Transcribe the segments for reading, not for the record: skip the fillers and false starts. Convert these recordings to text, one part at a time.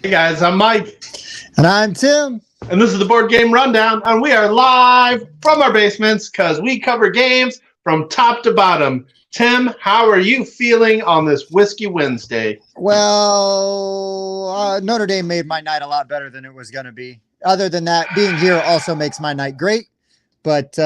Hey guys, I'm Mike. And I'm Tim. And this is the Board Game Rundown. And we are live from our basements because we cover games from top to bottom. Tim, how are you feeling on this Whiskey Wednesday? Well, Notre Dame made my night a lot better than it was going to be. Other than that, being here also makes my night great. But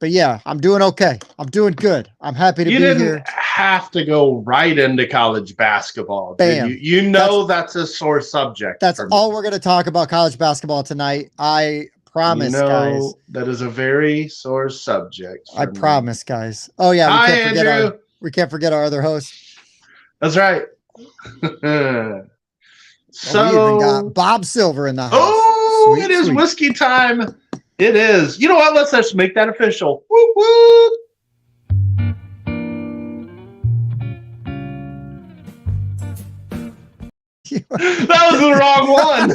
yeah, I'm doing okay. I'm doing good. I'm happy to be here. You didn't have to go right into college basketball. Bam. You know that's a sore subject. That's all we're going to talk about college basketball tonight. I promise, guys. That is a very sore subject. I promise, guys. Oh yeah, we can't forget our other host. That's right. So we even got Bob Silver in the house. Oh, it is whiskey time. It is. You know what? Let's just make that official. Whoop, whoop. That was the wrong one.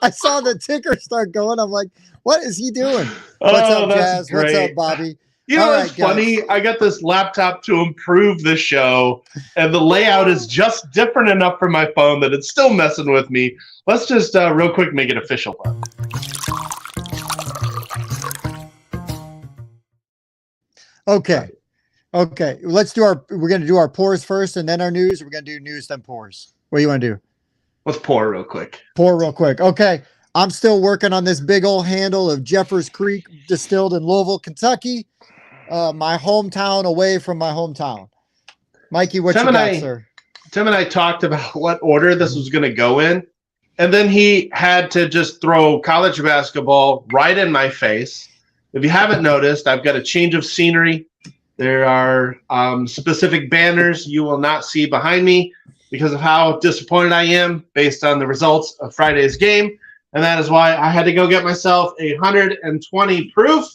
I saw the ticker start going. I'm like, what is he doing? What's up, Jazz? Great. What's up, Bobby? You know what's funny? I got this laptop to improve the show, and the layout is just different enough for my phone that it's still messing with me. Let's just real quick make it official. Okay. We're going to do our pours first and then our news. We're going to do news, then pours. What do you want to do? Let's pour real quick. Okay. I'm still working on this big old handle of Jeffers Creek distilled in Louisville, Kentucky. My hometown away from my hometown. Mikey, what you got, sir? Tim and I talked about what order this was going to go in. And then he had to just throw college basketball right in my face. If you haven't noticed, I've got a change of scenery. There are specific banners you will not see behind me because of how disappointed I am based on the results of Friday's game. And that is why I had to go get myself a 120 proof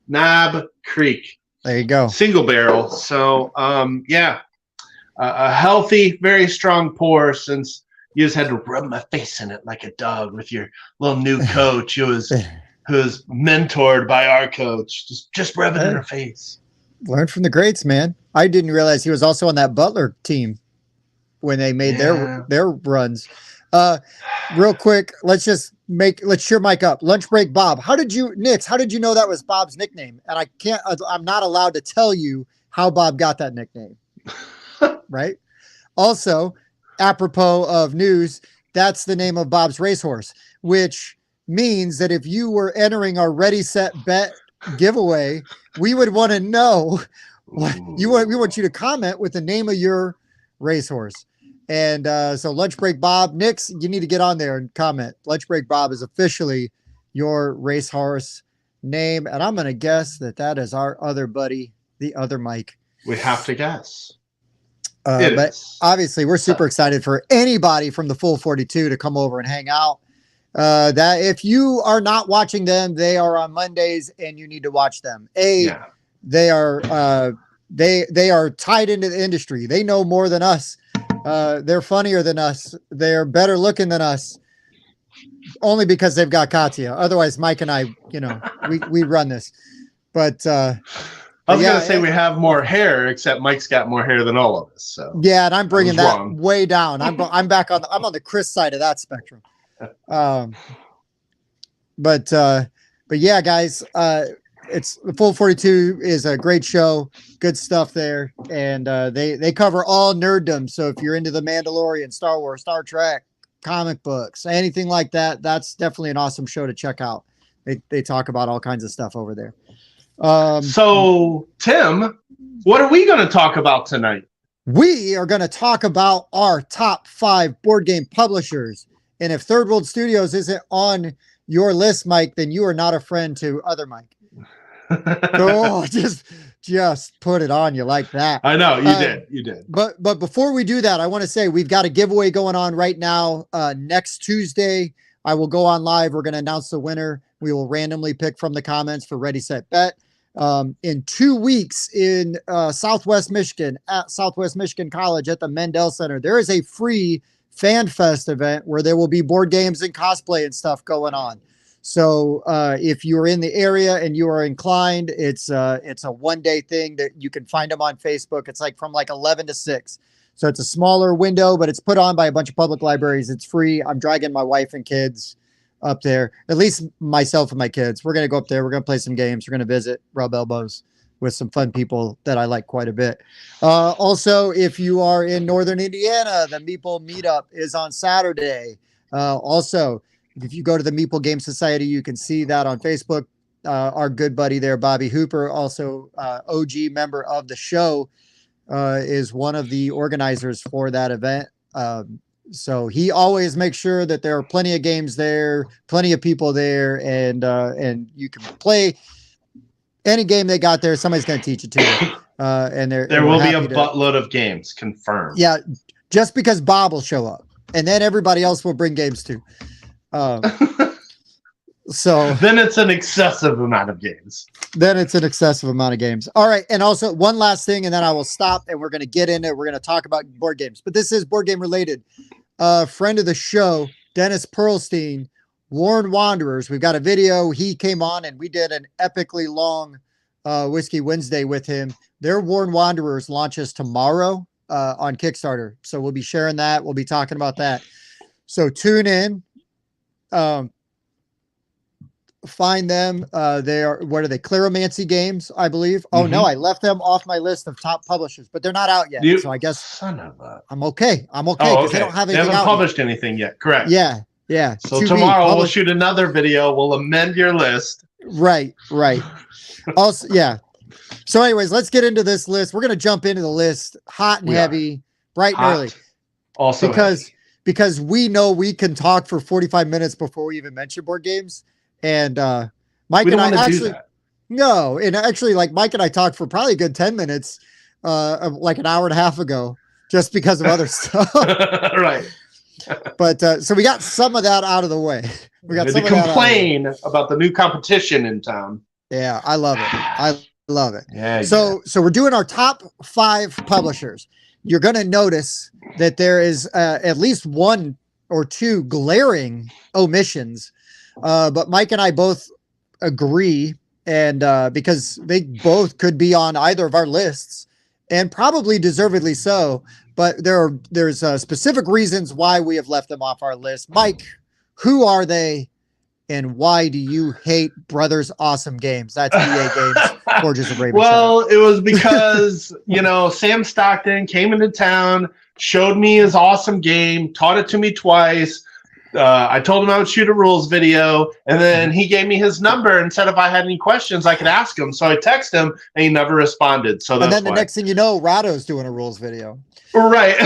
Knob Creek. There you go. Single barrel. So, a healthy, very strong pour since you just had to rub my face in it like a dog with your little new coach who was mentored by our coach. Just rub it in her face. Learn from the greats, man. I didn't realize he was also on that Butler team when they made their runs. Real quick, let's cheer Mike up. Lunch break Bob. How did you know that was Bob's nickname? And I'm not allowed to tell you how Bob got that nickname. Right? Also, apropos of news, that's the name of Bob's racehorse, which means that if you were entering our Ready, Set, Bet giveaway, we would want to know we want you to comment with the name of your racehorse. And so Lunch Break Bob, Nix, you need to get on there and comment. Lunch Break Bob is officially your racehorse name. And I'm going to guess that is our other buddy, the other Mike. We have to guess. But obviously we're super excited for anybody from the Full 42 to come over and hang out. That if you are not watching them, they are on Mondays and you need to watch them. They are tied into the industry. They know more than us. They're funnier than us. They're better looking than us. Only because they've got Katya. Otherwise, Mike and I, we run this. But I was gonna say we have more hair, except Mike's got more hair than all of us. So yeah, and I'm bringing that way down. I'm on the Chris side of that spectrum. But yeah, guys, it's the Full 42 is a great show, good stuff there, and they cover all nerddom. So if you're into the Mandalorian, Star Wars, Star Trek, comic books, anything like that, that's definitely an awesome show to check out. They talk about all kinds of stuff over there. So Tim, what are we going to talk about tonight? We are going to talk about our top 5 board game publishers. And if Third World Studios isn't on your list, Mike, then you are not a friend to other Mike. Just put it on you like that. I know you did. But before we do that, I want to say we've got a giveaway going on right now. Next Tuesday, I will go on live. We're going to announce the winner. We will randomly pick from the comments for Ready, Set, Bet. In 2 weeks in Southwest Michigan at Southwest Michigan College at the Mendel Center, there is a free Fan Fest event where there will be board games and cosplay and stuff going on. So if you're in the area and you are inclined, it's a one-day thing that you can find them on Facebook. It's like from like 11 to 6. So it's a smaller window, but it's put on by a bunch of public libraries. It's free. I'm dragging my wife and kids up there, at least myself and my kids. We're going to go up there. We're going to play some games. We're going to visit, rub elbows with some fun people that I like quite a bit. Also, if you are in Northern Indiana, the Meeple Meetup is on Saturday. Also, if you go to the Meeple Game Society, you can see that on Facebook. Our good buddy there, Bobby Hooper, also OG member of the show, is one of the organizers for that event. So he always makes sure that there are plenty of games there, plenty of people there, and you can play any game they got there. Somebody's going to teach it to you. And there will be a buttload of games confirmed. Yeah, just because Bob will show up, and then everybody else will bring games too. So then it's an excessive amount of games. All right. And also one last thing, and then I will stop and we're going to get into it. We're going to talk about board games, but this is board game related. Friend of the show, Dennis Pearlstein, Worn Wanderers. We've got a video. He came on and we did an epically long Whiskey Wednesday with him. Their Worn Wanderers launches tomorrow on Kickstarter. So we'll be sharing that. We'll be talking about that. So tune in. Find them. They are, what are they? Cleromancy Games, I believe. Oh no, I left them off my list of top publishers, but they're not out yet. So I guess son of a... I'm okay. Because they don't have anything. They haven't published anything yet. Correct. Yeah. So tomorrow we'll shoot another video. We'll amend your list. Right. Also, yeah. So, anyways, let's get into this list. We're gonna jump into the list, hot and heavy, bright and early. Also, because we know we can talk for 45 minutes before we even mention board games. And Mike and I actually like Mike and I talked for probably a good 10 minutes, like an hour and a half ago, just because of other stuff. Right. But so we got some of that out of the way. We got some of that complain about the new competition in town. Yeah, I love it. Yeah. So we're doing our top 5 publishers. You're going to notice that there is at least 1 or 2 glaring omissions. But Mike and I both agree, and because they both could be on either of our lists, and probably deservedly so. But there's specific reasons why we have left them off our list. Mike, who are they, and why do you hate Brothers Awesome Games? That's EA Games, Forges of Raven. Well, it was because Sam Stockton came into town, showed me his awesome game, taught it to me twice. I told him I would shoot a rules video, and then he gave me his number and said if I had any questions, I could ask him. So I texted him, and he never responded. So that's the next thing you know, Rado's doing a rules video. Right.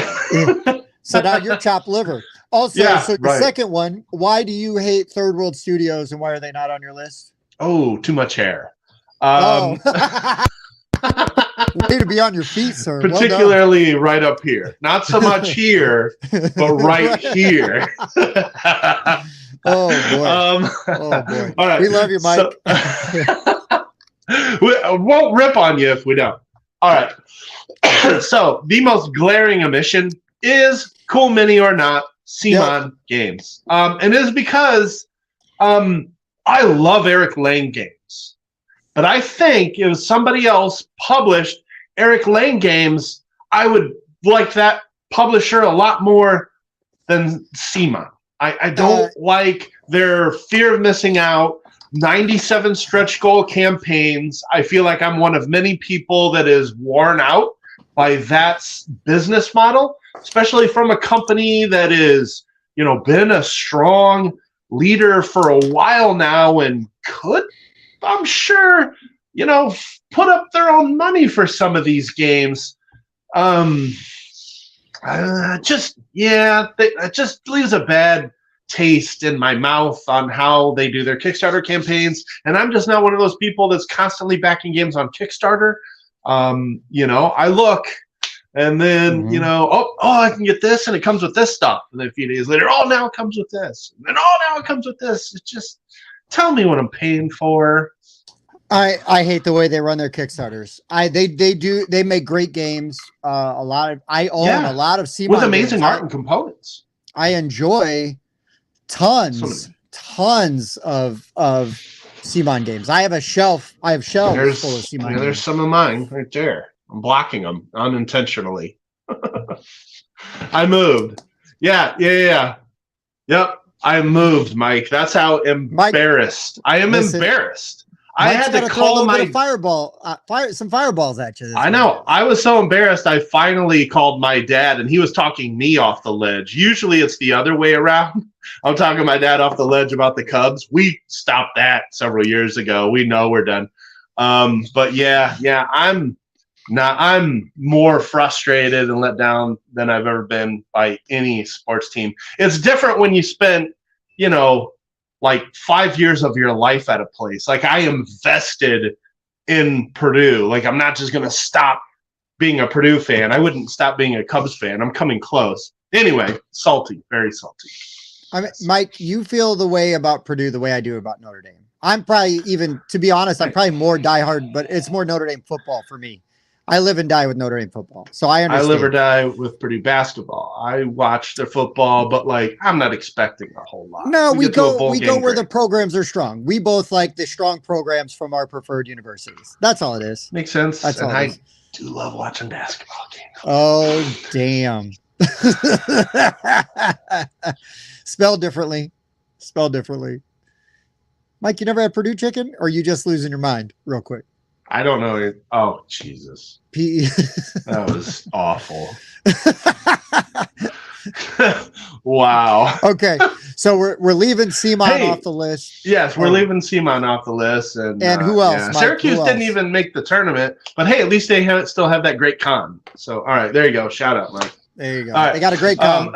So now you're chopped liver. Also, the second one, why do you hate Third World Studios, and why are they not on your list? Oh, too much hair. Way to be on your feet, sir. Particularly right up here. Not so much here, but right here. Oh boy. All right. We love you, Mike. We won't rip on you if we don't. All right. So the most glaring omission is Cool Mini or Not CMON Games. And it is because I love Eric Lane games. But I think if somebody else published Eric Lane games, I would like that publisher a lot more than CMON. I don't like their fear of missing out, 97 stretch goal campaigns. I feel like I'm one of many people that is worn out by that business model, especially from a company that is, been a strong leader for a while now and could, I'm sure, put up their own money for some of these games. It just leaves a bad taste in my mouth on how they do their Kickstarter campaigns. And I'm just not one of those people that's constantly backing games on Kickstarter. I look and then, I can get this and it comes with this stuff. And then a few days later, now it comes with this. And then, now it comes with this. It's just, tell me what I'm paying for. I hate the way they run their Kickstarters. They make great games. I own a lot of CMON with amazing art and components. I enjoy tons of CMON games. I have shelves full of CMON games. There's some of mine right there. I'm blocking them unintentionally. I moved. Yeah. Yep. I moved, Mike. That's how embarrassed. I am embarrassed. I had to call my some fireballs at you. I know. I was so embarrassed. I finally called my dad, and he was talking me off the ledge. Usually, it's the other way around. I'm talking my dad off the ledge about the Cubs. We stopped that several years ago. We know we're done. But yeah, I'm more frustrated and let down than I've ever been by any sports team. It's different when you spend, like 5 years of your life at a place. Like I am vested in Purdue. Like I'm not just going to stop being a Purdue fan. I wouldn't stop being a Cubs fan. I'm coming close. Anyway, salty, very salty. I mean, Mike, you feel the way about Purdue the way I do about Notre Dame. I'm probably to be honest, I'm probably more diehard, but it's more Notre Dame football for me. I live and die with Notre Dame football. So I understand. I live or die with Purdue basketball. I watch their football, but I'm not expecting a whole lot. No, we go where the programs are strong. We both like the strong programs from our preferred universities. That's all it is. Makes sense. That's all. I do love watching basketball games. Oh, damn. Spelled differently. Mike, you never had Purdue chicken, or are you just losing your mind real quick? I don't know. Oh, Jesus. That was awful. Wow. Okay. So we're leaving Seaman off the list. Yes, we're leaving Seaman off the list. And who else? Mike, Syracuse didn't even make the tournament. But hey, at least they still have that great con. So, all right, there you go. Shout out, Mike. There you go. Right. They got a great con.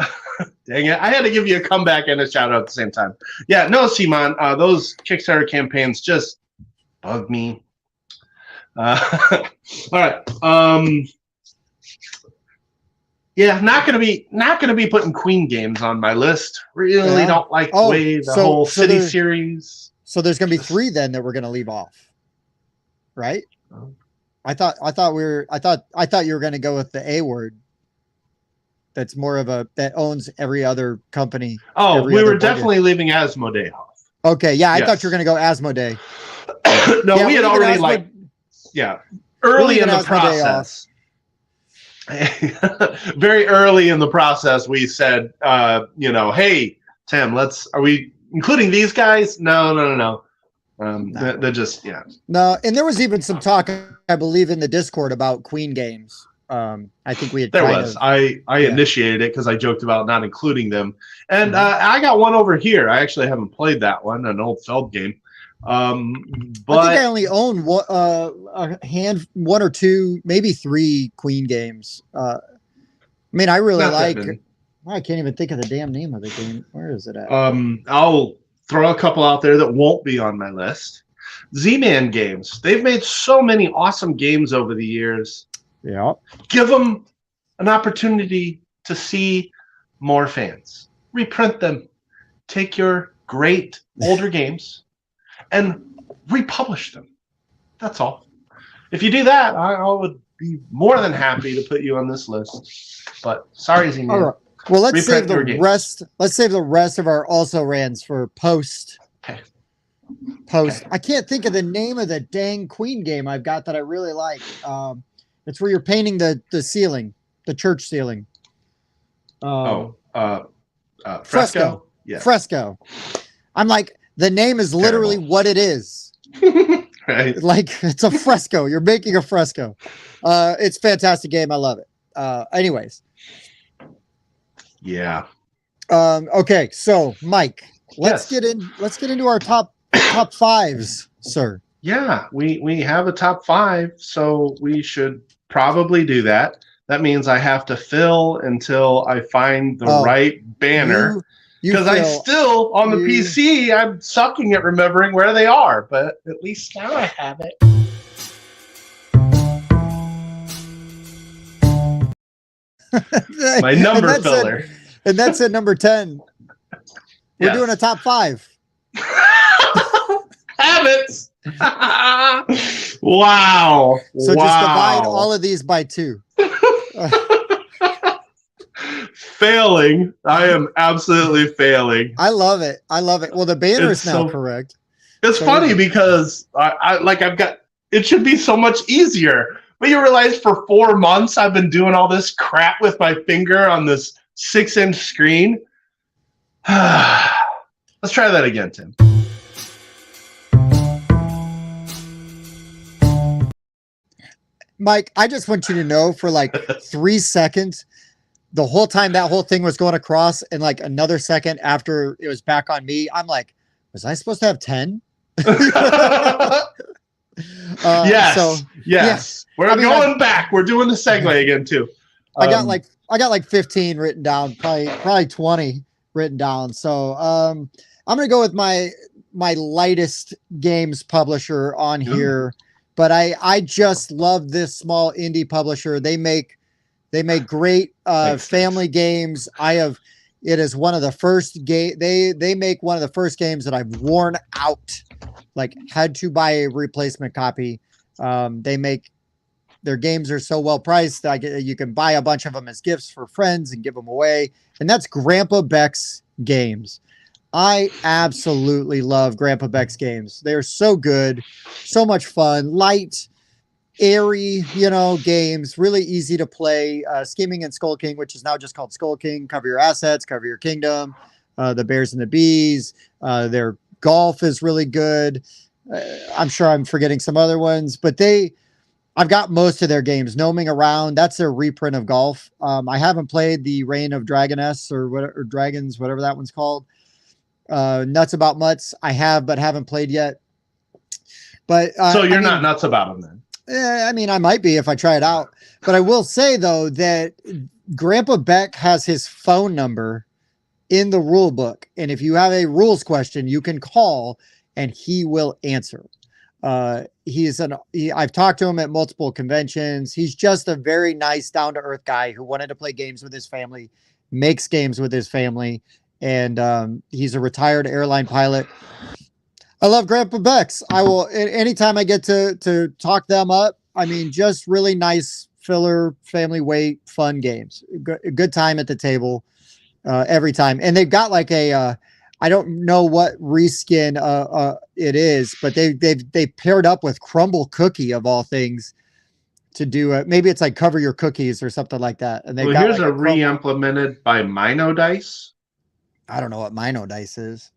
Dang it. I had to give you a comeback and a shout out at the same time. Yeah, no, Seaman, those Kickstarter campaigns just bug me. All right. Yeah, not gonna be putting Queen games on my list. Really don't like the way the whole city series. So there's gonna be 3 then that we're gonna leave off, right? I thought you were gonna go with the A word. That's more of that owns every other company. Oh, we were definitely leaving Asmodee off. Okay, yeah, I thought you were gonna go Asmodee. No, we had already early in the process. Very early in the process, we said, hey, Tim, are we including these guys? No. They're just, No, and there was even some talk, I believe, in the Discord about Queen games. I think we had. There was. I initiated it because I joked about not including them, and I got one over here. I actually haven't played that one, an old Feld game. But I think I only own one or two, maybe 3 Queen games. I mean, I really like. I can't even think of the damn name of the game. Where is it at? I'll throw a couple out there that won't be on my list. Z-Man games. They've made so many awesome games over the years. Yeah. Give them an opportunity to see more fans. Reprint them. Take your great older games and republish them. That's all. If you do that, I would be more than happy to put you on this list. But sorry, Z-Man. All right. Well, let's save the rest. Let's save the rest of our also rans for post. Okay. Okay. I can't think of the name of the dang Queen game I've got that I really like. It's where you're painting the ceiling, the church ceiling. Fresco. Yeah. Fresco. I'm like, the name is literally what it is. Right. Like, it's a fresco. You're making a fresco. It's a fantastic game. I love it. Anyways. Yeah. Okay. So, Mike, let's get into our top fives, sir. Yeah, we have a top 5, so we should probably do that. That means I have to fill until I find the right banner. Because I still, on the PC, I'm sucking at remembering where they are. But at least now I have it. My number filler. And that's at number 10. We're doing a top 5. Habits. Wow. So just divide all of these by 2. Failing. I am absolutely failing. I love it. Well, the banner is now correct. It's funny because I've got, it should be so much easier, But you realize for 4 months I've been doing all this crap with my finger on this 6-inch screen. Let's try that again, Tim. Mike, I just want you to know for like 3 seconds, the whole time that whole thing was going across, and like another second after it was back on me, I'm like, was I supposed to have 10? Yes. So, yes. We're going back. We're doing the segue again too. I got like 15 written down, probably 20 written down. So I'm gonna go with my lightest games publisher on here. But I just love this small indie publisher. They make great family games. It is one of the first they make one of the first games that I've worn out, like had to buy a replacement copy. Their games are so well priced. You can buy a bunch of them as gifts for friends and give them away. And that's Grandpa Beck's games. I absolutely love Grandpa Beck's games. They're so good, so much fun, light, airy, games, really easy to play. Scheming and Skull King, which is now just called Skull King. Cover your assets, cover your kingdom. The Bears and the Bees. Their golf is really good. I'm sure I'm forgetting some other ones, but I've got most of their games. Gnoming Around, that's their reprint of golf. I haven't played the Reign of Dragoness or Dragons, whatever that one's called. Nuts About Mutts, I have, but haven't played yet. But so you're not nuts about them then? I mean, I might be if I try it out. But I will say though that Grandpa Beck has his phone number in the rule book, and if you have a rules question, you can call and he will answer. I've talked to him at multiple conventions. He's just a very nice, down-to-earth guy who wanted to play games with his family, makes games with his family, and he's a retired airline pilot. I love Grandpa Beck's. I will, anytime I get to talk them up, I mean, just really nice filler, family weight, fun games. Good time at the table every time. And they've got like I don't know what reskin it is, but they paired up with Crumble Cookie of all things to do it. Maybe it's like Cover Your Cookies or something like that. And here's like a re-implemented by Mino Dice. I don't know what Mino Dice is.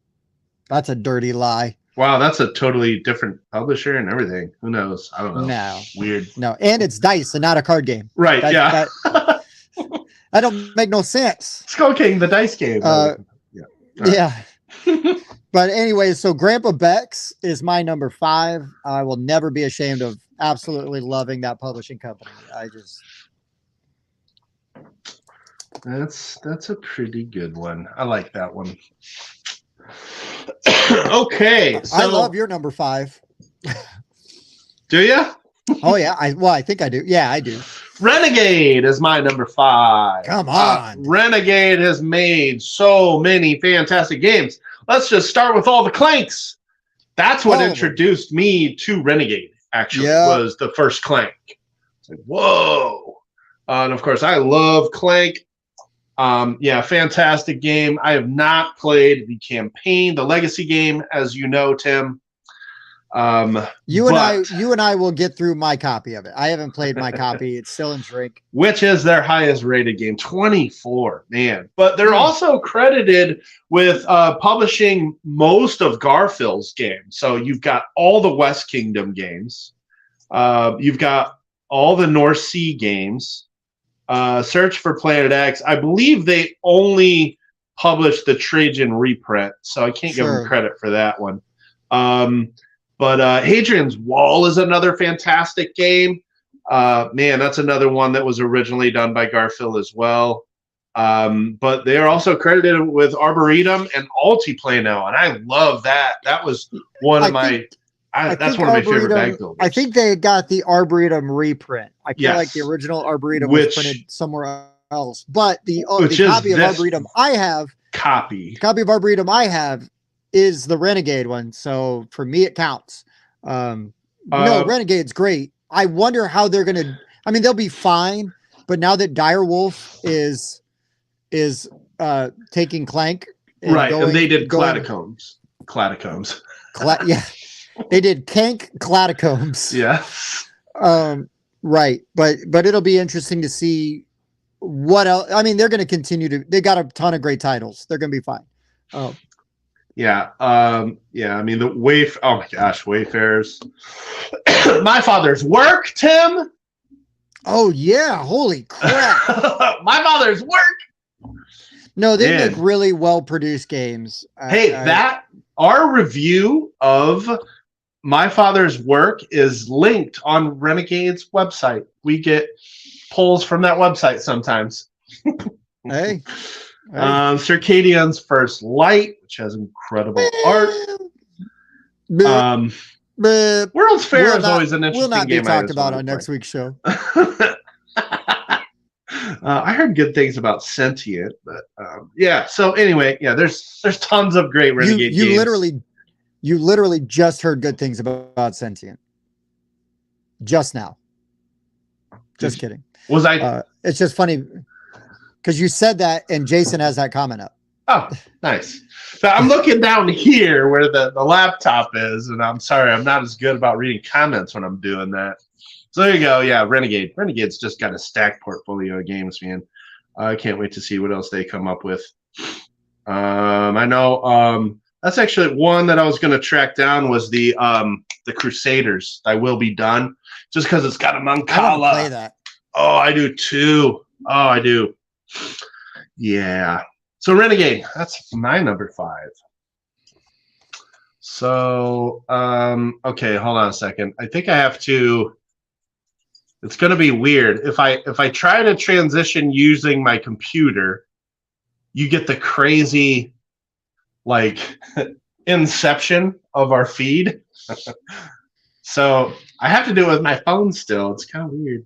That's a dirty lie. Wow, that's a totally different publisher and everything. Who knows? I don't know. No. Weird. No, and it's dice and not a card game. Right, That don't make no sense. Skull King, the dice game. Yeah. But anyway, so Grandpa Beck's is my number 5. I will never be ashamed of absolutely loving that publishing company. That's a pretty good one. I like that one. Okay, so I love your number 5. Do you? Oh yeah, I think I do. Yeah, I do. Renegade is my number 5. Come on. Renegade has made so many fantastic games. Let's just start with all the Clanks. That's what introduced me to Renegade, actually, was the first Clank. It's like, whoa. And of course, I love Clank. Fantastic game. I have not played the campaign, the legacy game, as you know, Tim. You and I will get through my copy of it. I haven't played my copy. It's still in shrink. Which is their highest rated game, 24, man. But they're also credited with publishing most of Garphil's games. So you've got all the West Kingdom games. You've got all the North Sea games. Search for Planet X. I believe they only published the Trajan reprint, so I can't give them credit for that one. But Hadrian's Wall is another fantastic game. Man, that's another one that was originally done by Garphill as well. But they are also credited with Arboretum and Altiplano, and I love that. That was one of my favorite bag builders. I think they got the Arboretum reprint. I feel like the original Arboretum was printed somewhere else. But the copy of Arboretum I have is the Renegade one. So for me, it counts. Renegade's great. I wonder how they're going to, I mean, they'll be fine, but now that Direwolf is taking Clank. And they did Clatacombs. They did Kank Clatacombs. Yeah. Right. But it'll be interesting to see what else. I mean, they're going to continue to, they got a ton of great titles. They're going to be fine. Oh, Yeah. Yeah. I mean, oh my gosh, Wayfarers. My father's work, Tim. oh yeah. Holy crap. My father's work. No, they Man. make really well produced games. Hey, our review of My Father's Work is linked on Renegade's website. We get polls from that website sometimes. Hey. Circadian's First Light, which has incredible art. World's Fair is always an interesting game. Will not be talked about on next week's show. I heard good things about Sentient, but yeah. So anyway, yeah, there's tons of great Renegade games. You literally just heard good things about Sentient. Just now. Just kidding. Was I? It's just funny because you said that, and Jason has that comment up. Oh, nice. So I'm looking down here where the laptop is, and I'm sorry, I'm not as good about reading comments when I'm doing that. So there you go. Yeah, Renegade. Renegade's just got a stacked portfolio of games, man. I can't wait to see what else they come up with. I know that's actually one that I was going to track down was the Crusaders. I Will Be Done, just because it's got a Mancala. I want to play that. Oh, I do too. Oh, I do. Yeah. So Renegade, that's my number 5. So, okay, hold on a second. I think I have to. It's going to be weird if I try to transition using my computer. You get the crazy, like, inception of our feed. So I have to do it with my phone still. It's kind of weird.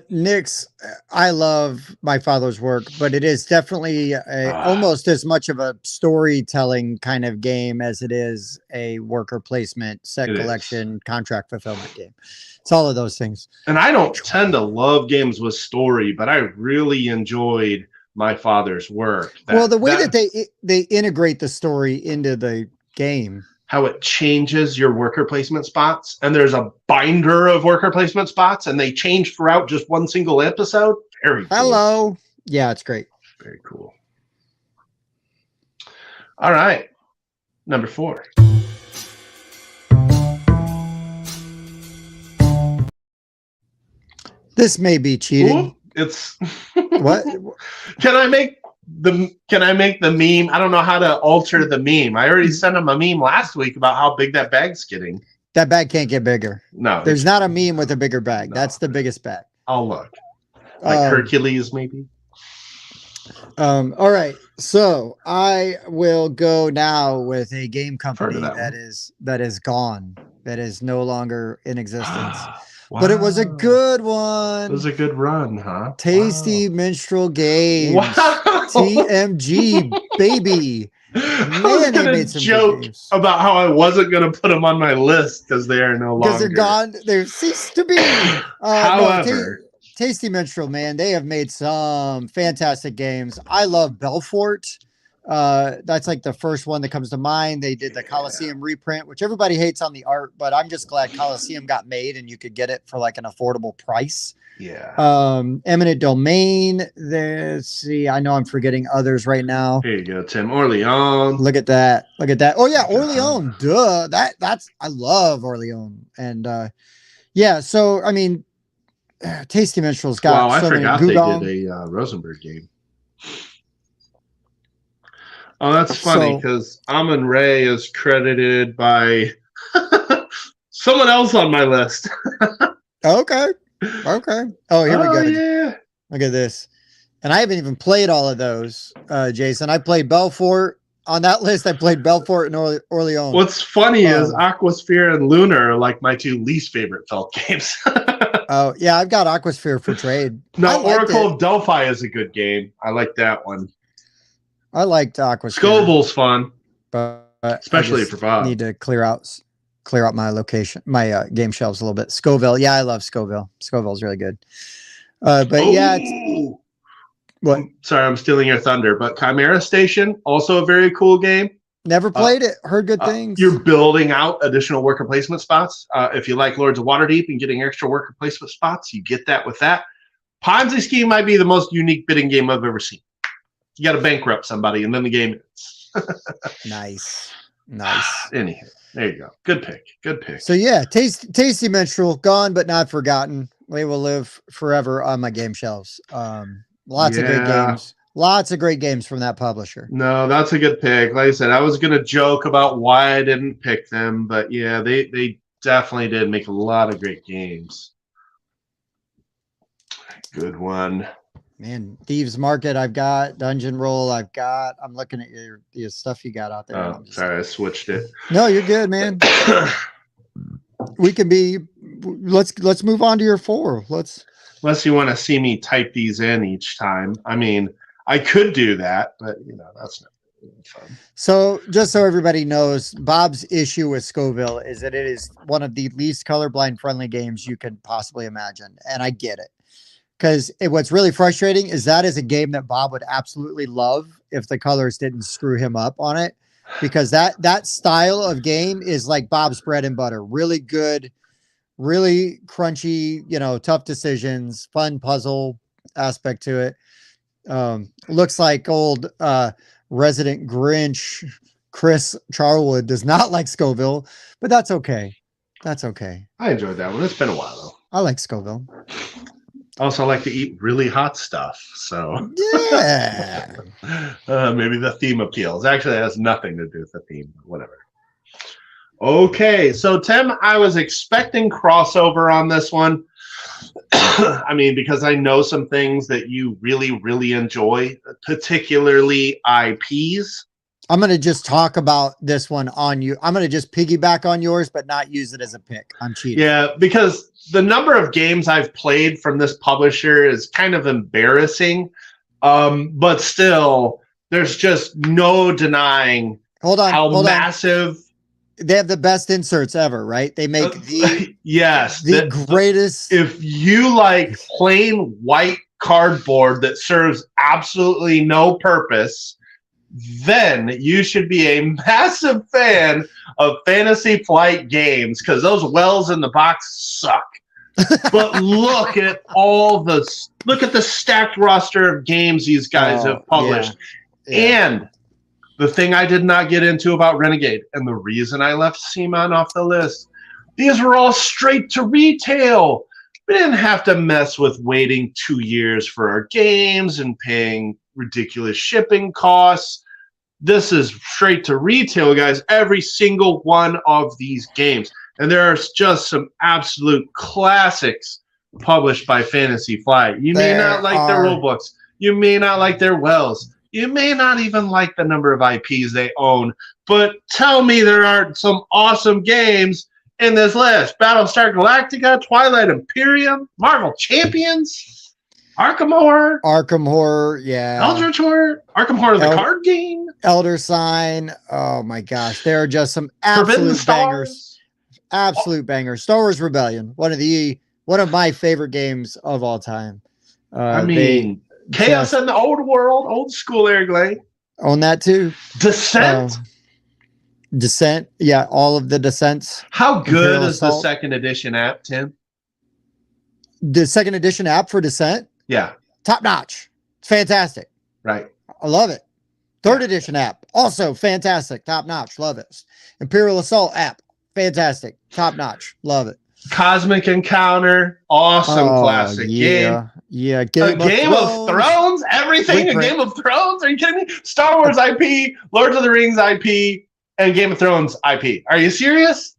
Nix, I love My Father's Work, but it is definitely almost as much of a storytelling kind of game as it is a worker placement, set collection, contract fulfillment game. It's all of those things. And I don't tend to love games with story, but I really enjoyed My Father's Work. Well, the way that they integrate the story into the game. How it changes your worker placement spots, and there's a binder of worker placement spots, and they change throughout just one single episode. Very cool. Hello. Yeah, it's great. Very cool. All right. Number 4. This may be cheating. Ooh, it's what? Can I make the meme? I don't know how to alter the meme. I already sent him a meme last week about how big that bag's getting. That bag can't get bigger. No. There's not a meme with a bigger bag. No. That's the biggest bag. I'll look. Like Hercules, maybe. All right. So I will go now with a game company that is gone, that is no longer in existence. Wow. But it was a good one. It was a good run, huh? Tasty Minstrel Games. Wow. TMG, baby. Man, I was going to joke about how I wasn't going to put them on my list because they are no longer. Because they're gone. They ceased to be. However. Tasty Minstrel, man, they have made some fantastic games. I love Belfort. That's like the first one that comes to mind. They did the Coliseum reprint, which everybody hates on the art, but I'm just glad Coliseum got made and you could get it for like an affordable price. Yeah. Eminent Domain. Let's see. I know I'm forgetting others right now. Here you go, Tim. Orleans. Look at that. Look at that. Oh yeah, Orleans. Duh. That's I love Orleans. And yeah, so I mean, Tasty Minstrel's got I so forgot many they did a Rosenberg game. Oh, that's funny because Amon Ray is credited by someone else on my list. Okay. Oh, here we go. Yeah. Look at this. And I haven't even played all of those, Jason. I played Belfort. On that list, I played Belfort and Orleans. What's funny is Aquasphere and Lunar are like my 2 least favorite Felt games. Oh, yeah, I've got Aquasphere for trade. No, Oracle of Delphi is a good game. I like that one. I liked Aquasphere. Scoville's fun, but especially for Bob. Need to clear out my location, my game shelves a little bit. Scoville, yeah, I love Scoville. Scoville's really good. But yeah, what? Sorry, I'm stealing your thunder. But Chimera Station, also a very cool game. Never played it. Heard good things. You're building out additional worker placement spots. If you like Lords of Waterdeep and getting extra worker placement spots, you get that with that. Ponzi Scheme might be the most unique bidding game I've ever seen. You got to bankrupt somebody, and then the game ends. Nice. Anyhow, there you go. Good pick. So yeah, Tasty Minstrel, gone but not forgotten. They will live forever on my game shelves. Lots of great games. Lots of great games from that publisher. No, that's a good pick. Like I said, I was gonna joke about why I didn't pick them, but yeah, they definitely did make a lot of great games. Good one. Man, Thieves Market, I've got Dungeon Roll. I'm looking at your stuff you got out there. Oh, sorry, I switched it. No, you're good, man. We can be. Let's move on to your 4. Unless you want to see me type these in each time. I mean, I could do that, but that's not really fun. So just so everybody knows, Bob's issue with Scoville is that it is one of the least colorblind friendly games you could possibly imagine. And I get it. Because what's really frustrating is that is a game that Bob would absolutely love if the colors didn't screw him up on it. Because that style of game is like Bob's bread and butter. Really good, really crunchy, tough decisions, fun puzzle aspect to it. Looks like old resident Grinch Chris Charlwood does not like Scoville, but that's okay. That's okay. I enjoyed that one. It's been a while though. I like Scoville. Also, I like to eat really hot stuff, so yeah. Maybe the theme appeals. Actually, it has nothing to do with the theme. Whatever. Okay, so Tim, I was expecting crossover on this one. I mean, because I know some things that you really, really enjoy, particularly IPs. I'm going to just talk about this one on you. I'm going to just piggyback on yours, but not use it as a pick. I'm cheating. Yeah, because the number of games I've played from this publisher is kind of embarrassing. But still, there's just no denying how massive. They have the best inserts ever, right? They make the greatest. If you like plain white cardboard that serves absolutely no purpose, then you should be a massive fan of Fantasy Flight games, because those wells in the box suck. But look at the stacked roster of games these guys have published. Yeah. And the thing I did not get into about Renegade, and the reason I left Seaman off the list, these were all straight to retail. We didn't have to mess with waiting 2 years for our games and paying ridiculous shipping costs. This is straight to retail, guys. Every single one of these games. And there are just some absolute classics published by Fantasy Flight. You may not like their rule books. You may not like their wells. You may not even like the number of IPs they own. But tell me there aren't some awesome games in this list. Battlestar Galactica, Twilight Imperium, Marvel Champions, Arkham Horror, yeah. Eldritch Horror, Arkham Horror, the card game. Elder Sign. Oh my gosh. There are just some absolute bangers. Absolute bangers. Star Wars Rebellion, one of my favorite games of all time. Chaos in the Old World, old school Eric Lane. Own that too. Descent. Descent. Yeah, all of the Descents. How good is the second edition app, Tim? The second edition app for Descent? Yeah. Top notch. It's fantastic. Right. I love it. Third edition app, also fantastic. Top notch. Love it. Imperial Assault app, fantastic. Top notch. Love it. Cosmic Encounter, awesome classic game. Yeah, Game of Thrones, everything. A Game of Thrones? Are you kidding me? Star Wars IP, Lord of the Rings IP, and Game of Thrones IP. Are you serious?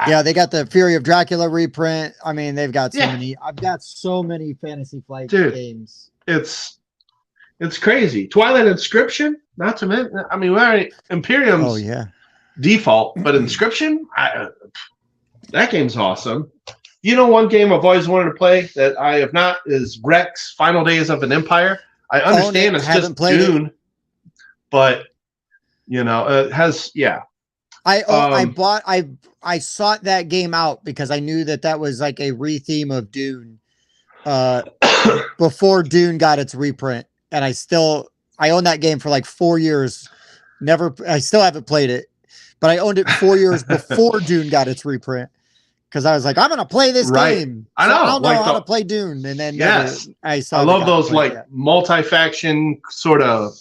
Yeah, they got the Fury of Dracula reprint. I mean, they've got so many. I've got so many Fantasy Flight games. It's crazy. Twilight Inscription, not to mention. I mean, we're Imperium's default, but Inscription, that game's awesome. You know, one game I've always wanted to play that I have not is Rex Final Days of an Empire. I understand it's just Dune, but it has I sought that game out because I knew that was like a retheme of Dune before Dune got its reprint, and I owned that game for like 4 years I still haven't played it, but I owned it 4 years before Dune got its reprint. Because I was like, I'm gonna play this game. I know. I don't know like how to play Dune, and then yes, I love those like multi-faction sort of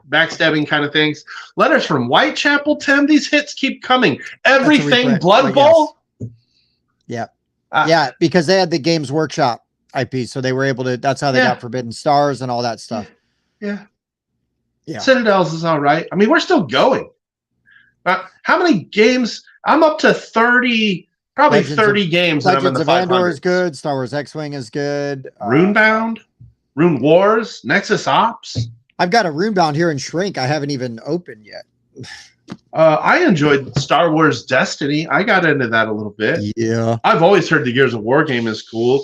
backstabbing kind of things. Letters from Whitechapel, Tim. These hits keep coming. Everything Blood Bowl. Yes. Yeah, because they had the Games Workshop IP, so they were able to. That's how they got Forbidden Stars and all that stuff. Yeah. Citadels is all right. I mean, we're still going. How many games? I'm up to 30. Probably 30 games. Legends of Andor is good. Star Wars X-Wing is good. Runebound, Rune Wars, Nexus Ops. I've got a Runebound here in Shrink. I haven't even opened yet. I enjoyed Star Wars Destiny. I got into that a little bit. Yeah. I've always heard the Gears of War game is cool.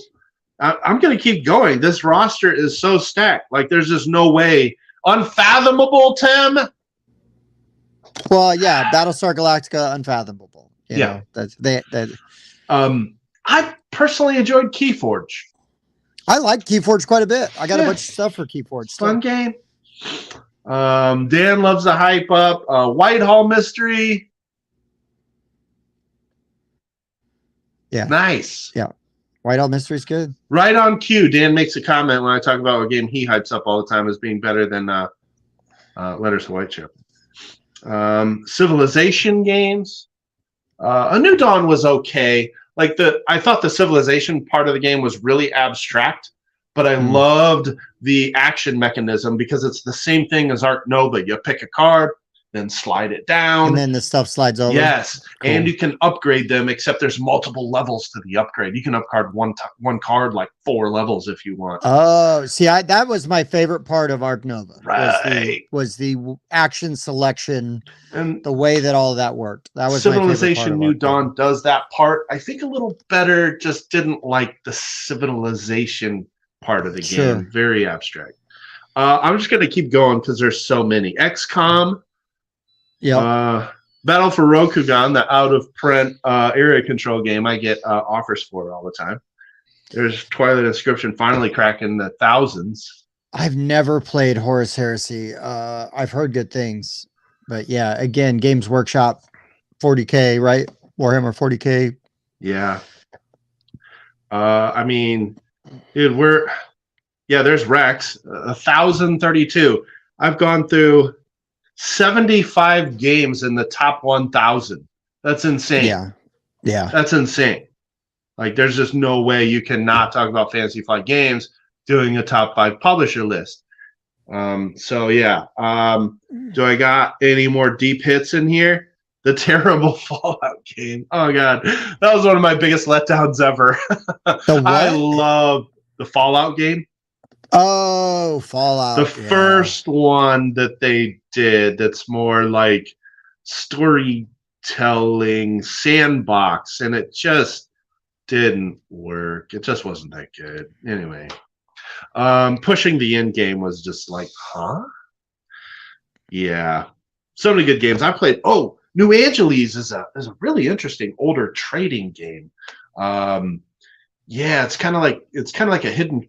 I'm going to keep going. This roster is so stacked. Like, there's just no way. Unfathomable, Tim. Well, yeah, Battlestar Galactica, unfathomable. You know, I personally enjoyed Keyforge. I like Keyforge quite a bit. I got a bunch of stuff for Keyforge. Fun game. Dan loves the hype up. Whitehall Mystery. Yeah. Nice. Yeah. Whitehall Mystery is good. Right on cue. Dan makes a comment when I talk about a game he hypes up all the time as being better than Letters to Whitechapel. Civilization games. A New Dawn was okay. I thought the Civilization part of the game was really abstract, but I loved the action mechanism because it's the same thing as Ark Nova. You pick a card, then slide it down. And then the stuff slides over. Yes. Cool. And you can upgrade them, except there's multiple levels to the upgrade. You can upgrade one card like 4 levels if you want. Oh, see, that was my favorite part of Ark Nova. Right. Was the action selection and the way that all of that worked. That was Civilization New Dawn does that part. I think a little better, just didn't like the civilization part of the game. Very abstract. I'm just going to keep going because there's so many. XCOM. Yeah. Battle for Rokugan, the out-of-print area control game I get offers for all the time. There's Twilight Inscription finally cracking the thousands. I've never played Horus Heresy. I've heard good things. But yeah, again, Games Workshop, 40K, right? Warhammer 40K. Yeah. I mean, dude, there's Rex, 1,032. I've gone through 75 games in the top 1,000. That's insane. Yeah. That's insane. Like, there's just no way you cannot talk about Fantasy Flight Games doing a top 5 publisher list. So yeah. Do I got any more deep hits in here? The terrible Fallout game. Oh god, that was one of my biggest letdowns ever. I love the Fallout game. Oh, Fallout. The first one that they did that's more like storytelling sandbox, and it just didn't work. It just wasn't that good. Anyway, pushing the end game was just like, huh? Yeah. So many good games. I played New Angeles is a really interesting older trading game. Yeah, it's kind of like a hidden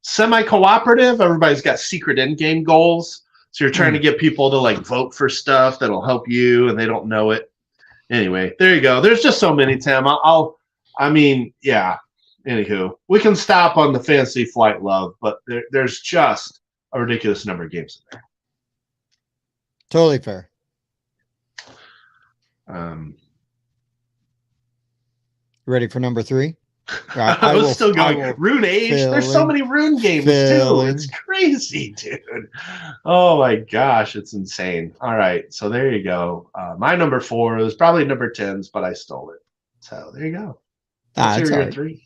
semi-cooperative. Everybody's got secret end game goals. So you're trying to get people to like vote for stuff that'll help you and they don't know it. Anyway, there you go. There's just so many, Tim. Anywho, we can stop on the Fantasy Flight love, but there's just a ridiculous number of games in there. Totally fair. Ready for number 3? I was still going. Rune Age. There's so many Rune games too. It's crazy, dude. Oh my gosh, it's insane. All right, so there you go. My number 4 was probably number 10's, but I stole it. So there you go. That's your 3.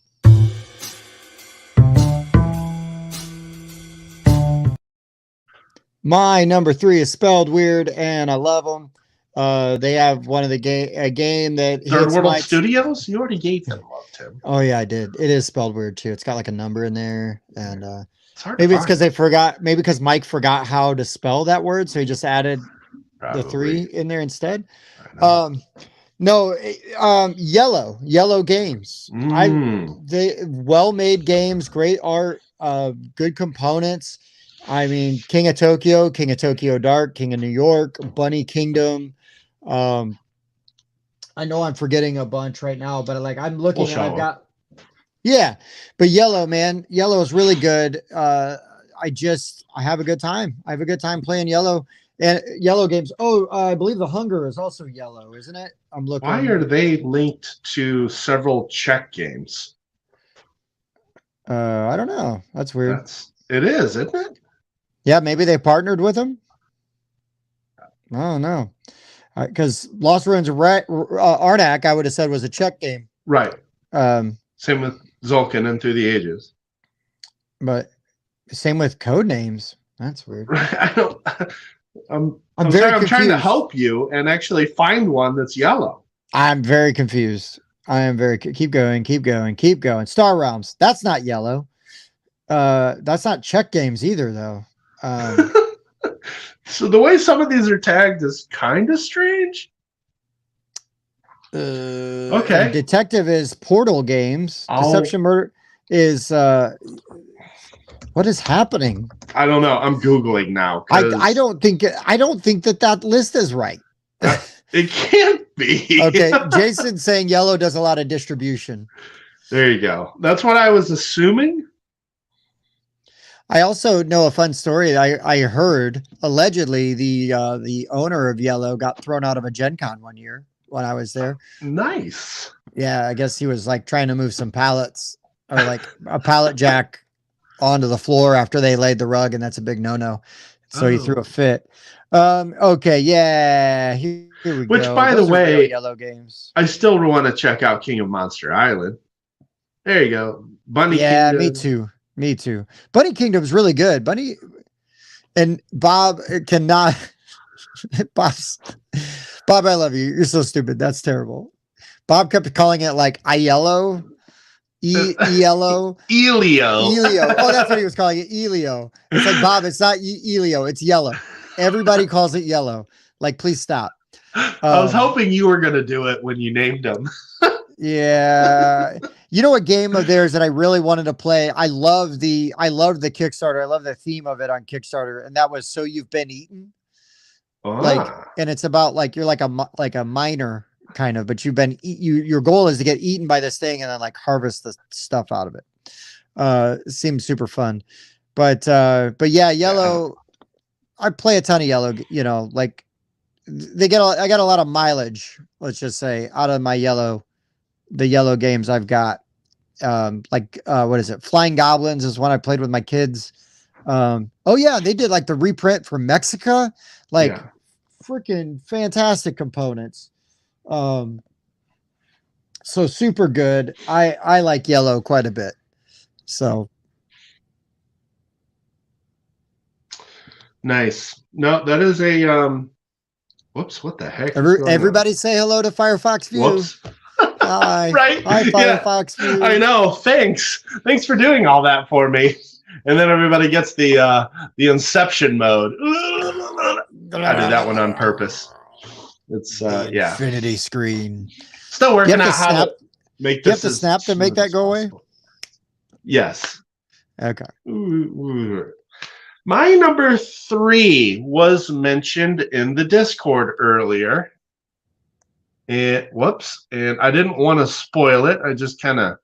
My number 3 is spelled weird, and I love them. They have one of a game that Third World Studios. You already gave them love, Tim. Oh yeah, I did. It is spelled weird too. It's got like a number in there, and maybe it's because they forgot. Maybe because Mike forgot how to spell that word, so he just added the 3 in there instead. Yellow Games. They well-made games, great art, good components. I mean, King of Tokyo Dark, King of New York, Bunny Kingdom. I know I'm forgetting a bunch right now, but like I'm looking We'll and I've show 'em. got yeah, but Yellow, man, Yellow is really good. I have a good time. I have a good time playing Yellow and Yellow games. Oh, I believe the Hunger is also Yellow, isn't it? I'm Why looking. are they linked to several Czech games? I don't know. That's weird. It is, isn't it? Yeah, maybe they partnered with them. I don't know. Because Lost Ruins of Arnak, I would have said was a Czech game. Right. Um, Same with Zulkin and Through the Ages. but same with code names. That's weird. I don't. I'm very sorry. I'm trying to confused. help you and actually find one that's yellow. I'm very confused. I am very keep going. Star Realms. That's not Yellow. That's not Czech games either, though. So the way some of these are tagged is kind of strange. Okay. Detective is Portal Games. Deception Murder is what is happening? I don't know. I'm Googling now. I don't think that list is right. It can't be. Okay, Jason's saying Yellow does a lot of distribution. There you go. That's what I was assuming. I also know a fun story. I heard allegedly the owner of Yellow got thrown out of a Gen Con one year when I was there. Nice. Yeah, I guess he was like trying to move some pallets or like a pallet jack onto the floor after they laid the rug, and that's a big no-no. So he threw a fit. Okay, yeah. Here we Which, go. by Those the are real way, Yellow games. I still want to check out King of Monster Island. There you go. Bunny Yeah, Kingdom. Me too. Bunny Kingdom's really good. Bunny and Bob cannot. Bob, I love you. You're so stupid. That's terrible. Bob kept calling it like Aiello, Elio. Elio. Oh, that's what he was calling it. Elio. It's like, Bob, it's not Elio. It's Yellow. Everybody calls it Yellow. Like, please stop. I was hoping you were going to do it when you named them. Yeah. You know, a game of theirs that I really wanted to play. I loved the Kickstarter. I love the theme of it on Kickstarter. And that was So You've Been Eaten. Like, and it's about like, you're like a miner kind of, but your goal is to get eaten by this thing and then like harvest the stuff out of it. It seems super fun, but yeah, Yellow, I play a ton of Yellow, you know, like I got a lot of mileage, let's just say, out of my the Yellow games I've got. What is it? Flying Goblins is one I played with my kids. Oh yeah, they did like the reprint from Mexico, like freaking fantastic components. So super good. I like Yellow quite a bit. So nice. No, that is a whoops, what the heck? Everybody say hello to Firefox View. Whoops. Hi. Right. Hi, Firefox View. I know. Thanks for doing all that for me. And then everybody gets the Inception mode. I did that one on purpose. It's yeah. Infinity screen. Still working out how to make this. You have to snap to make that go away? Yes. Okay. My number 3 was mentioned in the Discord earlier. And whoops, and I didn't want to spoil it. I just kind of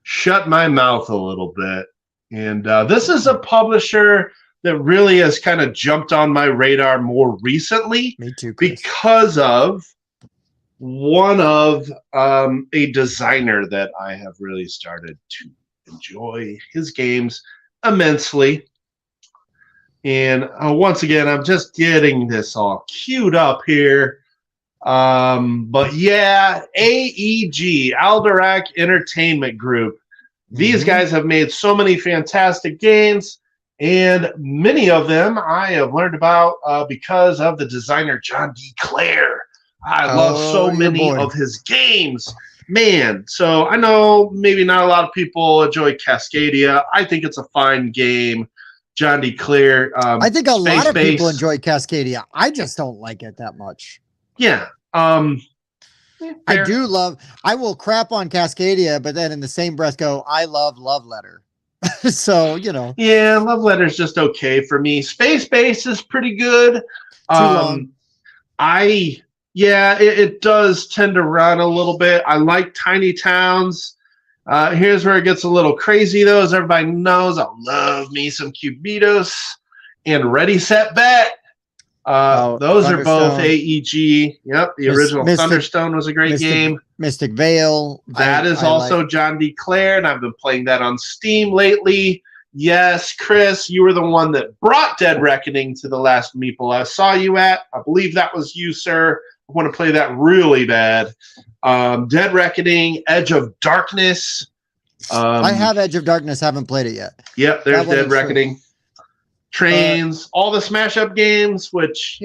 shut my mouth a little bit. And this is a publisher that really has kind of jumped on my radar more recently. Me too, Chris. Because of one of a designer that I have really started to enjoy his games immensely. And once again, I'm just getting this all queued up here. But yeah, AEG, Alderac Entertainment Group. These guys have made so many fantastic games, and many of them I have learned about because of the designer John D. Clare. I love so many of his games, man. So I know maybe not a lot of people enjoy Cascadia. I think it's a fine game. John D. Clare. I think a lot of people enjoy Cascadia. I just don't like it that much. Yeah. I do love. I will crap on Cascadia, but then in the same breath go, I love Love Letter. So, you know, Yeah, Love Letter's just okay for me. Space Base is pretty good. too long. It does tend to run a little bit. I like Tiny Towns. Here's where it gets a little crazy, though, as everybody knows. I love me some Cubitos and Ready Set Bet. Those are both AEG. Yep, the original Thunderstone was a great game. Mystic Vale. That is also John D. Clare, and I've been playing that on Steam lately. Yes, Chris, you were the one that brought Dead Reckoning to the last Meeple I saw you at. I believe that was you, sir. I want to play that really bad. Dead Reckoning, Edge of Darkness. I have Edge of Darkness, haven't played it yet. Yep, there's Dead Reckoning. Trains, all the smash up games, which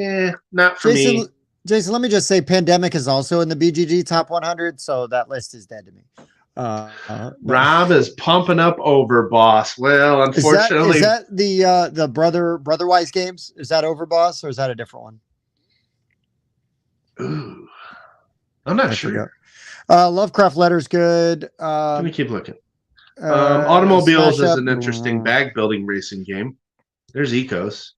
not for me. Jason, let me just say Pandemic is also in the BGG top 100, so that list is dead to me. Rob is pumping up Overboss. Well, unfortunately, is that the Brotherwise games? Is that Overboss or is that a different one? Ooh, I'm not sure. Lovecraft Letter's good. Let me keep looking. Automobiles is an interesting bag building racing game. There's Ecos.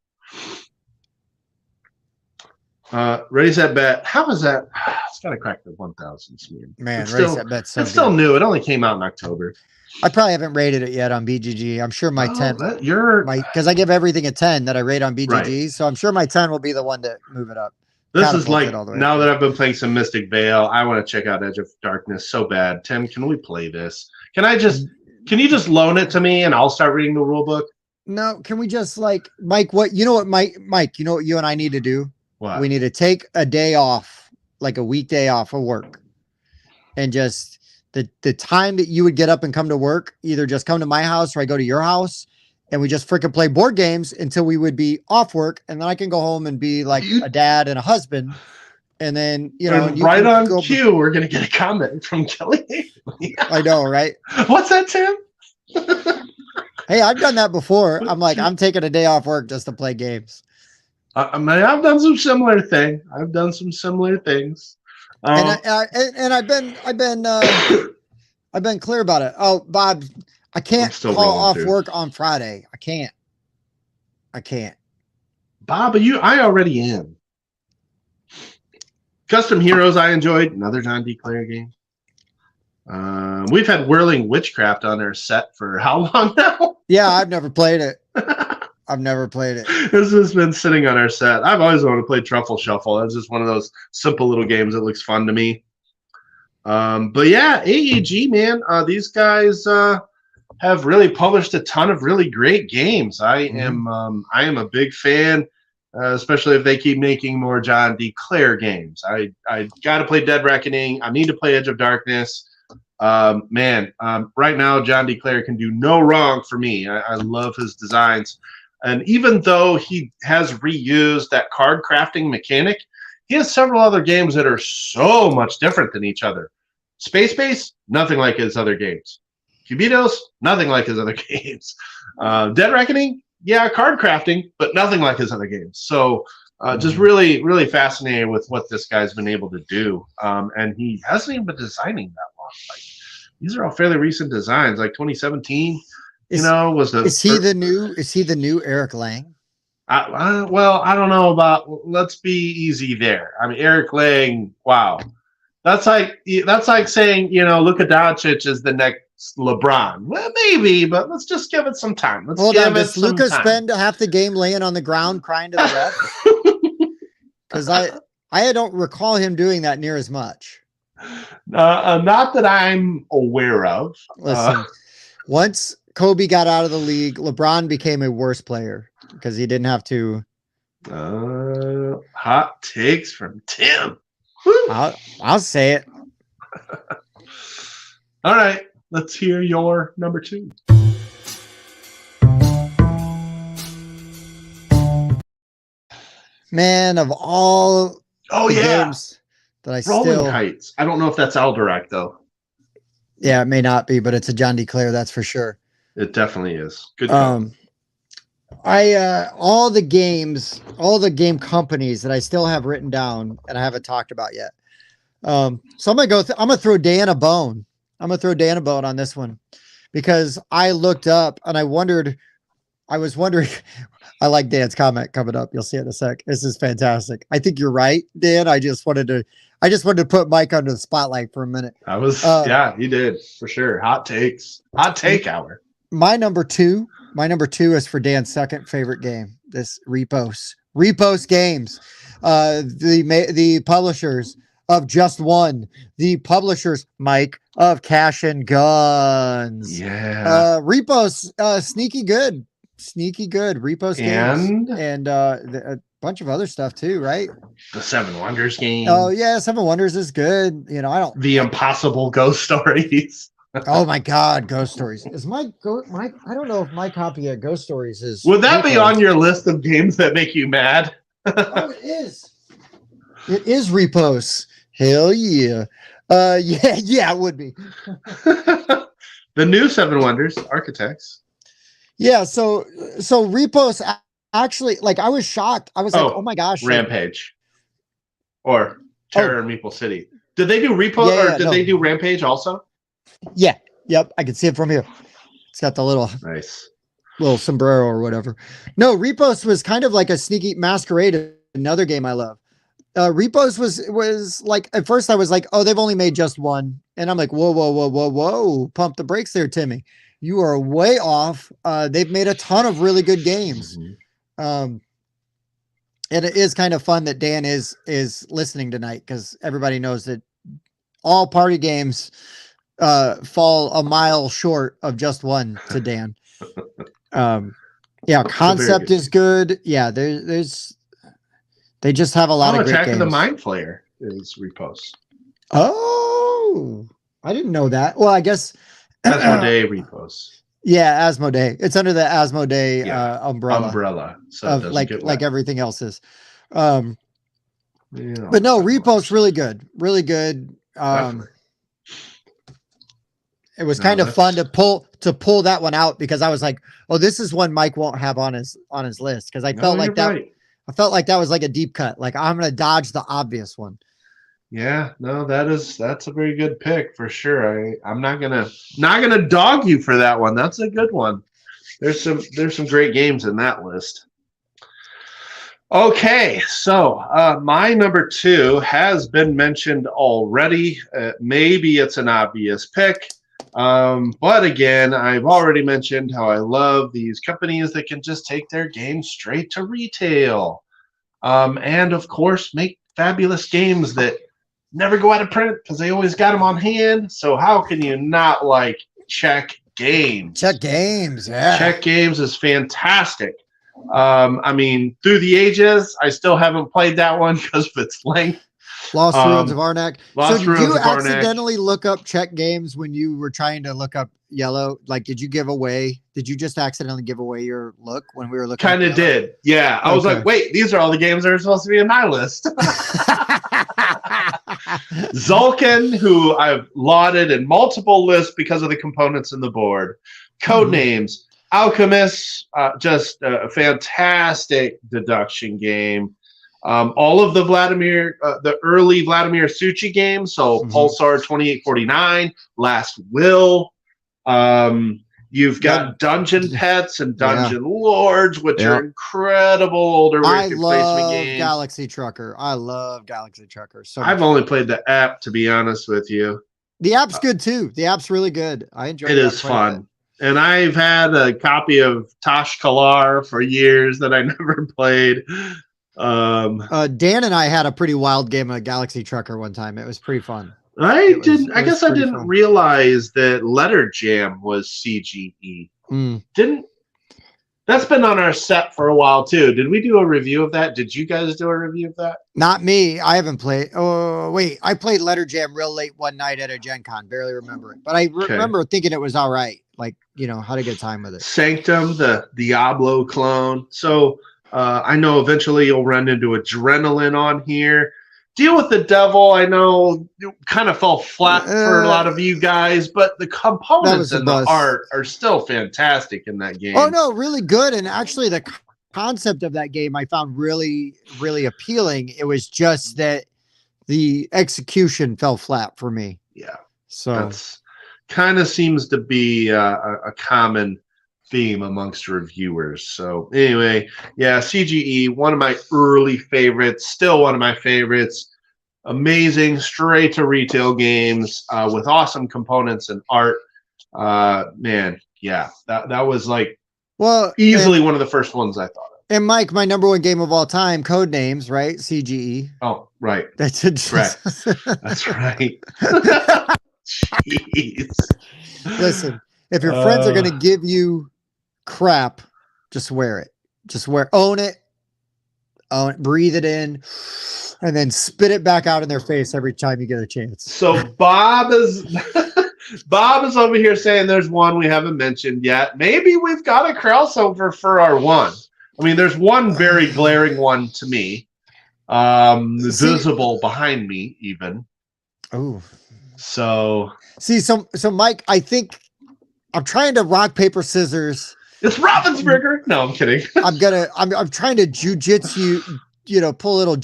Ready Set Bet. How was that? It's got to crack the 1,000. Man, Ready Set Bet's so it's still new. It only came out in October. I probably haven't rated it yet on BGG. I'm sure my 10, because I give everything a 10 that I rate on BGG, right. So I'm sure my 10 will be the one to move it up. This is like, now that I've been playing some Mystic Vale, I want to check out Edge of Darkness so bad. Tim, can we play this? Can you just loan it to me and I'll start reading the rule book? No, can we just Mike, Mike, you know what you and I need to do? What? We need to take a day off, like a weekday off of work, and just the time that you would get up and come to work, either just come to my house or I go to your house, and we just freaking play board games until we would be off work, and then I can go home and be like a dad and a husband, and then right on cue, we're gonna get a comment from Kelly. I know, right? What's that, Tim? Hey, I've done that before. I'm like, I'm taking a day off work just to play games. I've done some similar things. And I've been clear about it. Oh, Bob, I can't call off work on Friday. I can't. Bob, I already am. Custom Heroes, I enjoyed. Another John D. Clare game. We've had Whirling Witchcraft on our set for how long now? Yeah, I've never played it. This has been sitting on our set. I've always wanted to play Truffle Shuffle. It's just one of those simple little games that looks fun to me. But yeah, AEG, man, these guys have really published a ton of really great games. I am a big fan, especially if they keep making more John D. Clare games. I got to play Dead Reckoning. I need to play Edge of Darkness. Right now, John D. Clare can do no wrong for me. I love his designs. And even though he has reused that card crafting mechanic, he has several other games that are so much different than each other. Space Base, nothing like his other games. Cubitos, nothing like his other games. Dead Reckoning, yeah, card crafting, but nothing like his other games. So just really, really fascinated with what this guy's been able to do. And he hasn't even been designing that long. Like, these are all fairly recent designs, like 2017. Is he the new Eric Lang? Well, I don't know about. Let's be easy there. I mean, Eric Lang. Wow, that's like saying Luka Doncic is the next LeBron. Well, maybe, but let's just give it some time. Does Luka spend half the game laying on the ground crying to the ref? Because I don't recall him doing that near as much. Not that I'm aware of. Listen, once Kobe got out of the league, LeBron became a worse player because he didn't have to. Hot takes from Tim. I'll say it. All right, let's hear your number 2. Man, of all games that Rolling Heights. I don't know if that's Alderac though. Yeah, it may not be, but it's a John D. Clare, that's for sure. It definitely is. Good. All the game companies that I still have written down and I haven't talked about yet. So I'm gonna throw Dan a bone. I'm gonna throw Dan a bone on this one. because I looked up and I was wondering. I like Dan's comment coming up. You'll see it in a sec. This is fantastic. I think you're right, Dan. I just wanted to put Mike under the spotlight for a minute. I was, yeah, you did for sure. Hot take hour. My number two is for Dan's second favorite game. This Repos Games, the publishers of Just One, the publishers, Mike, of Cash and Guns. Yeah. Repos, sneaky good. Repos Games and a bunch of other stuff too, right? The Seven Wonders game. Oh yeah, Seven Wonders is good. You know, The Impossible Ghost Stories. Oh my God, Ghost Stories. Is my I don't know if my copy of Ghost Stories is. Would that be on your list of games that make you mad? Oh, it is. It is Repos. Hell yeah. Yeah, it would be. The new Seven Wonders, Architects. Yeah, so Repos actually, like, I was shocked. I was like, oh my gosh. Rampage. Or Terror in Maple City. Did they do Repos they do Rampage also? Yeah. Yep. I can see it from here. It's got the little sombrero or whatever. No, Repos was kind of like a sneaky Masquerade, another game I love. Repos was like, at first I was like, oh, they've only made just one. And I'm like, whoa. Pump the brakes there, Timmy. You are way off. They've made a ton of really good games. And it is kind of fun that Dan is listening tonight, because everybody knows that all party games fall a mile short of Just One to Dan. Yeah, concept is good. Yeah, there's they just have a lot of great Attack games. of the Mind Flayer is Repos. Oh, I didn't know that. Well, I guess Asmodee Repos. Yeah, Asmodee. It's under the Asmodee umbrella. So of like everything else is. Yeah, but no, Repos really good. Really good. It was kind of fun to pull that one out, because I was like, oh, this is one Mike won't have on his list, because I felt like that. Right. I felt like that was like a deep cut. Like, I'm going to dodge the obvious one. Yeah, no, that's a very good pick for sure. I'm not gonna dog you for that one. That's a good one. There's some great games in that list. Okay, so my number 2 has been mentioned already. Maybe it's an obvious pick. But again, I've already mentioned how I love these companies that can just take their games straight to retail. And of course, make fabulous games that never go out of print because they always got them on hand. So how can you not like Czech Games? Czech Games, yeah. Czech Games is fantastic. I mean, Through the Ages, I still haven't played that one because of its length. Lost Ruins of Arnak. So did you accidentally look up Czech Games when you were trying to look up Yellow? Like, did you just accidentally give away your look when we were looking? Kind of did. Yeah. I was like, wait, these are all the games that are supposed to be in my list. Zulkin, who I've lauded in multiple lists because of the components in the board. Codenames, Alchemist, just a fantastic deduction game. All of the the early Vladimir Suchy games, so Pulsar 2849, Last Will. You've got Dungeon Pets and Dungeon Lords, which are incredible older replacement games. Galaxy Trucker. I love Galaxy Trucker. So I've only played the app, to be honest with you. The app's good too. The app's really good. I enjoy it. It is fun. And I've had a copy of Tosh Kalar for years that I never played. Dan and I had a pretty wild game of Galaxy Trucker one time. It was pretty fun. I didn't realize that Letter Jam was CGE. That's been on our set for a while too. Did we do a review of that? Did you guys do a review of that? Not me. I haven't played. Oh wait, I played Letter Jam real late one night at a Gen Con. Barely remember it, but I remember thinking it was all right. Like, had a good time with it. Sanctum, the Diablo clone. So I know eventually you'll run into Adrenaline on here. Deal with the Devil, I know it kind of fell flat for a lot of you guys, but the components and the art are still fantastic in that game. Oh, no, really good. And actually, the concept of that game I found really, really appealing. It was just that the execution fell flat for me. Yeah. So kind of seems to be a common theme amongst reviewers. So anyway, yeah, CGE, one of my early favorites, still one of my favorites. Amazing, straight to retail games with awesome components and art. Man, yeah, that was like easily one of the first ones I thought of. And Mike, my number one game of all time, Codenames, right? CGE. Oh, right. That's correct. That's right. Jeez. Listen, if your friends are going to give you crap, just wear it. Just own it, breathe it in, and then spit it back out in their face every time you get a chance. So Bob is over here saying there's one we haven't mentioned yet. Maybe we've got a crossover for our one. I mean, there's one very glaring one to me, visible behind me even. Oh, so Mike, I think I'm trying to rock, paper, scissors. It's Ravensburger. No, I'm kidding. I'm trying to jujitsu, pull a little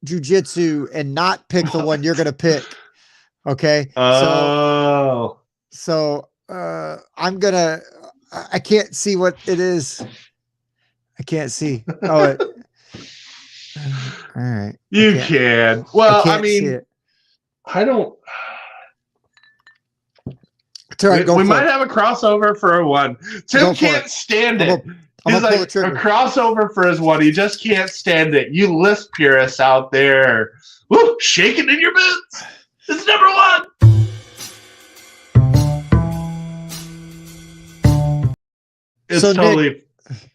jujitsu and not pick the one you're going to pick. Okay. Oh, so I'm going to, I can't see what it is. I can't see. Oh, all right. You can. Well, I mean, I don't. Right, we might have a crossover for a one. Tim can't stand it. He's like a crossover for his one. He just can't stand it. You list purists out there, woo, shaking in your boots. It's number one. It's so totally Nick,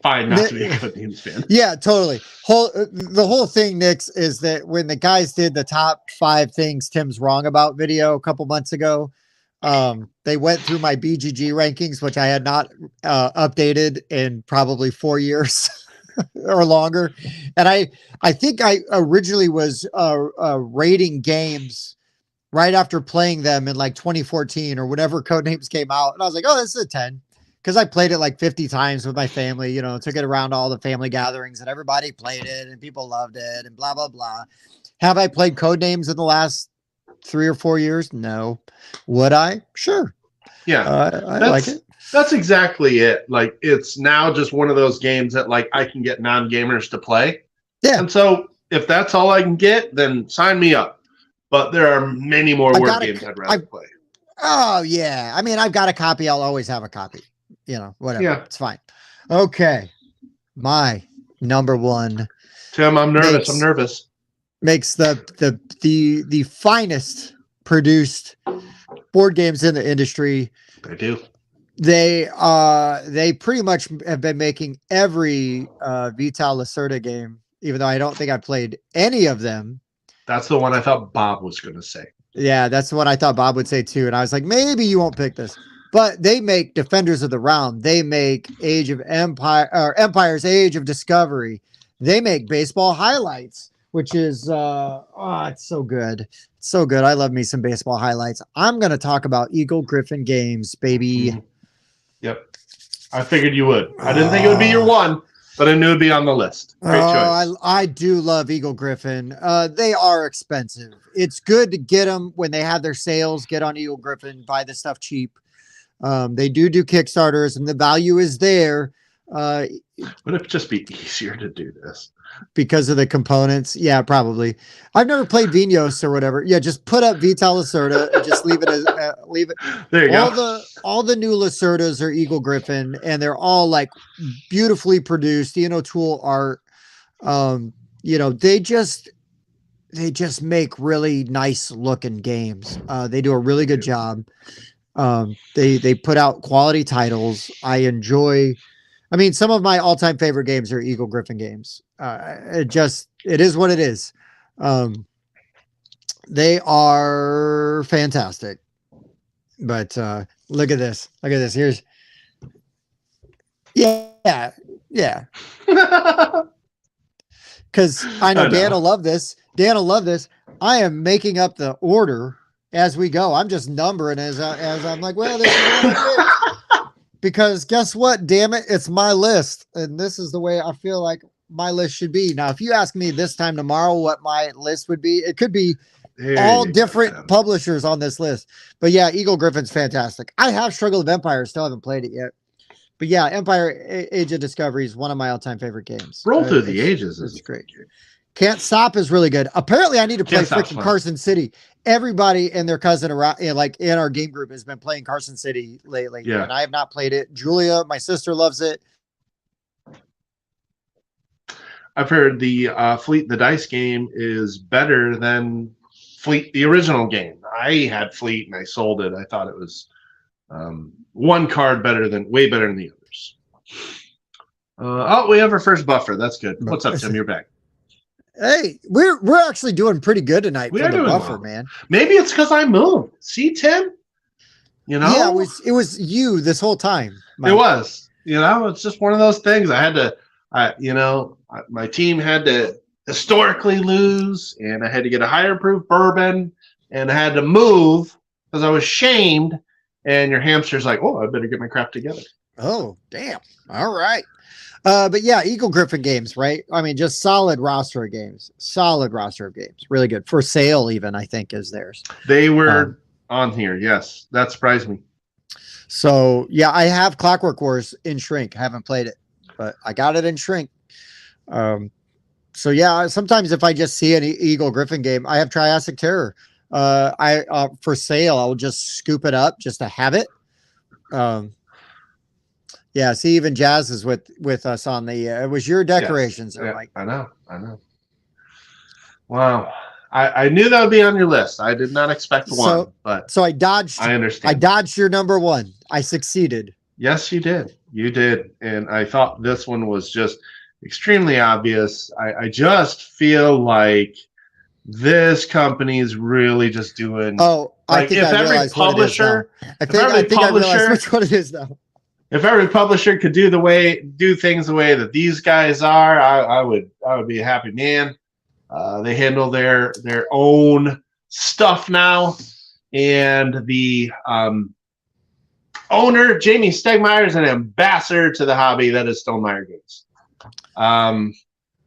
fine not to be a Codenames fan. Yeah, totally. The whole thing, Nick, is that when the guys did the top 5 things Tim's wrong about video a couple months ago, they went through my BGG rankings, which I had not updated in probably 4 years or longer. And I think I originally was rating games right after playing them in like 2014 or whenever Codenames came out. And I was like, oh, this is a 10. Because I played it like 50 times with my family, took it around all the family gatherings and everybody played it and people loved it and blah, blah, blah. Have I played Codenames in the last 3 or 4 years? No. Would I? Sure. Yeah. I like it. That's exactly it. Like, it's now just one of those games that like I can get non-gamers to play. Yeah. And so if that's all I can get, then sign me up. But there are many more word games I'd rather play. Oh, yeah. I mean, I've got a copy. I'll always have a copy. Whatever. Yeah. It's fine. Okay. My number one. Tim, I'm nervous. Makes the finest produced board games in the industry. They do. They pretty much have been making every Vital Lacerda game, even though I don't think I played any of them. That's the one I thought Bob was going to say. Yeah, that's what I thought Bob would say too. And I was like, maybe you won't pick this. But they make Defenders of the Realm. They make Empire's Age of Discovery. They make Baseball Highlights, which is it's so good. It's so good. I love me some Baseball Highlights. I'm going to talk about Eagle Gryphon Games, baby. Yep. I figured you would. I didn't think it would be your one, but I knew it'd be on the list. Great choice. I do love Eagle Gryphon. They are expensive. It's good to get them when they have their sales. Get on Eagle Gryphon, buy the stuff cheap. They do Kickstarters and the value is there. Would it just be easier to do this? Because of the components? Yeah, probably. I've never played Vinos or whatever. Yeah, just put up Vital Lacerda and just leave it as leave it. There you go. All the new Lacerdas are Eagle Gryphon and they're all like beautifully produced. Ian O'Toole art. They just make really nice looking games. They do a really good job. They put out quality titles. I mean, some of my all-time favorite games are Eagle Gryphon games. It is what it is. They are fantastic. But look at this. Look at this. Here's yeah. Because I know Dan will love this. I am making up the order as we go. I'm just numbering as I'm like, well, this is what I did. Because guess what? Damn it, it's my list, and this is the way I feel like my list should be. Now, if you ask me this time tomorrow what my list would be, it could be all you go, different Tim. publishers on this list. But yeah, Eagle Griffin's fantastic. I have struggled with Empire, still haven't played it yet. But yeah, Empire Age of Discovery is one of my all-time favorite games. Roll Through the Ages is great. Can't Stop is really good. Apparently, I need to play freaking Carson City. Everybody and their cousin around, like in our game group, has been playing Carson City lately. Yeah. And I have not played it. Julia, my sister, loves it. I've heard the Fleet the Dice game is better than Fleet the original game. I had Fleet and I sold it. I thought it was one card way better than the others. We have our first buffer. That's good. What's up, Tim? You're back. Hey, we're actually doing pretty good tonight for the buffer, man. Maybe it's because I moved. See, Tim? You know? Yeah, it was you this whole time. Mike. It was. You know, it's just one of those things. I had to, my team had to historically lose, and I had to get a higher proof bourbon, and I had to move because I was shamed. And your hamster's like, oh, I better get my crap together. Oh, damn. All right. But yeah, Eagle Griffin games, right? I mean, just solid roster of games. Solid roster of games. Really good. For Sale, even, I think, is theirs. They were on here. Yes. That surprised me. So, yeah, I have Clockwork Wars in Shrink. I haven't played it, but I got it in Shrink. So, yeah, sometimes if I just see an Eagle Griffin game, I have Triassic Terror. For Sale, I'll just scoop it up just to have it. Yeah, see, even Jazz is with us on the. It was your decorations, yes. Yeah, Mike. I know. Wow, I knew that would be on your list. I did not expect one, but so I dodged. I understand. I dodged your number one. I succeeded. Yes, you did. You did, and I thought this one was just extremely obvious. I just feel like this company is really just doing. Oh, I think I realized what it is now. I think I realized which one it is now. If every publisher could do things the way that these guys are, I would be a happy man. They handle their own stuff now, and the owner Jamie Stegmaier is an ambassador to the hobby that is Stonemaier Games.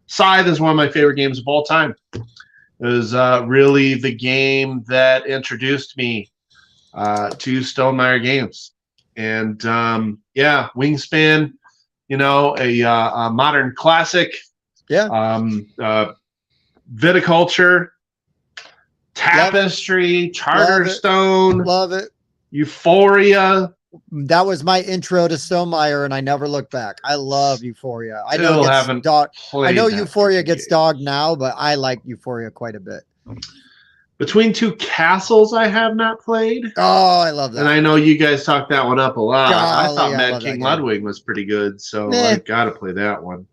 Scythe is one of my favorite games of all time. It was really the game that introduced me to Stonemaier Games. And Wingspan, a modern classic. Yeah. Viticulture, Tapestry, Charterstone. Love it. Euphoria. That was my intro to Stonemaier, and I never looked back. I love Euphoria. I know Euphoria gets dogged now, but I like Euphoria quite a bit. Between Two Castles, I have not played. Oh, I love that. And I know you guys talked that one up a lot. Golly, I thought Mad King Ludwig was pretty good, so I got to play that one.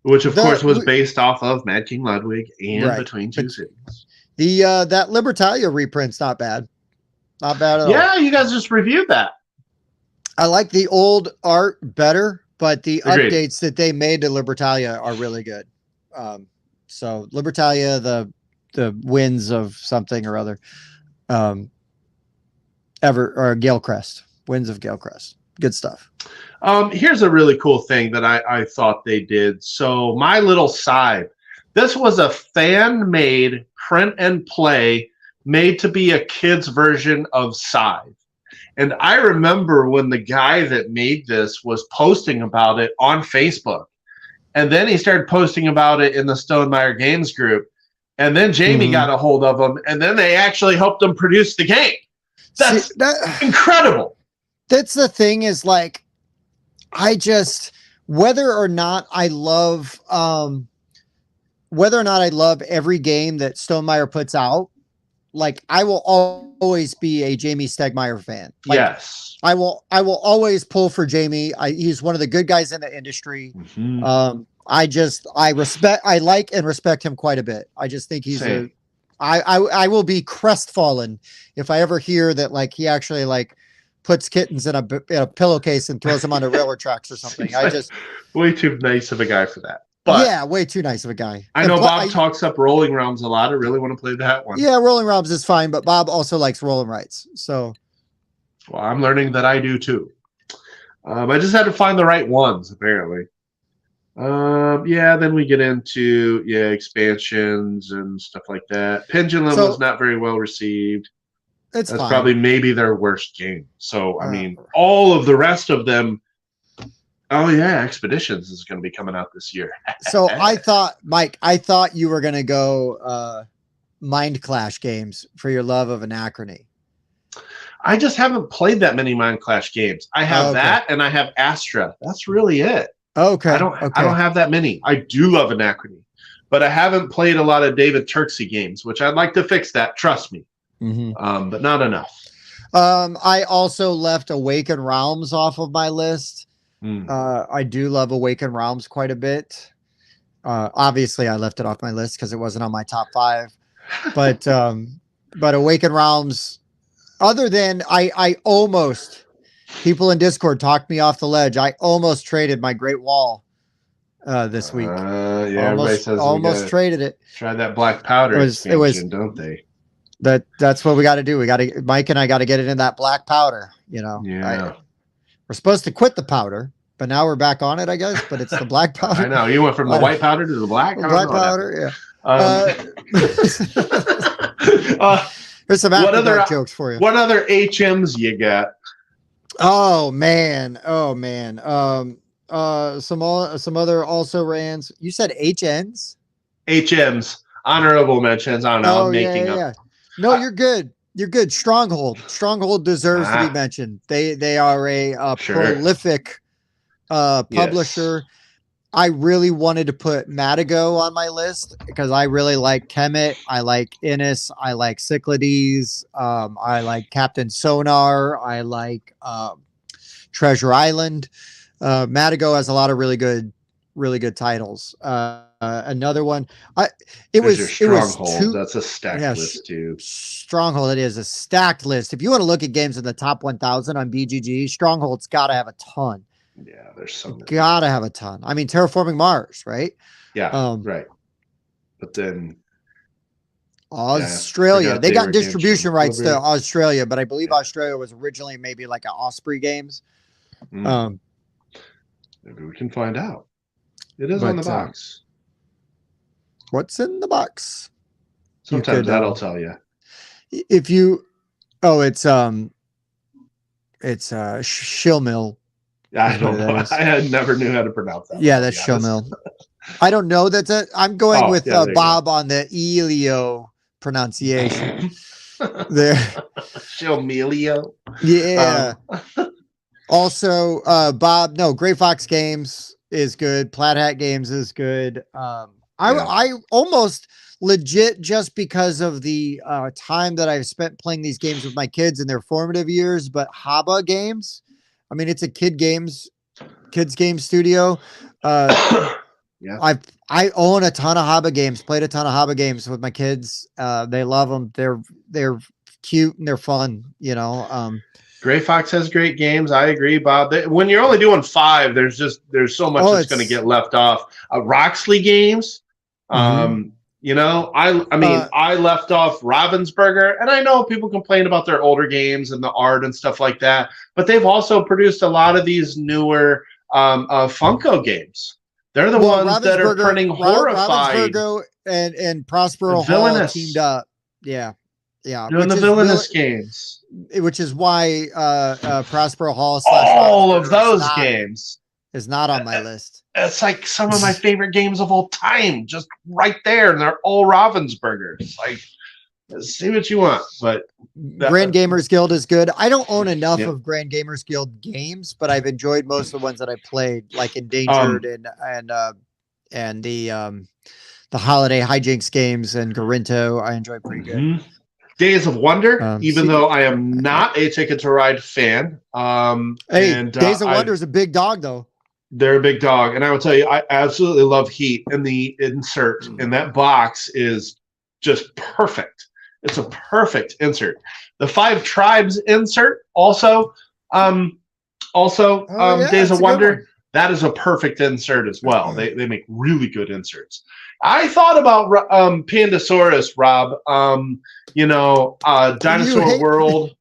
Which, of course, was based off of Mad King Ludwig and Between Two Cities. That Libertalia reprint's not bad. Not bad at all. Yeah, you guys just reviewed that. I like the old art better, but the updates that they made to Libertalia are really good. So Libertalia, the winds of something or other, Galecrest, winds of Galecrest, good stuff. Here's a really cool thing that I thought they did. So My Little Scythe, this was a fan-made print and play made to be a kid's version of Scythe. And I remember when the guy that made this was posting about it on Facebook, and then he started posting about it in the Stonemaier Games group. And then Jamie got a hold of them, and then they actually helped them produce the game. That's incredible. That's the thing is like, whether or not I love every game that Stonemaier puts out, like I will always be a Jamie Stegmaier fan. Like, yes. I will always pull for Jamie. He's one of the good guys in the industry. Mm-hmm. I like and respect him quite a bit. I just think he's I will be crestfallen if I ever hear that like he actually like puts kittens in a pillowcase and throws them onto railroad tracks or something. Way too nice of a guy for that. But yeah, way too nice of a guy. I know Bob talks up Rolling Realms a lot. I really want to play that one. Yeah, Rolling Realms is fine, but Bob also likes Rolling Rights. So, well, I'm learning that I do too. I just had to find the right ones, apparently. Yeah, then we get into expansions and stuff like that. Pendulum So was not very well received. it's That's fine. probably maybe their worst game. So I Uh, mean, all of the rest of them. Oh yeah, Expeditions is going to be coming out this year. So I thought, Mike, you were gonna go Mind Clash games for your love of Anachrony. I just haven't played that many Mind Clash games. I have that, and I have Astra. That's really it. Okay. I don't have that many. I do love Anachrony, but I haven't played a lot of David Turksey games, which I'd like to fix that. Trust me, but not enough. I also left Awaken Realms off of my list. I do love Awaken Realms quite a bit. Obviously, I left it off my list because it wasn't on my top 5. But Awaken Realms, other than I almost, people in Discord talked me off the ledge. I almost traded my Great Wall this week. Everybody says almost traded it. Try that Black Powder expansion, don't they? That's what we got to do. Mike and I got to get it in that Black Powder. Yeah. We're supposed to quit the powder, but now we're back on it, I guess. But it's the black powder. I know you went from the white powder to the black. Black powder, yeah. There's some after jokes for you. What other HMs you got? Oh man. Some other also rans. You said HNs? HMs, honorable mentions. I don't know. I'm making up. No, you're good. You're good. Stronghold. Stronghold deserves to be mentioned. They are a prolific publisher. Yes. I really wanted to put Matago on my list because I really like Kemet. I like Innis. I like Cyclades. I like Captain Sonar. I like Treasure Island. Matago has a lot of really good titles. Another one, it was Stronghold. That's a stacked list too. Stronghold, it is a stacked list. If you want to look at games in the top 1,000 on BGG, Stronghold's got to have a ton. Yeah, there's some. Gotta have a ton. I mean, Terraforming Mars, right? Yeah, right. But then Australia, they got distribution rights to Australia, but I believe Australia was originally maybe like an Osprey Games. Maybe we can find out. It is on the box. What's in the box? Sometimes that'll tell you. If you, it's Shillmill. I don't know. I never knew how to pronounce that. Yeah, that's Shillmill. I don't know. I'm going with Bob on the Elio pronunciation. There, Shillmilio. Yeah. Also, Bob. No, Gray Fox Games is good. Plaid Hat Games is good. I almost legit just because of the time that I've spent playing these games with my kids in their formative years. But Haba Games. I mean, it's a kids game studio. I own a ton of Haba games, played a ton of Haba games with my kids. They love them. They're cute and they're fun, Gray Fox has great games. I agree, Bob. When you're only doing 5, there's so much that's going to get left off. Roxley games. I left off Ravensburger, and I know people complain about their older games and the art and stuff like that, but they've also produced a lot of these newer Funko games. They're the ones that are printing Horrified. Ravensburger and Prospero Hall teamed up. Yeah. Doing the Villainous games. Which is why Prospero Hall / all of those games is not on my list. It's like some of my favorite games of all time, just right there, and they're all Ravensburgers. Like, see what you want, but Grand Gamers Guild is good. I don't own enough of Grand Gamers Guild games, but I've enjoyed most of the ones that I played, like Endangered and the holiday hijinks games and Garinto. I enjoy pretty good. Days of Wonder, even though I am not a Ticket to Ride fan. Days of Wonder is a big dog, though. They're a big dog, and I will tell you, I absolutely love Heat, and the insert in that box is just perfect. It's a perfect insert. The 5 Tribes insert also, Days of Wonder. That is a perfect insert as well. They make really good inserts. I thought about Pandasaurus, Rob. Dinosaur World,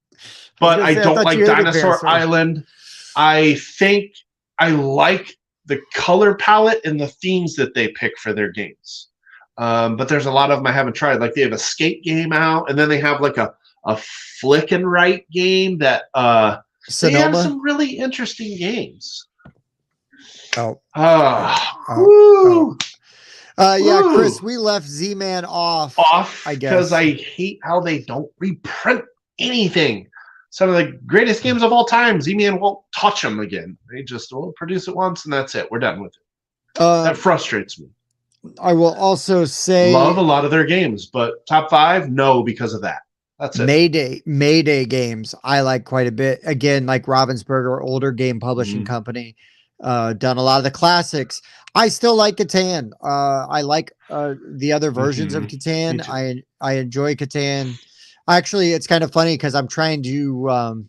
but I don't like Dinosaur Island. I think I like the color palette and the themes that they pick for their games. But there's a lot of them I haven't tried. Like they have a skate game out, and then they have like a flick and write game that they have some really interesting games. Oh. Woo. Yeah, Chris, we left Z-Man off, I guess. Because I hate how they don't reprint anything. Some of the greatest games of all time, Z-Man won't touch them again. They just will produce it once, and that's it. We're done with it. That frustrates me. I will also say... Love a lot of their games, but top 5, no, because of that. That's it. Mayday games, I like quite a bit. Again, like Ravensburger, older game publishing company. Done a lot of the classics. I still like Catan. I like the other versions of Catan. I enjoy Catan. Actually, it's kind of funny because I'm trying to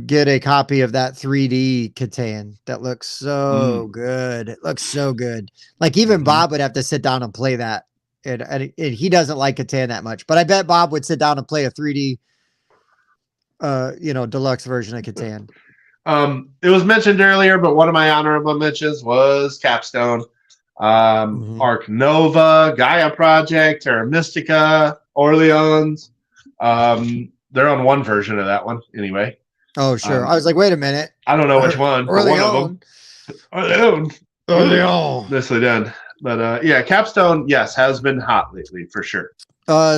get a copy of that 3D Catan that looks so good. It looks so good. Like even Bob would have to sit down and play that. And he doesn't like Catan that much, but I bet Bob would sit down and play a 3D, deluxe version of Catan. It was mentioned earlier, but one of my honorable mentions was Capstone, Arc Nova, Gaia Project, Terra Mystica, Orleans. They're on one version of that one anyway. Oh, sure. I was like, wait a minute. I don't know which one, but one of them. Orleans. Nicely done. But yeah, Capstone, yes, has been hot lately for sure.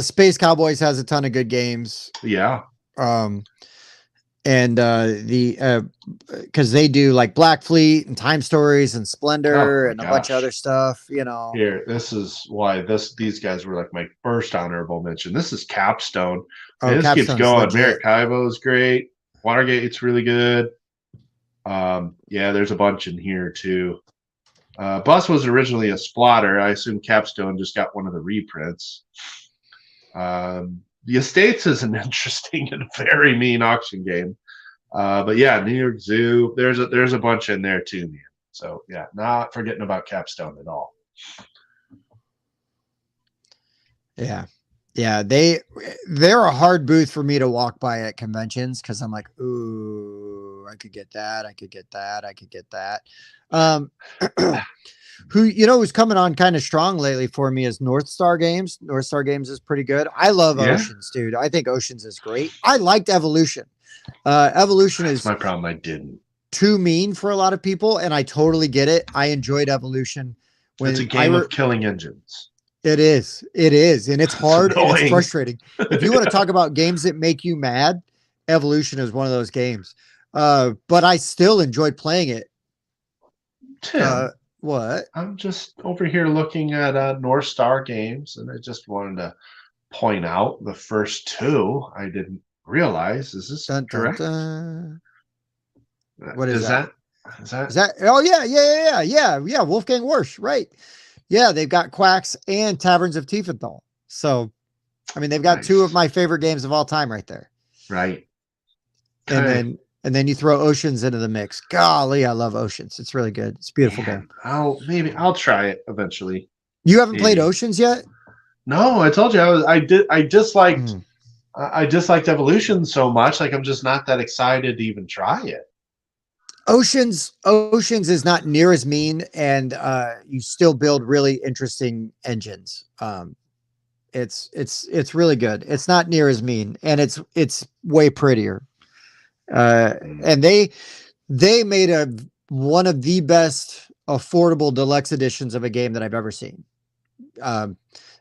Space Cowboys has a ton of good games. Yeah. And because they do like Black Fleet and Time Stories and Splendor and a bunch of other stuff, Here, this is why these guys were like my first honorable mention. This is Capstone. This keeps going. Maracaibo is great. Watergate's really good. Yeah, there's a bunch in here too. Bus was originally a Splotter. I assume Capstone just got one of the reprints. The Estates is an interesting and very mean auction game. But yeah, New York Zoo, there's a bunch in there too, man. So yeah, not forgetting about Capstone at all. Yeah. Yeah, they're a hard booth for me to walk by at conventions because I'm like, ooh, I could get that, I could get that, I could get that. Who's coming on kind of strong lately for me is North Star Games. North Star Games is pretty good. I love Oceans, dude. I think Oceans is great. I liked Evolution. Evolution is my problem. I didn't. Too mean for a lot of people, and I totally get it. I enjoyed Evolution. It's a game of killing engines. It is, and it's hard and it's frustrating. If you want to talk about games that make you mad, Evolution is one of those games. But I still enjoyed playing it. Tim, what? I'm just over here looking at North Star Games, and I just wanted to point out the first two I didn't realize. Is this correct? What is that? Is that? Oh yeah. Wolfgang Warsch, right? Yeah, they've got Quacks and Taverns of Tiefenthal. So, I mean, they've got two of my favorite games of all time right there. Right. And then you throw Oceans into the mix. Golly, I love Oceans. It's really good. It's a beautiful game. I'll try it eventually. You haven't played Oceans yet? No, I told you I disliked Evolution so much. Like I'm just not that excited to even try it. Oceans is not near as mean, and you still build really interesting engines. It's really good. It's not near as mean, and it's way prettier. And they made one of the best affordable deluxe editions of a game that I've ever seen.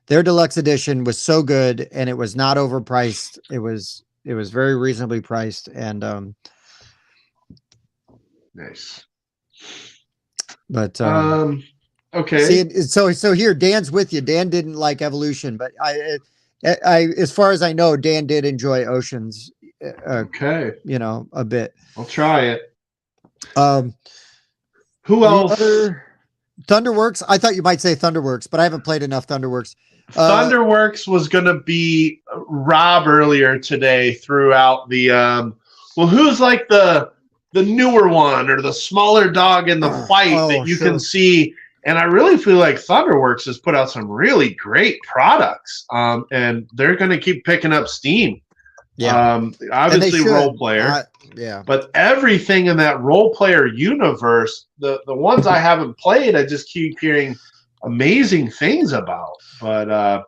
Their deluxe edition was so good, and it was not overpriced. It was very reasonably priced, and nice. But okay. See, so here Dan's with you. Dan didn't like Evolution, but I as far as I know, Dan did enjoy Oceans. Okay. A bit. I'll try it. Who else? Thunderworks. I thought you might say Thunderworks, but I haven't played enough Thunderworks. Thunderworks was going to be Rob earlier today throughout the who's like the newer one or the smaller dog in the fight that you can see. And I really feel like Thunderworks has put out some really great products. And they're going to keep picking up steam. Yeah. Obviously role player. Yeah. But everything in that role player universe, the ones I haven't played, I just keep hearing amazing things about. But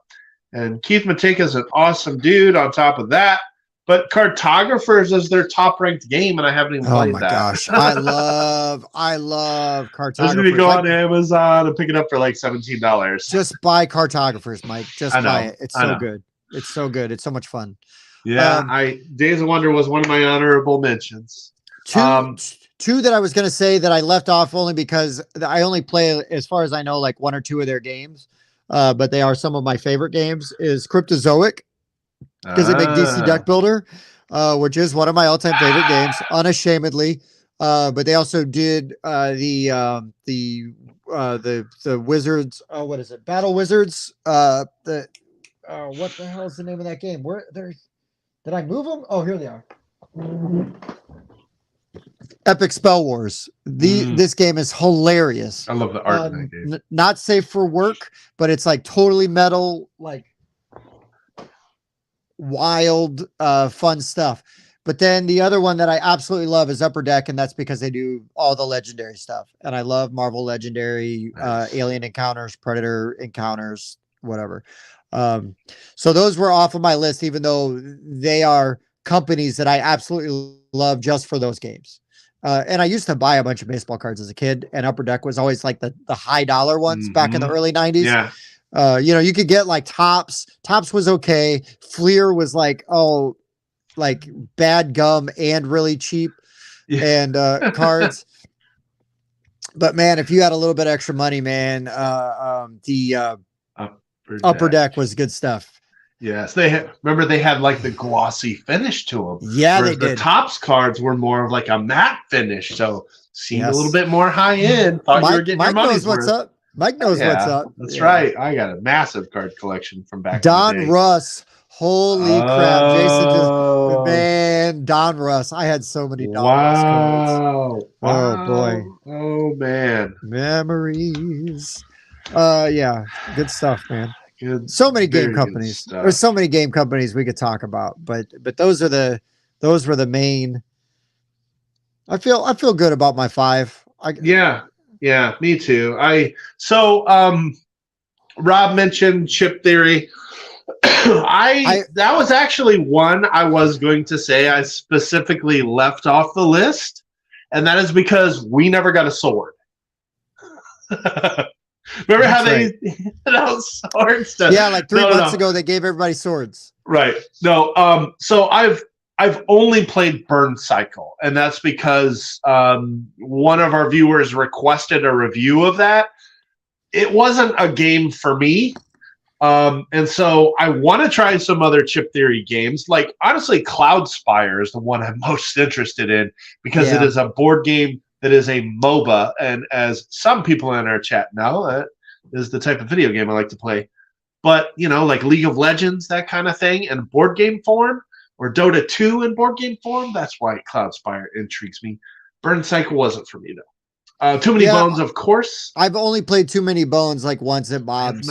and Keith Matika is an awesome dude on top of that. But Cartographers is their top ranked game, and I haven't even played that. Gosh. I love Cartographers. I'm gonna go on Amazon and pick it up for like $17. Just buy Cartographers, Mike. Just buy it. It's so know. good. It's so good. It's so much fun. Yeah, Days of Wonder was one of my honorable mentions. Two that I was going to say that I left off only because I only play, as far as I know, like one or two of their games, but they are some of my favorite games. Is Cryptozoic, because they make DC Deck Builder, which is one of my all-time favorite games, unashamedly. But they also did the Wizards. What is it? Battle Wizards. What the hell is the name of that game? Where there? Did I move them? Oh, here they are. Epic Spell Wars. This game is hilarious. I love the art in that game. Not safe for work, but it's like totally metal, like wild, fun stuff. But then the other one that I absolutely love is Upper Deck, and that's because they do all the legendary stuff. And I love Marvel Legendary, Alien Encounters, Predator Encounters, whatever. So those were off of my list, even though they are companies that I absolutely love just for those games. And I used to buy a bunch of baseball cards as a kid, and Upper Deck was always like the high dollar ones back in the early 90s. Yeah. You could get like Tops. Tops was okay. Fleer was like, like bad gum and really cheap and cards. But man, if you had a little bit extra money, man, the Upper Deck was good stuff. Yes, they had like the glossy finish to them. Yeah, they did. The Tops cards were more of like a matte finish, so seemed a little bit more high end. Thought you were getting your money's worth. What's up. Mike knows what's up. That's right. I got a massive card collection from back. Don in the day. Russ. Holy crap, Jason! Man, Don Russ. I had so many Don Russ cards. Oh boy. Oh man. Memories. Yeah, good stuff, man. Good, so many game companies. There's so many game companies we could talk about, but those were the main. I feel good about my 5. Yeah, me too. Rob mentioned chip theory. That was actually one I was going to say I specifically left off the list, and that is because we never got a sword. Remember how they swords? Yeah, like 3 months ago they gave everybody swords. Right. No. So I've only played Burn Cycle, and that's because one of our viewers requested a review of that. It wasn't a game for me. And so I want to try some other chip theory games. Like, honestly, Cloudspire is the one I'm most interested in because it is a board game that is a MOBA. And as some people in our chat know, that is the type of video game I like to play. But, like League of Legends, that kind of thing, in board game form, or Dota 2 in board game form, that's why Cloudspire intrigues me. Burn Cycle wasn't for me, though. Too Many Bones, of course. I've only played Too Many Bones like once at Bob's.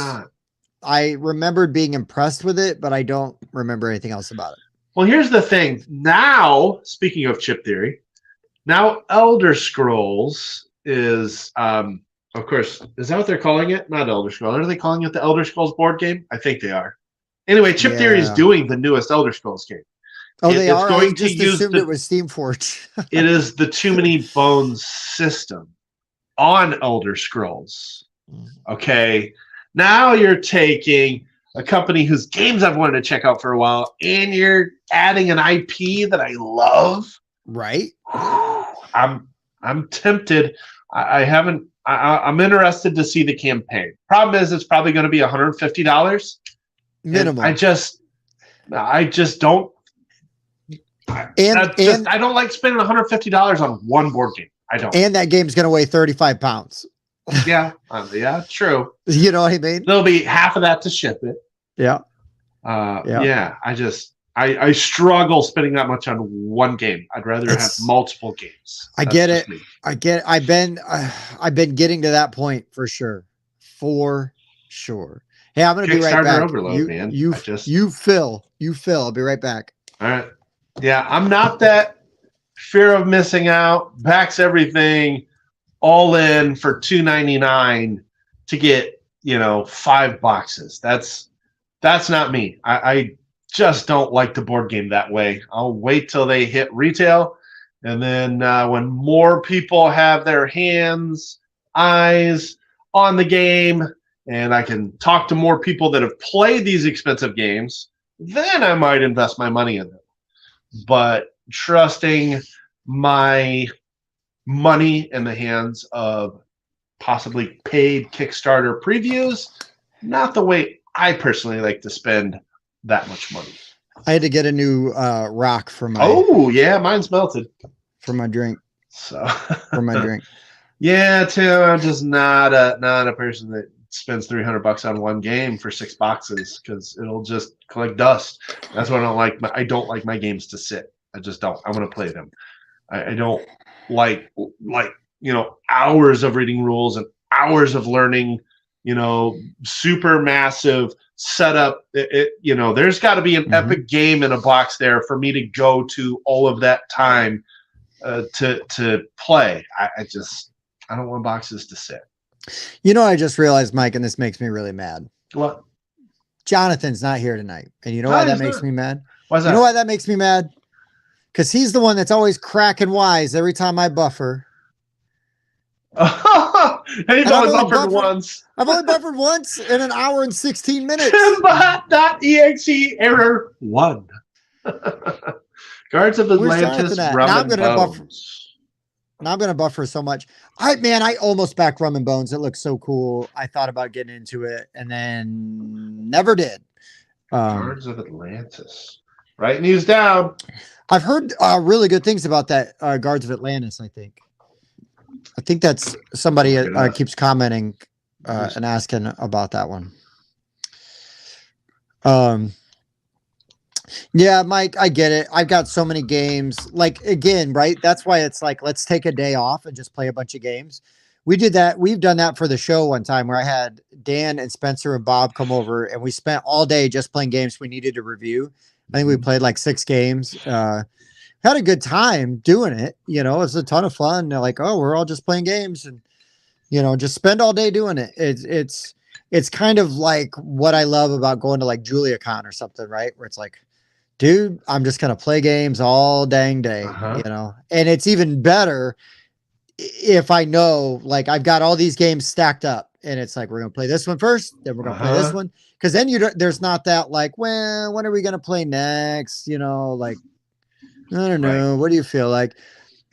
I remembered being impressed with it, but I don't remember anything else about it. Well, here's the thing. Now, speaking of chip theory, now Elder Scrolls is, of course, is that what they're calling it? Not Elder Scrolls. Are they calling it the Elder Scrolls board game? I think they are. Anyway, Chip Theory is doing the newest Elder Scrolls game. Oh, they are? I just assumed it was Steamforge. It is the Too Many Bones system on Elder Scrolls. Okay. Now you're taking a company whose games I've wanted to check out for a while, and you're adding an IP that I love. Right. I'm tempted. I'm interested to see the campaign. Problem is, it's probably going to be $150 minimum. I just don't. I don't like spending $150 on one board game. I don't. And that game's going to weigh 35 pounds. Yeah, true. You know what I mean? There'll be half of that to ship it. Yeah. Yeah. I struggle spending that much on one game. I'd rather have multiple games. I get it. I've been getting to that point for sure. Hey, I'm going to be right back. Overload, man. You fill. I'll be right back. All right. Yeah, I'm not that fear of missing out. Backs everything all in for $2.99 to get 5 boxes. That's not me. I just don't like the board game that way. I'll wait till they hit retail, and then when more people have their eyes on the game, and I can talk to more people that have played these expensive games, then I might invest my money in them. But trusting my money in the hands of possibly paid Kickstarter previews, not the way I personally like to spend that much money. I had to get a new rock for my. Oh yeah, mine's melted for my drink. So for my drink. Yeah, Tim, I'm just not a person that spends $300 on one game for 6 boxes because it'll just collect dust. That's what I don't like. I don't like my games to sit. I just don't. I want to play them. I don't like hours of reading rules and hours of learning. Super massive setup. There's got to be an epic game in a box there for me to go to all of that time to play. I don't want boxes to sit. I just realized, Mike, and this makes me really mad. What? Jonathan's not here tonight. And you know why that makes me mad? Why is that? You know why that makes me mad? Because he's the one that's always cracking wise every time I buffer. And you've only buffered once. I've only buffered once in an hour and 16 minutes. Timbat.exe error 1. Guards of Atlantis, Rum and Bones. Now I'm going to buffer so much. I almost backed Rum and Bones. It looks so cool. I thought about getting into it and then never did. Guards of Atlantis. Write news down. I've heard really good things about that Guards of Atlantis, I think. I think that's somebody keeps commenting and asking about that one. Yeah, Mike, I get it. I've got so many games. Like, again, right? That's why it's like, let's take a day off and just play a bunch of games. We did that. We've done that for the show one time where I had Dan and Spencer and Bob come over and we spent all day just playing games we needed to review. I think we played like 6 games. Had a good time doing it. It was a ton of fun. They're like, oh, we're all just playing games and, just spend all day doing it. It's kind of like what I love about going to like JuliaCon or something, right? Where it's like, dude, I'm just going to play games all dang day, and it's even better if I know, like, I've got all these games stacked up and it's like, we're going to play this one first, then we're going to play this one. Cause then there's not that like, well, when are we going to play next? Like, I don't know. Right. What do you feel like?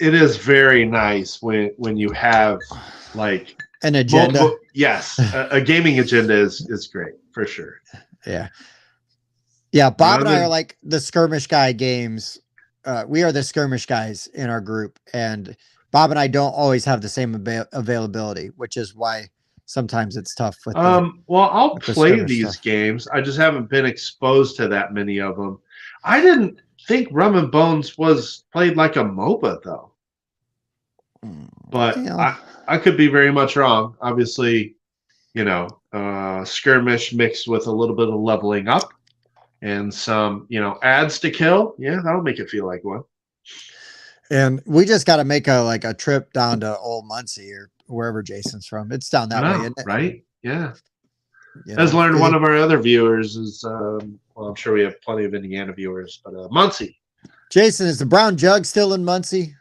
It is very nice when you have like an agenda. Yes. a gaming agenda is great for sure. Yeah. Yeah, Bob and I are like the skirmish guy games. We are the skirmish guys in our group, and Bob and I don't always have the same availability, which is why sometimes it's tough with well, I'll play these stuff. Games. I just haven't been exposed to that many of them. I didn't think Rum and Bones was played like a MOBA though. But I could be very much wrong. Obviously, skirmish mixed with a little bit of leveling up. And some, ads to kill. Yeah, that'll make it feel like one. And we just got to make a trip down to Old Muncie or wherever Jason's from. It's down that way, isn't it? Right? Yeah. As learned one of our other viewers is, well, I'm sure we have plenty of Indiana viewers, but Muncie. Jason, is the Brown Jug still in Muncie?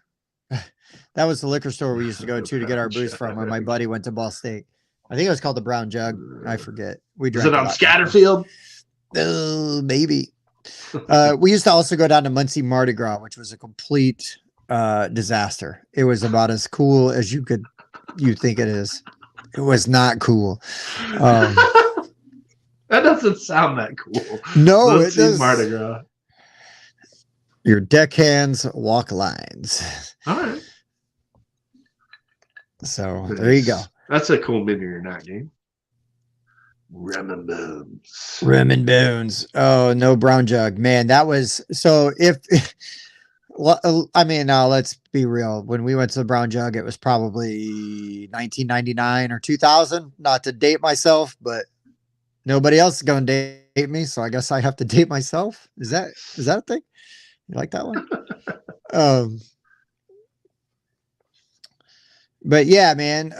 That was the liquor store we used to go to get our booze from when my buddy went to Ball State. I think it was called the Brown Jug. I forget. Is it on Scatterfield? Maybe. We used to also go down to Muncie Mardi Gras, which was a complete disaster. It was about as cool as you think it is. It was not cool. That doesn't sound that cool. No, Muncie it does. Mardi Gras. Your deckhands walk lines. All right. So there you go. That's a cool mini or not game. Rum and Bones. Rum and Bones. Oh, no Brown Jug. Man, that was so let's be real. When we went to the Brown Jug, it was probably 1999 or 2000. Not to date myself, but nobody else is going to date me, so I guess I have to date myself. Is that a thing? You like that one? um, but yeah, man.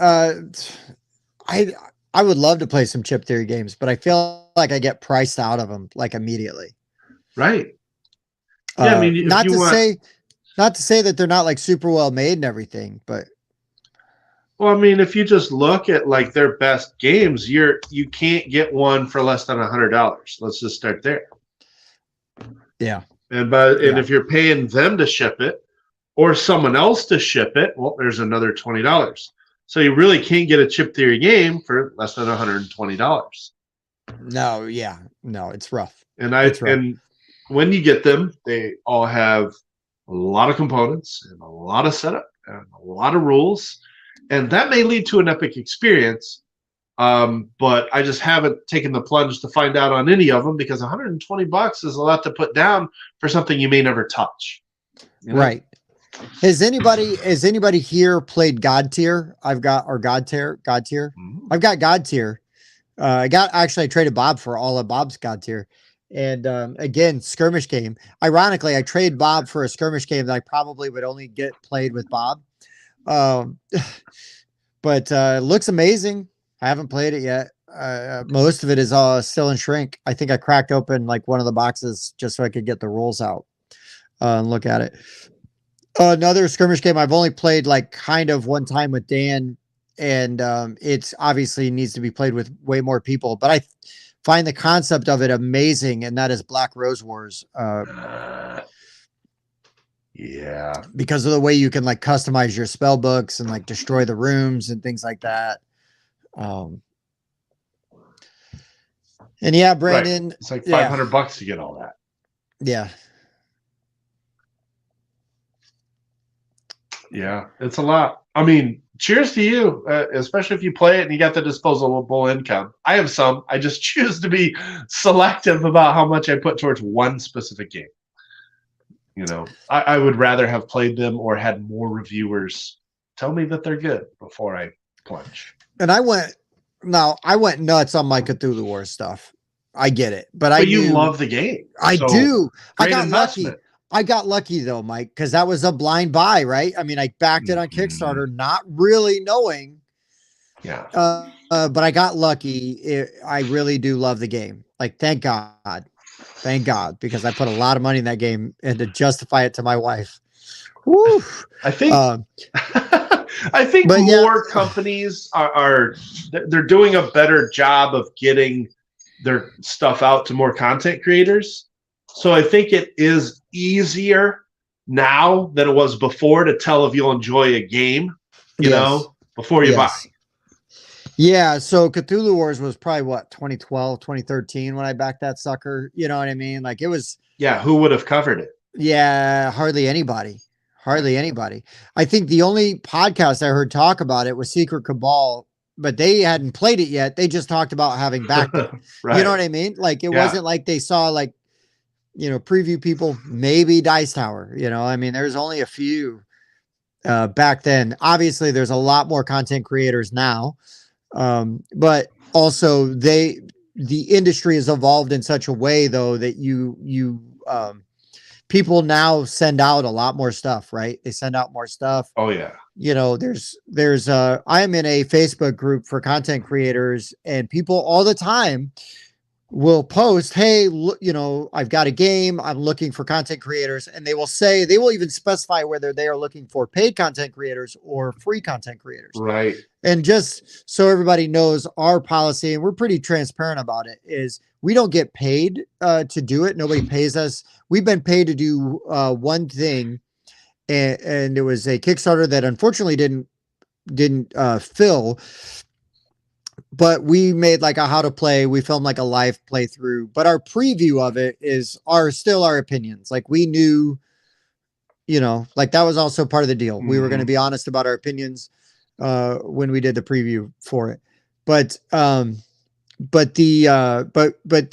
I I would love to play some chip theory games, but I feel like I get priced out of them like immediately. Right. Yeah, I mean, if Not you to want, say that they're not like super well made and everything, but well, I mean, if you just look at like their best games, you can't get one for less than $100. Let's just start there. yeah. And if you're paying them to ship it or someone else to ship it, well, there's another $20. So you really can't get a chip theory game for less than $120. No, yeah. No, it's rough. And when you get them, they all have a lot of components and a lot of setup and a lot of rules. And that may lead to an epic experience. But I just haven't taken the plunge to find out on any of them because $120 is a lot to put down for something you may never touch. You know? Right. Has anybody here played God Tier? I've got God Tier. Mm-hmm. I've got God Tier. I traded Bob for all of Bob's God Tier. And again, skirmish game. Ironically, I traded Bob for a skirmish game that I probably would only get played with Bob. But it looks amazing. I haven't played it yet. Most of it is still in shrink. I think I cracked open like one of the boxes just so I could get the rules out and look at it. Another skirmish game I've only played like kind of one time with Dan, and it's obviously needs to be played with way more people, but I find the concept of it amazing, and that is Black Rose Wars. Yeah, because of the way you can like customize your spell books and like destroy the rooms and things like that. And yeah, Brandon, right. It's like $500 to get all that. Yeah. Yeah, it's a lot. I mean, cheers to you, especially if you play it and you got the disposable income. I have some. I just choose to be selective about how much I put towards one specific game. You know, I would rather have played them or had more reviewers tell me that they're good before I plunge. And I went nuts on my Cthulhu Wars stuff. I get it, but you love the game. I do. I got investment. lucky. I got lucky though, Mike, because that was a blind buy, right? I mean, I backed it on Kickstarter, not really knowing. Yeah. But I got lucky. I really do love the game. Like, thank God, because I put a lot of money in that game and to justify it to my wife. Woo. I think. I think more companies they're doing a better job of getting their stuff out to more content creators. So I think it is easier now than it was before to tell if you'll enjoy a game, you know, before you buy. Yeah. So Cthulhu Wars was probably what, 2012, 2013 when I backed that sucker. You know what I mean? Like it was. Yeah. Who would have covered it? Yeah. Hardly anybody. I think the only podcast I heard talk about it was Secret Cabal, but they hadn't played it yet. They just talked about having backed it. Right. You know what I mean? Like it wasn't like they saw like, you know, preview people, maybe Dice Tower, you know, I mean, there's only a few back then. Obviously there's a lot more content creators now. But also the industry has evolved in such a way though, that people now send out a lot more stuff, right? They send out more stuff. Oh yeah. You know, I'm in a Facebook group for content creators, and people all the time will post, hey, look, you know, I've got a game, I'm looking for content creators, and they will even specify whether they are looking for paid content creators or free content creators. Right. And just so everybody knows our policy, and we're pretty transparent about it, is we don't get paid to do it. Nobody pays us. We've been paid to do one thing, and it was a Kickstarter that unfortunately didn't fill. But we made like a how to play. We filmed like a live playthrough, but our preview of it is still our opinions. Like we knew, you know, like that was also part of the deal. We were going to be honest about our opinions when we did the preview for it. But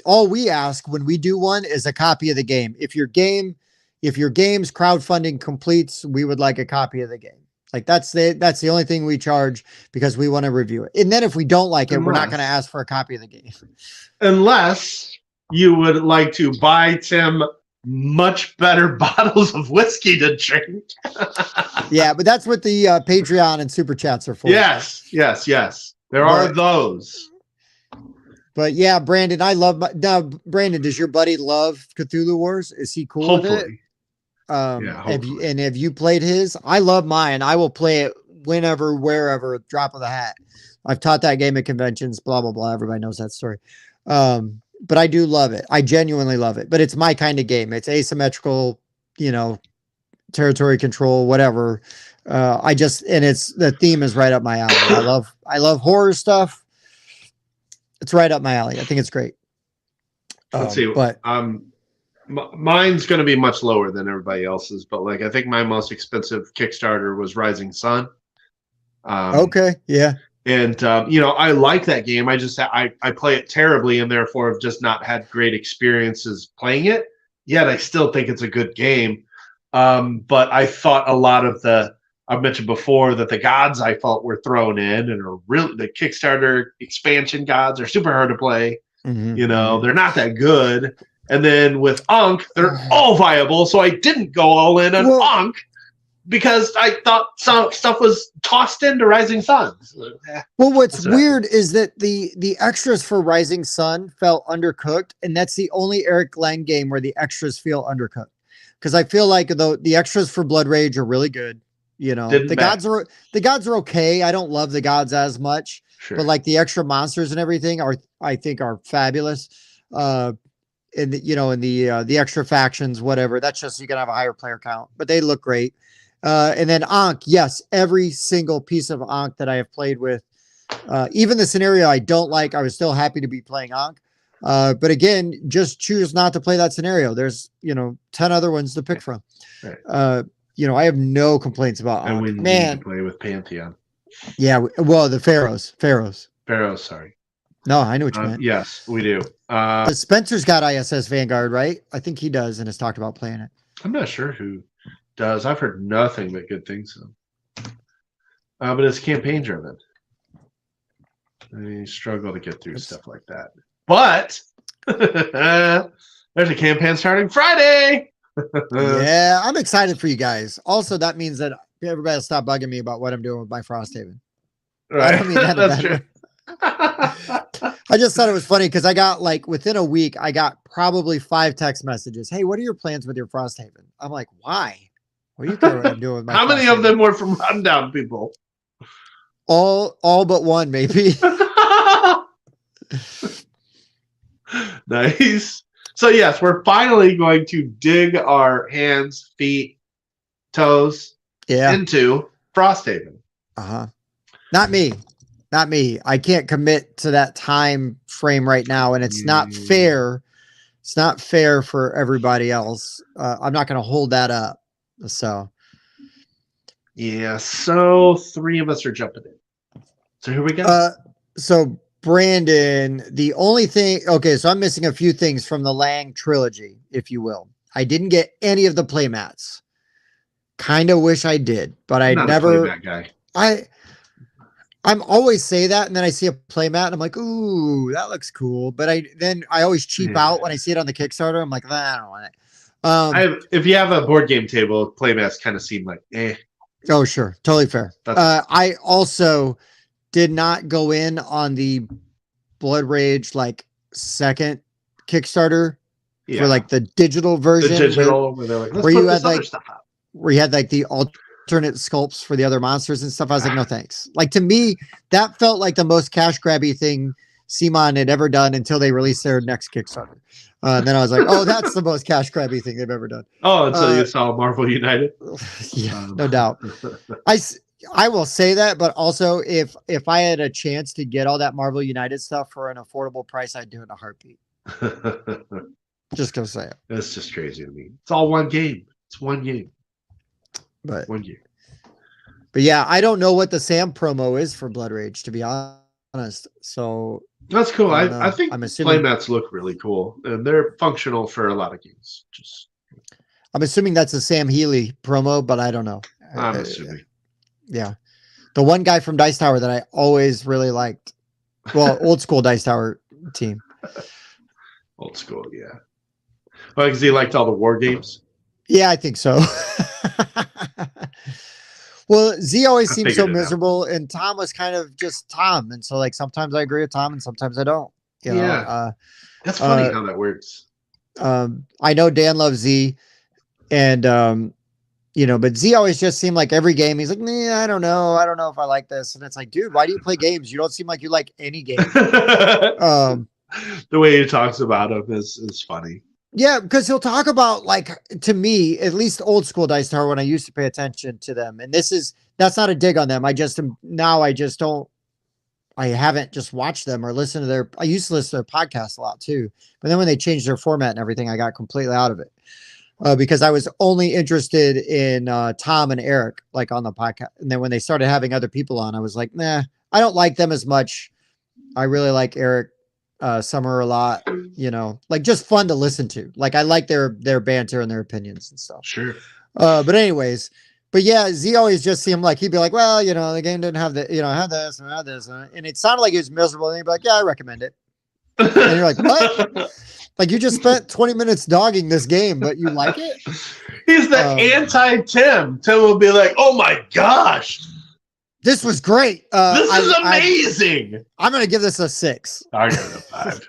all we ask when we do one is a copy of the game. If your game's crowdfunding completes, we would like a copy of the game. Like that's the only thing we charge, because we want to review it. And then if we don't like it, we're not going to ask for a copy of the game. Unless you would like to buy Tim much better bottles of whiskey to drink. Yeah, but that's what the Patreon and super chats are for. Yes. There are those. But yeah, Brandon, I love now. Brandon, does your buddy love Cthulhu Wars? Is he cool with it? Hopefully. Hopefully. Have you played his? I love mine. I will play it whenever, wherever, drop of the hat. I've taught that game at conventions, blah, blah, blah. Everybody knows that story. But I do love it. I genuinely love it. But it's my kind of game. It's asymmetrical, territory control, whatever. And the theme is right up my alley. I love horror stuff. It's right up my alley. I think it's great. Let's see. But mine's going to be much lower than everybody else's. But I think my most expensive Kickstarter was Rising Sun. Okay. Yeah. And I like that game. I play it terribly, and therefore have just not had great experiences playing it. Yet I still think it's a good game. But I thought a lot of I've mentioned before that the gods I felt were thrown in and are really the Kickstarter expansion gods are super hard to play. Mm-hmm. They're not that good. And then with Ankh, they're all viable. So I didn't go all in on Ankh because I thought some stuff was tossed into Rising Sun. Well, what's weird is that the extras for Rising Sun felt undercooked, and that's the only Eric Lang game where the extras feel undercooked. Because I feel like the extras for Blood Rage are really good. The gods are okay. I don't love the gods as much, but the extra monsters and everything I think are fabulous. In the extra factions, whatever. That's just you can have a higher player count, but they look great. And then Ankh, yes, every single piece of Ankh that I have played with, even the scenario I don't like, I was still happy to be playing Ankh. But again, just choose not to play that scenario. There's 10 other ones to pick from. Right. I have no complaints about Ankh. And we need to play with Pantheon. Yeah, well, the Pharaohs, sorry. No, I know what you meant. Yes, we do. Spencer's got ISS Vanguard, right? I think he does and has talked about playing it. I'm not sure who does. I've heard nothing but good things. But it's campaign driven. I struggle to get through stuff like that. But there's a campaign starting Friday. Yeah, I'm excited for you guys. Also, that means that everybody will stop bugging me about what I'm doing with my Frosthaven. Right. I don't mean that. That's true. I just thought it was funny because I got within a week, I got probably 5 text messages. Hey, what are your plans with your Frosthaven? I'm like, why? What do you care what I'm doing with my How many of them were from Rundown people? All but one, maybe. Nice. So yes, we're finally going to dig our hands, feet, toes into Frosthaven. Not me. I can't commit to that time frame right now, and it's not fair. It's not fair for everybody else. I'm not going to hold that up. So yeah. So 3 of us are jumping in. So here we go. So Brandon, the only thing, okay, so I'm missing a few things from the Lang trilogy, if you will. I didn't get any of the playmats. Kind of wish I did, but I never. That guy. I'm always say that, and then I see a playmat, and I'm like, ooh, that looks cool. But I always cheap out when I see it on the Kickstarter. I'm like, I don't want it. If you have a board game table, playmats kind of seem like, eh. Oh, sure. Totally fair. I also did not go in on the Blood Rage second Kickstarter for the digital version. The digital, where they're like, let's where put you this had other stuff out. Where you had the alternate sculpts for the other monsters and stuff. I was like, no thanks. To me, that felt like the most cash grabby thing CMON had ever done until they released their next Kickstarter. And then I was like, oh, that's the most cash grabby thing they've ever done. Oh, until you saw Marvel United. Yeah, no doubt. I will say that, but also if I had a chance to get all that Marvel United stuff for an affordable price, I'd do it in a heartbeat. Just gonna say it. That's just crazy to me. It's all one game. It's one game. But 1 year. But yeah, I don't know what the Sam promo is for Blood Rage, to be honest. So that's cool. I think I'm assuming playmats look really cool, and they're functional for a lot of games. I'm assuming that's a Sam Healy promo, but I don't know. I'm assuming. Yeah, the one guy from Dice Tower that I always really liked. Well, old school Dice Tower team. Old school, yeah. Well, because he liked all the war games. Yeah, I think so. Well, Z always I seems so figured it out. miserable, and Tom was kind of just Tom, and so like sometimes I agree with Tom, and sometimes I don't. You know, Yeah. That's funny how that works. I know Dan loves Z, and you know, but Z always just seemed like every game he's like, I don't know if I like this, and it's like, dude, why do you play games? You don't seem like you like any game. The way he talks about him is funny. Yeah, because he'll talk about, like, to me, at least old school Dice Tower when I used to pay attention to them. And that's not a dig on them. I haven't just watched them or listened to I used to listen to their podcast a lot too. But then when they changed their format and everything, I got completely out of it. Because I was only interested in Tom and Eric, like on the podcast. And then when they started having other people on, I was like, nah, I don't like them as much. I really like Eric Summer a lot, you know, like just fun to listen to. Like I like their banter and their opinions and stuff. Sure. But anyways, but yeah, Z always just seemed like he'd be like, well, you know, the game didn't have the, you know, I had this and I had this, and it sounded like he was miserable. And he'd be like, yeah, I recommend it. And you're like, what? Like you just spent 20 minutes dogging this game, but you like it? He's the anti-Tim. Tim will be like, oh my gosh, this was great. This is amazing. I'm going to give this a 6. I give it a 5.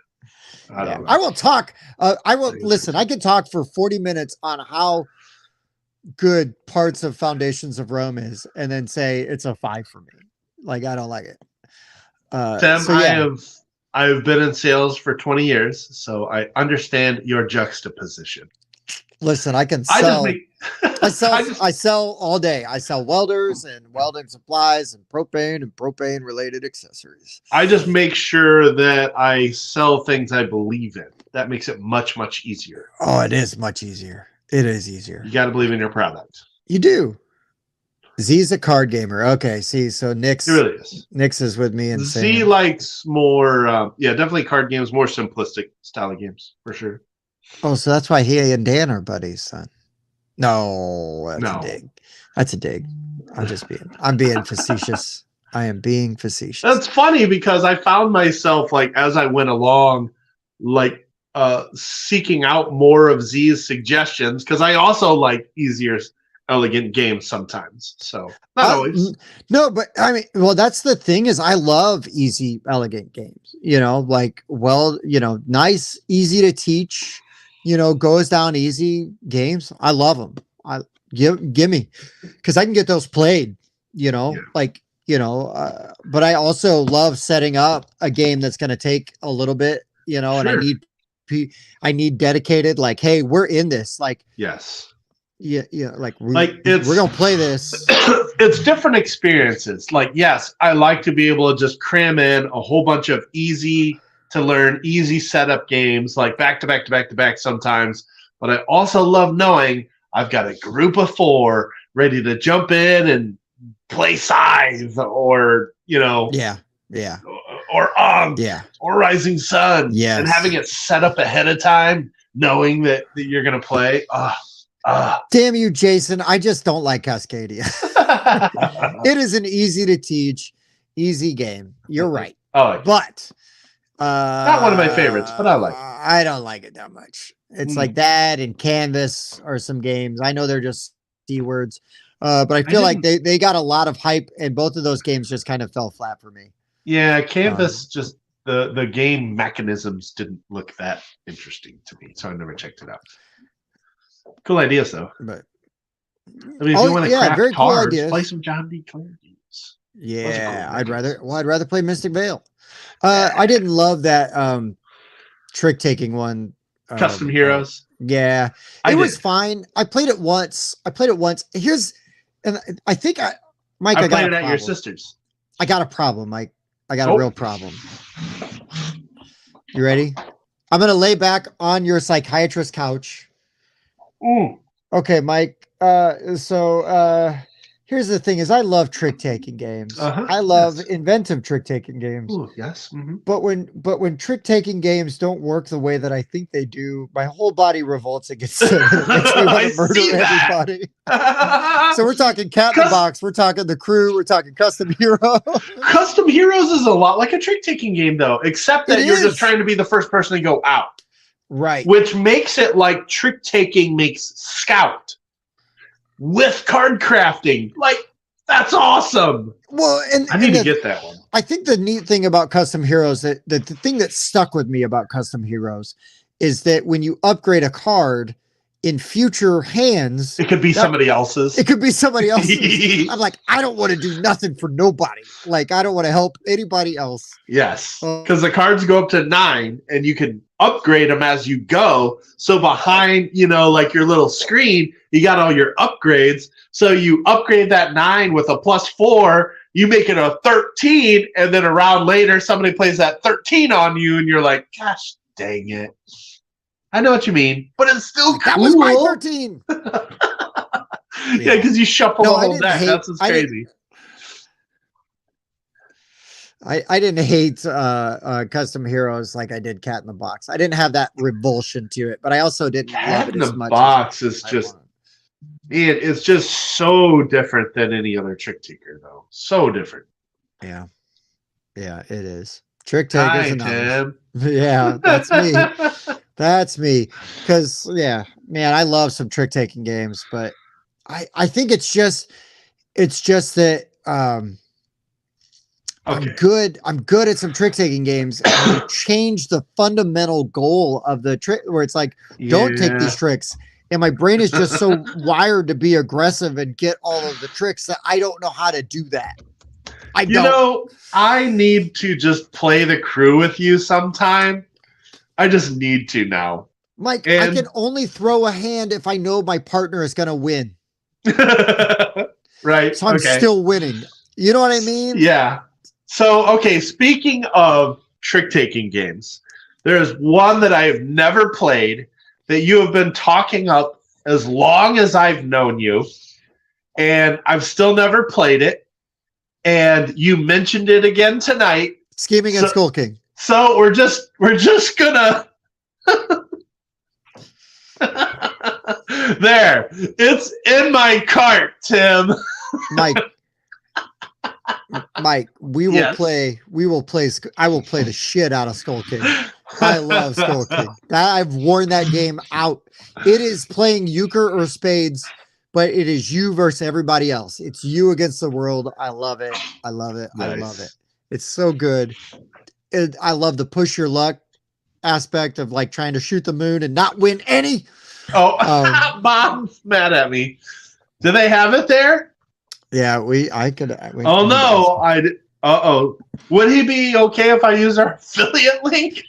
I don't know. I will talk. I will listen. I can talk for 40 minutes on how good parts of Foundations of Rome is, and then say it's a 5 for me. Like I don't like it. Tim, so yeah. I've been in sales for 20 years, so I understand your juxtaposition. Listen, I can sell. I sell all day. I sell welders and welding supplies and propane related accessories. I just make sure that I sell things I believe in. That makes it much, much easier. Oh, it is much easier. It is easier. You got to believe in your product. You do. Z's a card gamer. Okay, see, so Nick's really is. Nick's is with me and Z likes more, definitely card games, more simplistic style of games for sure. Oh, so that's why he and Dan are buddies, son. No, that's a dig. That's a dig. I'm being facetious. I am being facetious. That's funny because I found myself like as I went along, like seeking out more of Z's suggestions because I also like easier, elegant games sometimes. So not always. No, but I mean, well, that's the thing is I love easy, elegant games. You know, like nice, easy to teach. You know, goes down easy games. I love them. Give me, because I can get those played. You know, but I also love setting up a game that's going to take a little bit. You know, Sure. and I need dedicated. Like, hey, we're in this. Like, yes. Yeah, like we're gonna play this. It's different experiences. Like, yes, I like to be able to just cram in a whole bunch of easy to learn, easy setup games, like back to back to back to back sometimes. But I also love knowing I've got a group of 4 ready to jump in and play Scythe or or Rising Sun, and having it set up ahead of time, knowing that you're gonna play. Damn you, Jason. I just don't like Cascadia. It is an easy to teach, easy game. You're right. But not one of my favorites, but I like it. I don't like it that much. It's like that and Canvas or some games. I know they're just D words. But I feel like they got a lot of hype and both of those games just kind of fell flat for me. Yeah, Canvas just the game mechanisms didn't look that interesting to me, so I never checked it out. Cool ideas, though. But I mean, if you want to craft very cards, cool play some John D. Clare games. Yeah, I'd rather play Mystic Vale. I didn't love that trick taking one. Custom Heroes. Yeah, it was fine. I played it once. And I think Mike, I played it at your sister's. I got a problem, Mike. I got a real problem. You ready? I'm gonna lay back on your psychiatrist couch. Okay, Mike. So here's the thing: is I love trick taking games. I love inventive trick taking games. Ooh, yes. Mm-hmm. But when trick taking games don't work the way that I think they do, my whole body revolts against it. It makes me want to murder everybody. So we're talking Cat in the Box. We're talking The Crew. We're talking Custom Hero. Custom Heroes is a lot like a trick taking game, though, except that you're just trying to be the first person to go out. Right. which makes it like trick taking makes Scout with card crafting. Like, that's awesome. Well, and I need and to get that one. I think the neat thing about Custom Heroes, that the thing that stuck with me about Custom Heroes is that when you upgrade a card in future hands, It could be somebody else's. it could be somebody else's. I'm like, I don't want to do nothing for nobody. Like, I don't want to help anybody else. Yes, because the cards go up to 9 and you can upgrade them as you go. So behind, like your little screen, you got all your upgrades. So you upgrade that 9 with a +4, you make it a 13, and then a round later, somebody plays that 13 on you, and you're like, gosh dang it. I know what you mean, but it's still cool. That was my 13. Yeah, because you shuffle the whole deck. That's what's crazy. I didn't hate Custom Heroes like I did Cat in the Box. I didn't have that revulsion to it, but I also didn't Cat love in it as the much. Box is just, it's just so different than any other trick taker, though. So different. Yeah, it is. Trick takers and Tim. Yeah, that's me. That's me. Because man, I love some trick taking games, but I think it's just that Okay. I'm good at some trick taking games, and they change the fundamental goal of the trick, where it's like, don't take these tricks. And my brain is just so wired to be aggressive and get all of the tricks that I don't know how to do that. I need to just play the crew with you sometime. I just need to now. Mike, I can only throw a hand if I know my partner is going to win. Right. So I'm still winning. You know what I mean? Yeah. So, okay, speaking of trick-taking games, there's one that I have never played that you have been talking up as long as I've known you, and I've still never played it, and you mentioned it again tonight. Scheming and Skull King. So we're just gonna there. It's in my cart, Tim. Mike, we will play. I will play the shit out of Skull King. I love Skull King. I've worn that game out. It is playing euchre or spades, but it is you versus everybody else. It's you against the world. I love it. I love it. Nice. I love it. It's so good. I love the push your luck aspect of like trying to shoot the moon and not win any. Oh, Mom's mad at me. Do they have it there? Yeah, oh no! Would he be okay if I use our affiliate link?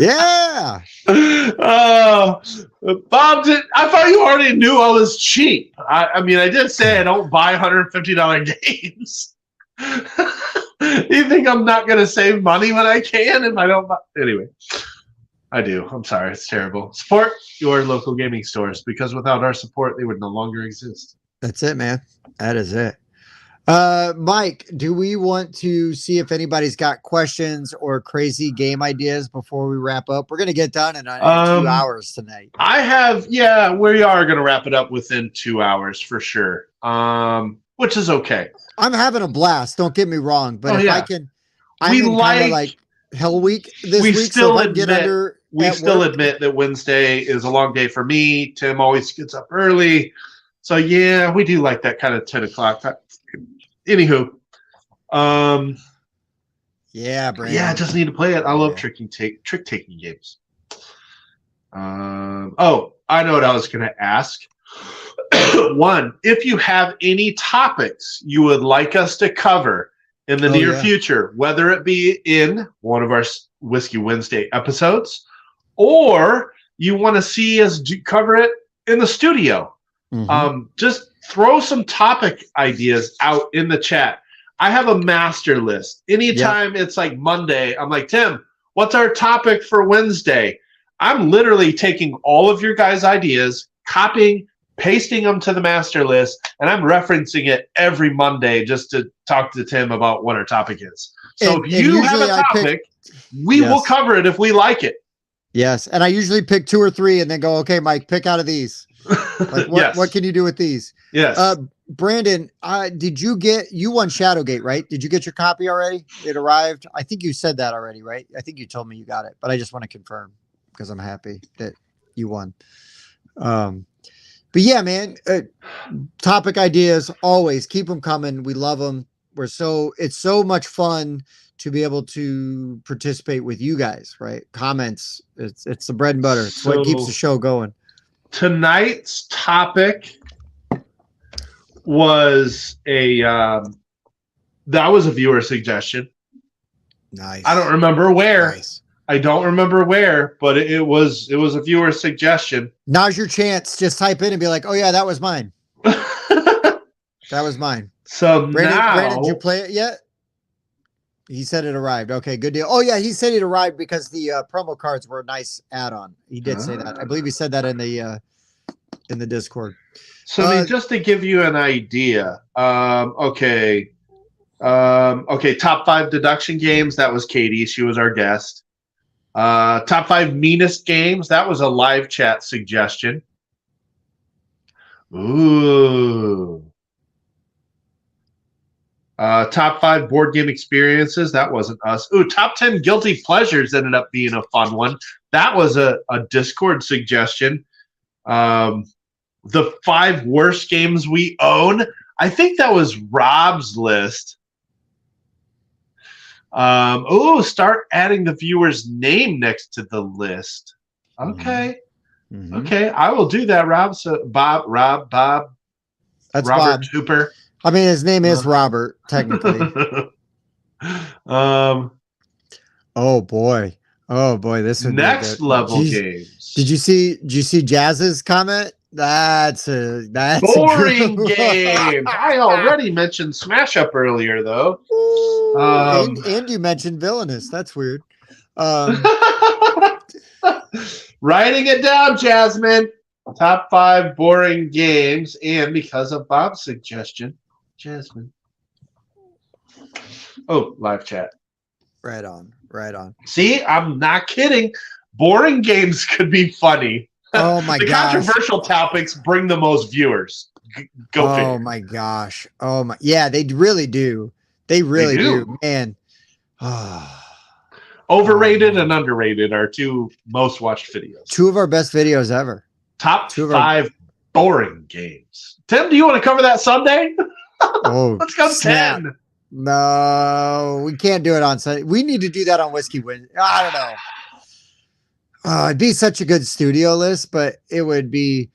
Yeah. Bob, I thought you already knew I was cheap. I mean, I did say I don't buy $150 games. You think I'm not going to save money when I can if I don't buy? Anyway, I do. I'm sorry. It's terrible. Support your local gaming stores, because without our support, they would no longer exist. That's it, man. That is it. Mike, do we want to see if anybody's got questions or crazy game ideas before we wrap up? We're going to get done in 2 hours tonight. We are going to wrap it up within 2 hours for sure. Which is okay. I'm having a blast. Don't get me wrong, but I can, I'm we in kind of like Hell Week this week. Still admit that Wednesday is a long day for me. Tim always gets up early. So yeah, we do like that kind of 10 o'clock. Anywho. Yeah, Brandon. Yeah, I just need to play it. I love trick-taking games. I know what I was going to ask. One, if you have any topics you would like us to cover in the near future, whether it be in one of our Whiskey Wednesday episodes, or you want to see us cover it in the studio, just throw some topic ideas out in the chat. I have a master list. Anytime it's like Monday, I'm like, Tim, what's our topic for Wednesday? I'm literally taking all of your guys' ideas, copying, pasting them to the master list, and I'm referencing it every Monday just to talk to Tim about what our topic is. So if you have a topic, we will cover it if we like it. Yes, and I usually pick 2 or 3 and then go, okay, Mike, pick out of these. Like what can you do with these? Yes. Brandon, did you won Shadowgate, right? Did you get your copy already? It arrived. I think you said that already, right? I think you told me you got it, but I just want to confirm because I'm happy that you won. But yeah, man, topic ideas, always keep them coming. We love them. It's so much fun to be able to participate with you guys, right? Comments. It's the bread and butter. It's what keeps the show going. Tonight's topic was that was a viewer suggestion. Nice. I don't remember where. Nice. I don't remember where, but it was a viewer suggestion. Now's your chance. Just type in and be like, "Oh yeah, that was mine." That was mine. So Brandon, did you play it yet? He said it arrived. Okay, good deal. Oh yeah, he said it arrived because the promo cards were a nice add-on. He did say that. I believe he said that in the Discord. So I mean, just to give you an idea, okay, top 5 deduction games. That was Katie. She was our guest. Top 5 meanest games. That was a live chat suggestion. Ooh. Top 5 board game experiences. That wasn't us. Ooh, top 10 guilty pleasures ended up being a fun one. That was a Discord suggestion. The 5 worst games we own. I think that was Rob's list. Start adding the viewer's name next to the list. Okay. Mm-hmm. Okay, I will do that, Rob. So Bob. That's Robert Bob. Cooper. I mean, his name is Robert, technically. Oh boy, this would next level games. Did you see Jazz's comment? That's boring game. I already mentioned Smash Up earlier, though. And you mentioned Villainous. That's weird. Writing it down, Jasmine. Top 5 boring games, and because of Bob's suggestion, Jasmine. Oh, live chat. Right on. See, I'm not kidding. Boring games could be funny. Oh my gosh. The controversial topics bring the most viewers. Go figure. Oh my gosh. Oh my. Yeah, they really do. They really do. Man. Overrated and underrated are 2 most watched videos. 2 of our best videos ever. Top 5 boring games. Tim, do you want to cover that Sunday? Oh, let's go snap. 10. No, we can't do it on Sunday. We need to do that on Whiskey Win. I don't know. It'd be such a good studio list, but it would be.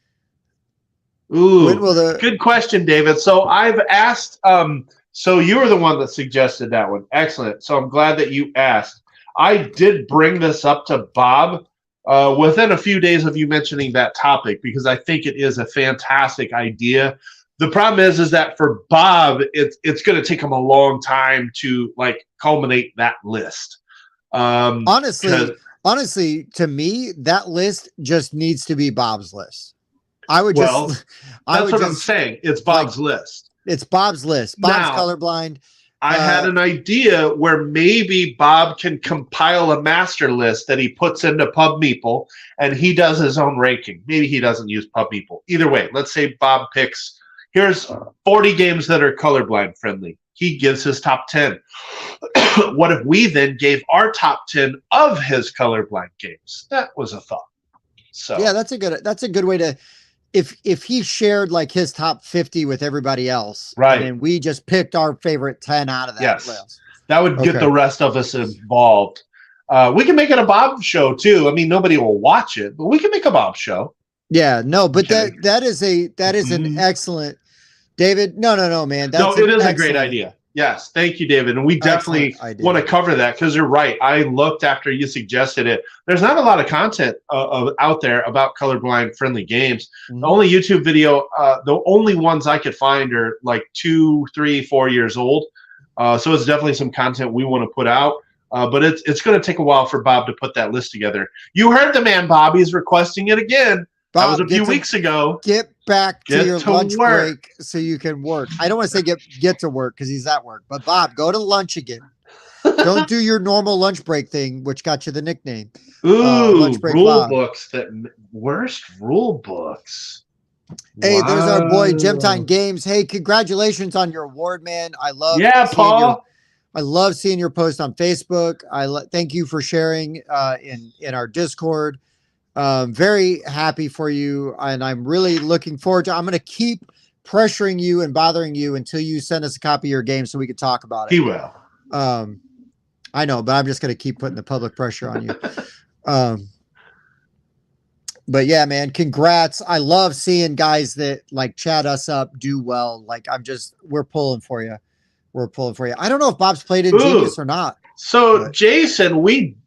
Ooh, good question, David. So I've asked. So you were the one that suggested that one. Excellent. So I'm glad that you asked. I did bring this up to Bob within a few days of you mentioning that topic because I think it is a fantastic idea. The problem is that for Bob, it's going to take him a long time to culminate that list. Honestly, to me, that list just needs to be Bob's list. That's what I'm saying. It's Bob's list. It's Bob's list. Bob's colorblind. I had an idea where maybe Bob can compile a master list that he puts into PubMeeple and he does his own ranking. Maybe he doesn't use PubMeeple. Either way, let's say Bob picks, here's 40 games that are colorblind friendly. He gives his top 10. What if we then gave our top 10 of his colorblind games? That was a thought. So yeah, that's a good way to, if he shared his top 50 with everybody else, right? And we just picked our favorite 10 out of that list. That would get the rest of us involved. We can make it a Bob show too. I mean, nobody will watch it, but we can make a Bob show. Yeah, no, but that is an excellent, David. No, man. It is a great idea. Yes, thank you, David. And we definitely want to cover that because you're right. I looked after you suggested it. There's not a lot of content out there about colorblind friendly games. Mm-hmm. The only YouTube video, the only ones I could find are 2, 3, 4 years old. So it's definitely some content we want to put out. But it's going to take a while for Bob to put that list together. You heard the man, Bob. He's requesting it again. Bob, that was a few weeks ago. Get back to your lunch break so you can work. I don't want to say get to work because he's at work. But Bob, go to lunch again. Don't do your normal lunch break thing, which got you the nickname. Ooh, rule books. Worst rule books. Hey, there's our boy Wow. Gemtime Games. Hey, congratulations on your award, man. I love Yeah, seeing Paul. I love seeing your post on Facebook. Thank you for sharing in our Discord. Very happy for you, and I'm really looking forward to. I'm going to keep pressuring you and bothering you until you send us a copy of your game so we can talk about it. He will. I know, but I'm just going to keep putting the public pressure on you. But yeah, man, congrats. I love seeing guys that like chat us up do well. Like we're pulling for you. We're pulling for you. I don't know if Bob's played Ingenious or not. So but- Jason,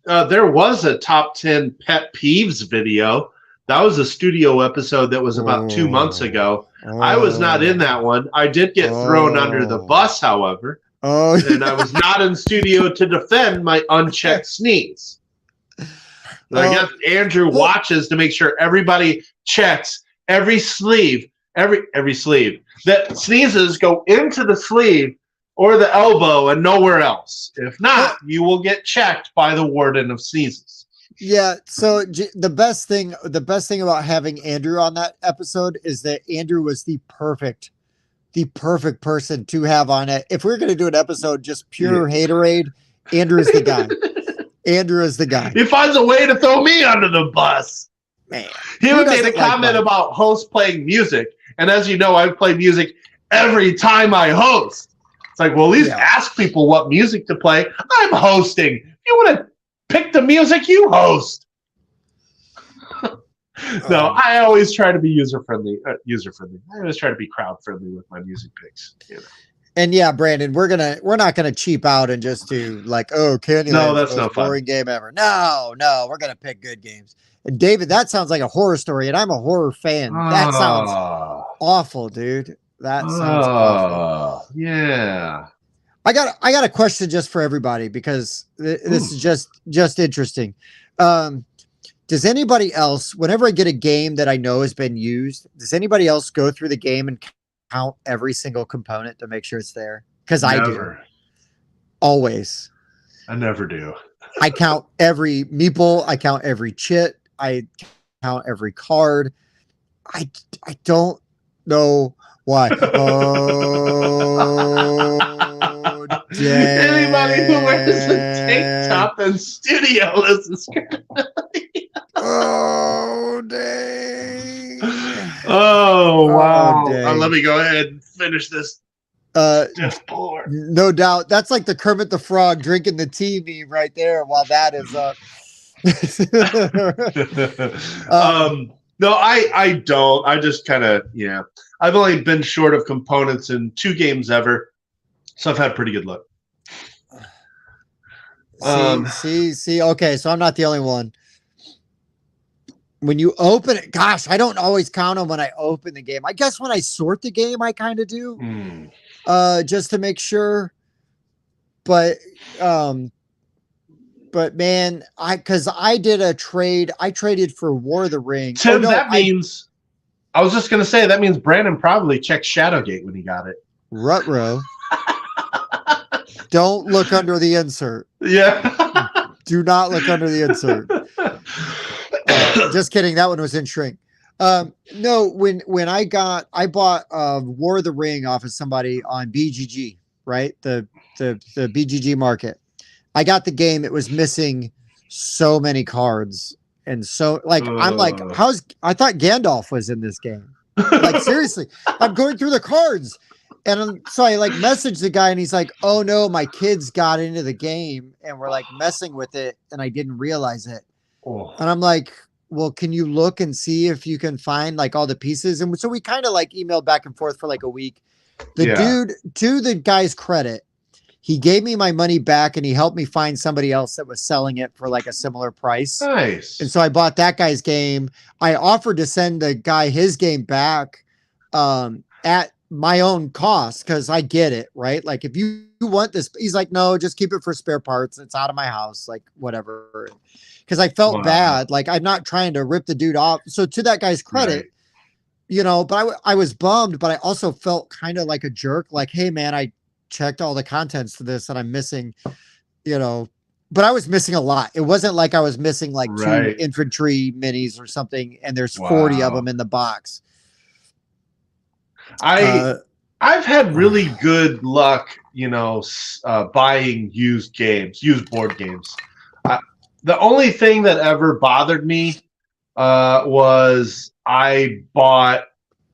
there was a top 10 pet peeves video. That was a studio episode that was about 2 months ago. I was not in that one. I did get thrown under the bus, however. And I was not in studio to defend my unchecked sneeze. I guess Andrew watches to make sure everybody checks every sleeve, every sleeve. That sneezes go into the sleeve or the elbow and nowhere else. If not, you will get checked by the warden of sneezes. Yeah. So the best thing about having Andrew on that episode is that Andrew was the perfect person to have on it. If we're going to do an episode just pure haterade, Andrew is the guy. Andrew is the guy. He finds a way to throw me under the bus. Man, he made a comment about hosts playing music, and as you know, I play music every time I host. It's like, well, at least ask people what music to play. I'm hosting. If you want to pick the music, you host. No, I always try to be user friendly. I always try to be crowd friendly with my music picks. You know. And yeah, Brandon, we're not gonna cheap out and just do like, Candyland. No, that's no boring game ever. No, we're gonna pick good games. And David, that sounds like a horror story, and I'm a horror fan. That sounds awful, dude. That sounds awful. Yeah. I got a question just for everybody because this is just interesting. Does anybody else, whenever I get a game that I know has been used, does anybody else go through the game and count every single component to make sure it's there? Because I do. Always. I never do. I count every meeple. I count every chit. I count every card. I don't know why. Oh, anybody who wears a tank top in studio is oh, dang. Oh, wow. Oh, let me go ahead and finish this. Pour. No doubt. That's like the Kermit the Frog drinking the tea meme right there while that is up. No, I don't. I just kind of, I've only been short of components in 2 games ever, so I've had pretty good luck. See. Okay, so I'm not the only one. When you open it, gosh, I don't always count them when I open the game. I guess when I sort the game, I kind of do, just to make sure. But man, because I did a trade. I traded for War of the Ring. Tim, that means I was just gonna say that means Brandon probably checked Shadowgate when he got it. Rutro. Don't look under the insert. Yeah. Do not look under the insert. Just kidding. That one was in shrink. No, when I bought War of the Ring off of somebody on BGG, right? The BGG market. I got the game. It was missing so many cards. And so I'm like, I thought Gandalf was in this game. Like, seriously, I'm going through the cards. And so I messaged the guy and he's like, oh no, my kids got into the game and were messing with it. And I didn't realize it. Oh. And I'm like, well, can you look and see if you can find all the pieces? And so we kind of emailed back and forth for a week. The dude, to the guy's credit, he gave me my money back and he helped me find somebody else that was selling it for a similar price. Nice. And so I bought that guy's game. I offered to send the guy his game back at my own cost because I get it, right? If you want this, he's like, no, just keep it for spare parts. It's out of my house, whatever. Because I felt bad. I'm not trying to rip the dude off. So to that guy's credit, but I was bummed, but I also felt kind of like a jerk. Hey man, I checked all the contents to this and I'm missing, but I was missing a lot. It wasn't like I was missing 2 infantry minis or something. And there's 40 of them in the box. I've had really good luck, buying used board games. The only thing that ever bothered me was I bought.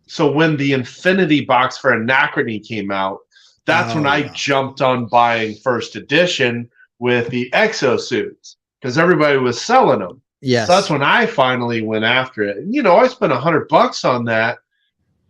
So when the Infinity box for Anachrony came out, that's when I jumped on buying first edition with the exosuits because everybody was selling them. Yes. So that's when I finally went after it. And, I spent $100 on that.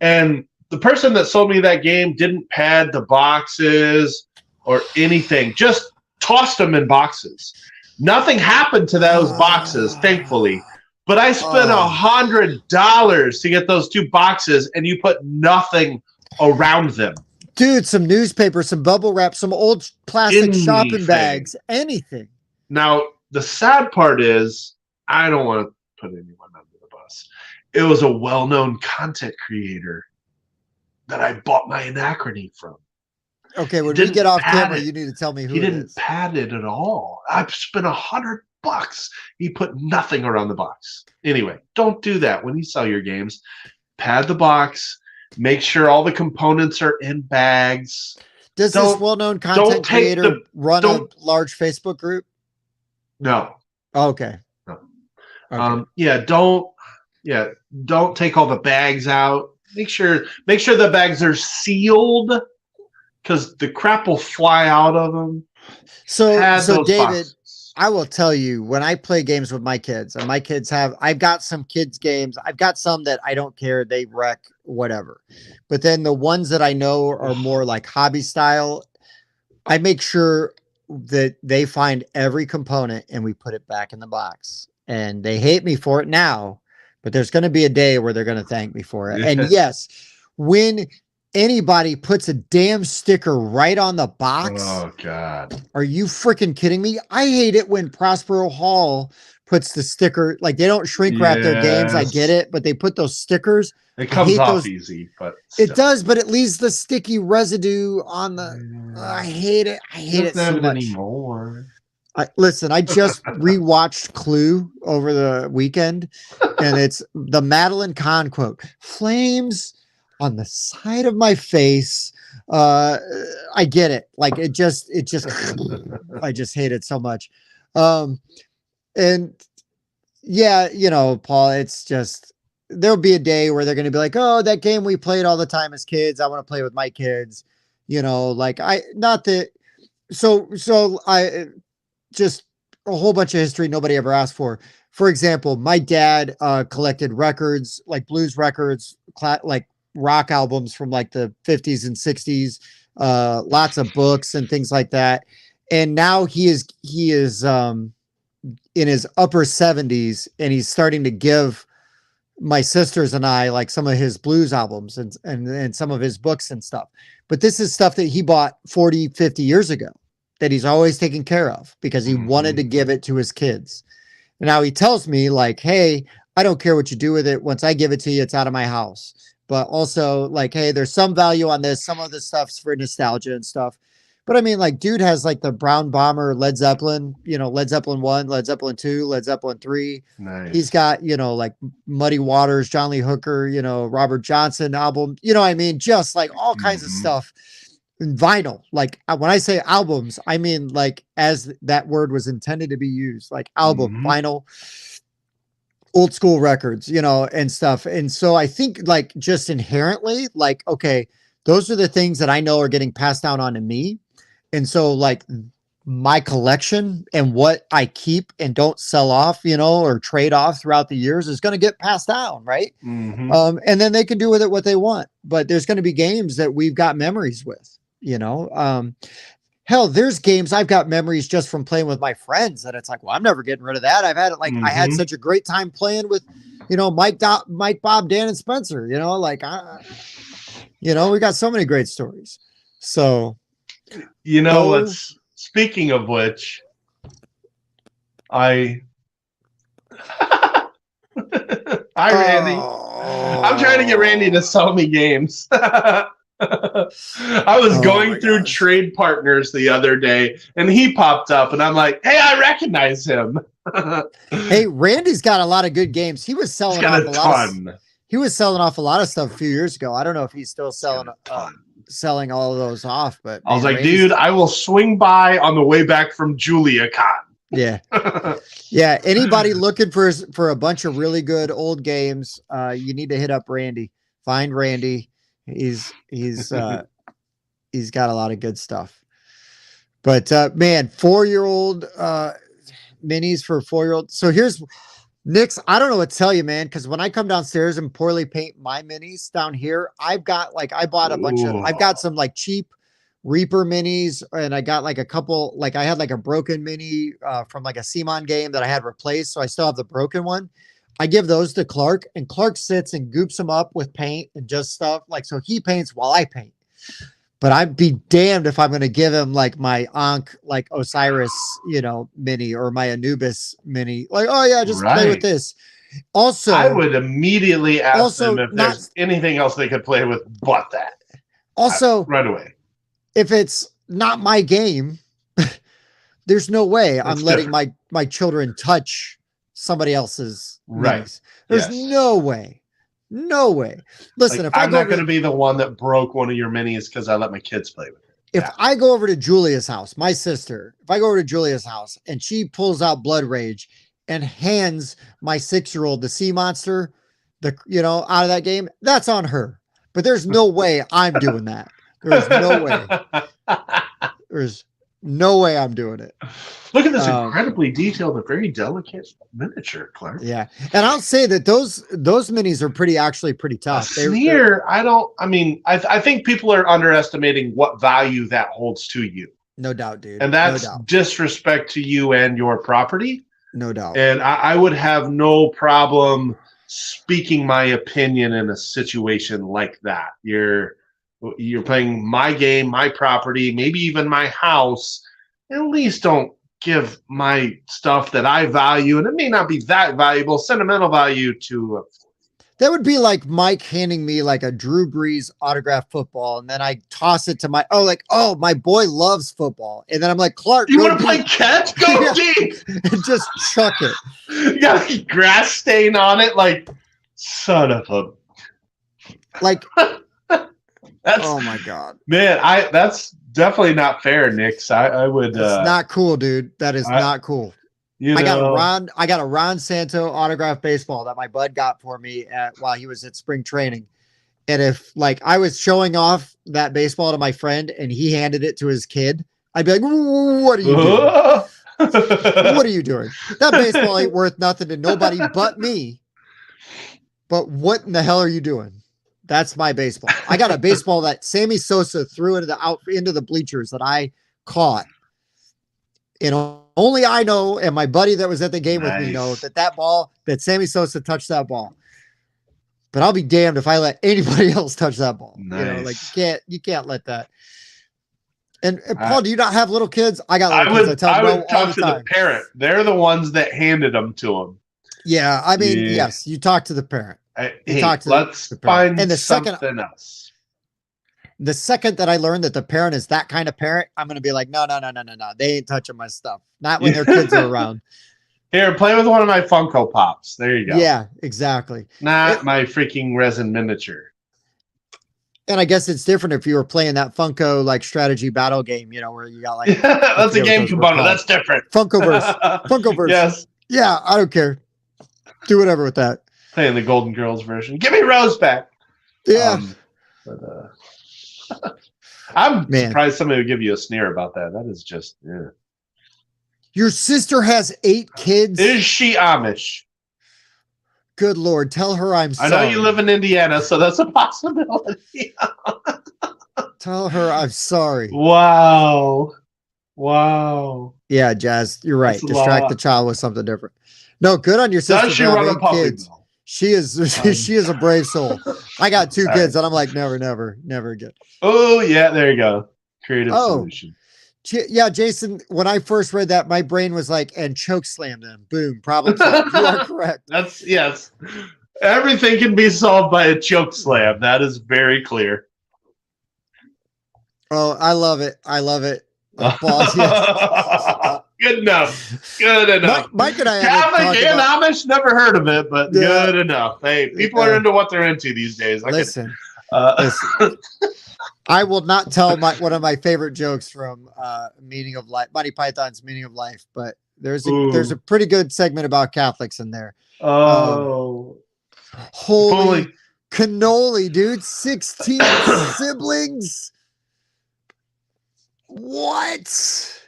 And the person that sold me that game didn't pad the boxes or anything, just tossed them in boxes. Nothing happened to those boxes, thankfully. But I spent $100 to get those 2 boxes, and you put nothing around them. Dude, some newspaper, some bubble wrap, some old plastic shopping bags, anything. Now, the sad part is, I don't want to put anyone under the bus. It was a well-known content creator that I bought my Anachrony from. Okay, when we get off camera, you need to tell me who it is. He didn't pad it at all. I spent $100. He put nothing around the box. Anyway, don't do that when you sell your games. Pad the box. Make sure all the components are in bags. Does this well-known content creator run a large Facebook group? No. Okay. No. Okay. Don't take all the bags out. Make sure the bags are sealed because the crap will fly out of them. So David, boxes. I will tell you, when I play games with my kids, and I've got some kids games. I've got some that I don't care. They wreck, whatever. But then the ones that I know are more like hobby style, I make sure that they find every component and we put it back in the box. And they hate me for it now, but there's going to be a day where they're going to thank me for it. Yeah. And yes, when anybody puts a damn sticker right on the box. Oh, God. Are you freaking kidding me? I hate it when Prospero Hall puts the sticker, like they don't shrink wrap their games. I get it, but they put those stickers. It comes off easy, but still. It does, but it leaves the sticky residue on the. I hate it. I hate it so much. Anymore. Listen, I just rewatched Clue over the weekend, and it's the Madeline Kahn quote: "Flames on the side of my face." I get it. Like it just I just hate it so much. And yeah, Paul, it's just, there'll be a day where they're going to be like, oh, that game we played all the time as kids, I want to play with my kids, so I just a whole bunch of history nobody ever asked for. For example, my dad collected records, like blues records, like rock albums from like the 50s and 60s, lots of books and things like that. And now he is in his upper 70s, and he's starting to give my sisters and I like some of his blues albums and some of his books and stuff. But this is stuff that he bought 40, 50 years ago that he's always taken care of because he wanted to give it to his kids. And now he tells me like, hey, I don't care what you do with it. Once I give it to you, it's out of my house. But also like, hey, there's some value on this. Some of this stuff's for nostalgia and stuff. But I mean, like, dude has like the Brown Bomber, Led Zeppelin, Led Zeppelin 1, Led Zeppelin 2, Led Zeppelin 3. Nice. He's got, like Muddy Waters, John Lee Hooker, Robert Johnson album, I mean, just like all kinds of stuff in vinyl. Like when I say albums, I mean, like as that word was intended to be used, like album, vinyl, old school records, and stuff. And so I think like just inherently, like, okay, those are the things that I know are getting passed down onto me. And so like my collection and what I keep and don't sell off, or trade off throughout the years is going to get passed down. Right. And then they can do with it what they want, but there's going to be games that we've got memories with, hell, there's games I've got memories just from playing with my friends that it's like, well, I'm never getting rid of that. I've had it. Like I had such a great time playing with, Mike, Bob, Dan, and Spencer, we got so many great stories. So, speaking of which, Randy, I'm trying to get Randy to sell me games. I was going through Trade Partners the other day, and he popped up, and I'm like, hey, I recognize him. Hey, Randy's got a lot of good games. He was selling off a ton. he was selling off a lot of stuff a few years ago. I don't know if he's still selling all of those off, but I was man, like, dude, I will swing by on the way back from Julia Con. Yeah. Yeah. Anybody looking for a bunch of really good old games, you need to hit up Randy. Find Randy. He's got a lot of good stuff. But man, 4-year-old minis for 4-year-old. So here's Nick's. I don't know what to tell you, man, because when I come downstairs and poorly paint my minis down here, I've got I bought a bunch of, I've got some like cheap Reaper minis, and I got like a couple, like I had like a broken mini from like a Simon game that I had replaced. So I still have the broken one. I give those to Clark, and Clark sits and goops them up with paint and just stuff. Like, so he paints while I paint. But I'd be damned if I'm going to give him like my Ankh, like Osiris, mini, or my Anubis mini. Like, oh yeah, just play with this. Also, I would immediately ask them if there's anything else they could play with but that. Also, right away. If it's not my game, there's no way I'm letting my children touch somebody else's minis. There's no way. No way. Listen, if I'm not going to be the one that broke one of your minis because I let my kids play with it. If I go over to Julia's house, my sister, if I go over to Julia's house and she pulls out Blood Rage and hands my 6-year-old the sea monster, out of that game, that's on her. But there's no way I'm doing that. There's no way. There's no way I'm doing it. Look at this incredibly detailed and very delicate miniature, Clark. Yeah. And I'll say that those minis are actually pretty tough. Sneer, I think people are underestimating what value that holds to you. No doubt, dude. And that's disrespect to you and your property. No doubt. And I would have no problem speaking my opinion in a situation like that. You're playing my game, my property, maybe even my house. At least don't give my stuff that I value, and it may not be that valuable, sentimental value to. That would be like Mike handing me like a Drew Brees autographed football, and then I toss it to my my boy loves football, and then I'm like, Clark, you want to play catch? Go deep and just chuck it. You got a grass stain on it, like son of a. Like. Oh my God, man! That's definitely not fair, Nick. I would. It's not cool, dude. That is not cool. I got a Ron Santo autographed baseball that my bud got for me while he was at spring training. And if I was showing off that baseball to my friend and he handed it to his kid, I'd be like, "What are you doing? What are you doing? That baseball ain't worth nothing to nobody but me. But what in the hell are you doing?" That's my baseball. I got a baseball that Sammy Sosa threw into the bleachers that I caught. And only I know, and my buddy that was at the game with me know that Sammy Sosa touched that ball. But I'll be damned if I let anybody else touch that ball. Nice. You can't let that. And Paul, do you not have little kids? I got little kids. I would talk to the parent. They're the ones that handed them to him. Yeah, yes, you talk to the parent. Let's find something else. The second that I learned that the parent is that kind of parent, I'm going to be like, no. They ain't touching my stuff. Not when their kids are around. Here, play with one of my Funko Pops. There you go. Yeah, exactly. Not my freaking resin miniature. And I guess it's different if you were playing that Funko strategy battle game, where you got that's a game component. That's different. Funkoverse. Yes. Yeah, I don't care. Do whatever with that. Playing the Golden Girls version. Give me Rose back. Yeah. I'm surprised somebody would give you a sneer about that. That is just, yeah. Your sister has 8 kids. Is she Amish? Good Lord. Tell her I'm sorry. I know you live in Indiana, so that's a possibility. Tell her I'm sorry. Wow. Yeah, Jazz, you're right. Distract the child with something different. No, good on your sister. Does she run a puppy kids. She is a brave soul. I got 2 kids, and I'm like, never again. Oh yeah, there you go. Creative solution. Yeah, Jason. When I first read that, my brain was like, and choke slammed them. Boom, problem solved. You are correct. Yes. Everything can be solved by a choke slam. That is very clear. Oh, I love it. Applause. Yes. Good enough. Good enough. Mike and I had to Catholic talk and about- Amish, never heard of it, but Yeah. good enough. Hey, people are into what they're into these days. Listen. I will not tell one of my favorite jokes from Meaning of Life, Monty Python's Meaning of Life, but there's a pretty good segment about Catholics in there. Oh, Holy cannoli, dude! 16 siblings. What?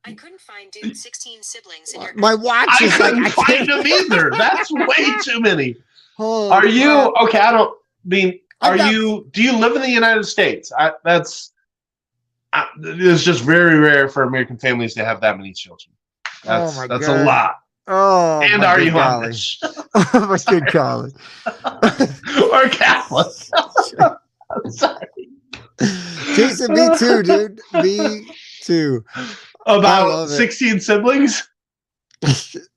I couldn't find dude 16 siblings in your. My watch I is couldn't like find them either. That's way too many. Holy Are you crap. okay? I don't mean. I've Are got- you? Do you live in the United States? It's just very rare for American families to have that many children. That's my that's God. a lot. Oh, And my are good you golly. Amish Oh, my good golly. or Catholic? Sorry. Jason, me too, dude. Me too. I About love it. 16 siblings,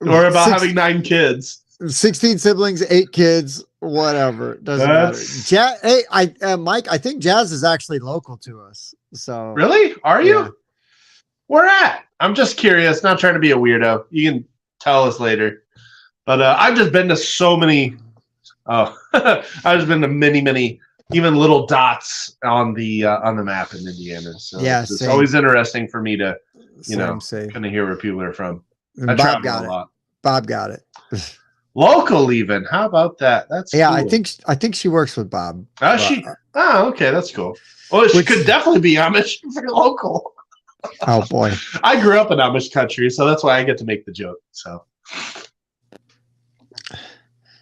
or about Six- having 9 kids. 16 siblings, 8 kids, whatever. Doesn't That's- matter. Hey, Mike, I think Jazz is actually local to us. So Really? Are you? Yeah. Where at? I'm just curious. Not trying to be a weirdo. You can tell us later. But I've just been to so many. Oh, I've just been to many, even little dots on the map in Indiana. So Yeah, it's same. always interesting for me to same, same. kind of hear where people are from. And I Bob travel got a it. lot. Bob got it. Local, even. How about that? That's Yeah, cool. I think she works with Bob. Oh, she. Oh, okay, that's cool. Well, she Which- could definitely be Amish for local. Oh boy. I grew up in Amish country, so that's why I get to make the joke. So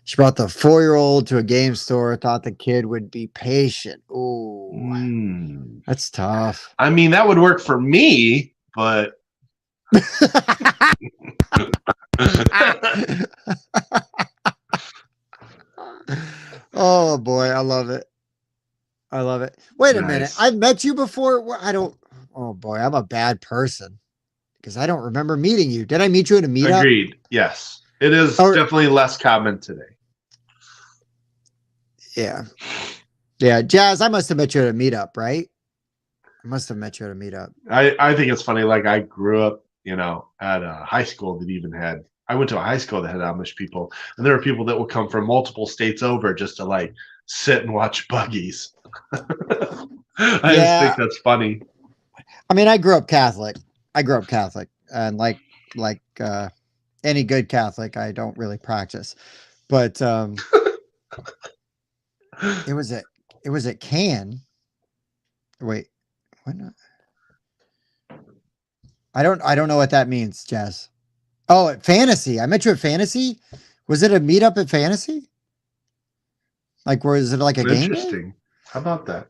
She brought the 4-year-old to a game store, thought the kid would be patient. Ooh, that's tough. I mean, that would work for me, but Oh boy, I love it. I love it. Wait a minute. Nice. I've met you before. I don't. Oh boy, I'm a bad person because I don't remember meeting you. Did I meet you at a meetup? agreed. Yes, it is Or- definitely less common today. Yeah. Yeah, Jazz, I must have met you at a meetup, right? I must have met you at a meetup. I think it's funny. Like I grew up, at a high school that even had. I went to a high school that had Amish people, and there were people that would come from multiple states over just to like sit and watch buggies. I just think that's funny. I mean, I grew up Catholic. And like any good Catholic, I don't really practice. But it was at Can. Wait, what not? I don't know what that means, Jazz. Oh, at Fantasy. I met you at Fantasy. Was it a meetup at Fantasy? Like, was it like a game day? Interesting. How about that?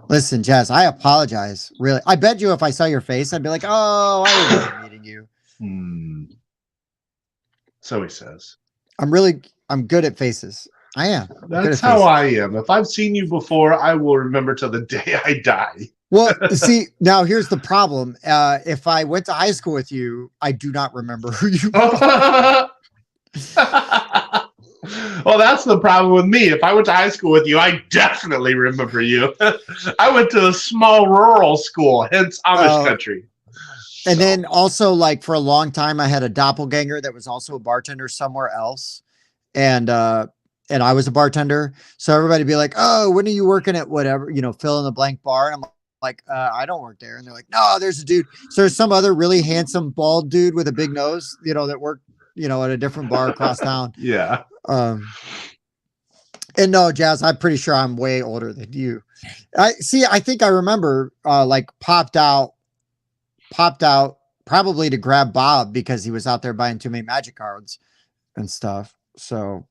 Listen, Jazz, I apologize. Really, I bet you if I saw your face, I'd be like, "Oh, I remember meeting you." So he says. I'm good at faces. I am. I'm good That's at how faces. I am. If I've seen you before, I will remember till the day I die. Well, see, now here's the problem. If I went to high school with you, I do not remember who you are. Well, that's the problem with me. If I went to high school with you, I definitely remember you. I went to a small rural school, hence Amish country. And then also, like, for a long time, I had a doppelganger that was also a bartender somewhere else. And I was a bartender. So everybody would be like, "Oh, when are you working at whatever, fill in the blank bar?" And I'm like, "I don't work there." And they're like, "No, there's a dude." So there's some other really handsome bald dude with a big nose, that worked, at a different bar across town. Yeah. And no, Jazz, I'm pretty sure I'm way older than you. I think I remember like popped out probably to grab Bob because he was out there buying too many Magic cards and stuff. So,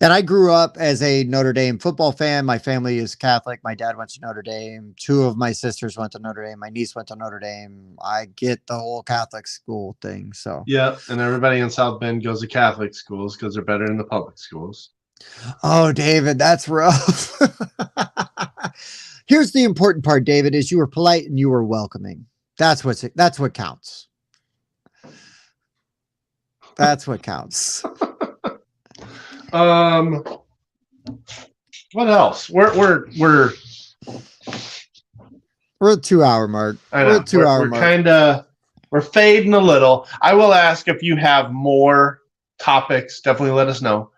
and I grew up as a Notre Dame football fan. My family is Catholic. My dad went to Notre Dame. 2 of my sisters went to Notre Dame. My niece went to Notre Dame. I get the whole Catholic school thing. So, Yeah. And everybody in South Bend goes to Catholic schools because they're better than the public schools. oh, David, that's rough. Here's the important part, David, is you were polite and you were welcoming. That's what counts. That's what counts. What else? We're We're at 2 hour mark. I We're know. at 2 hour We're mark. kind of we're fading a little. I will ask if you have more topics. Definitely let us know.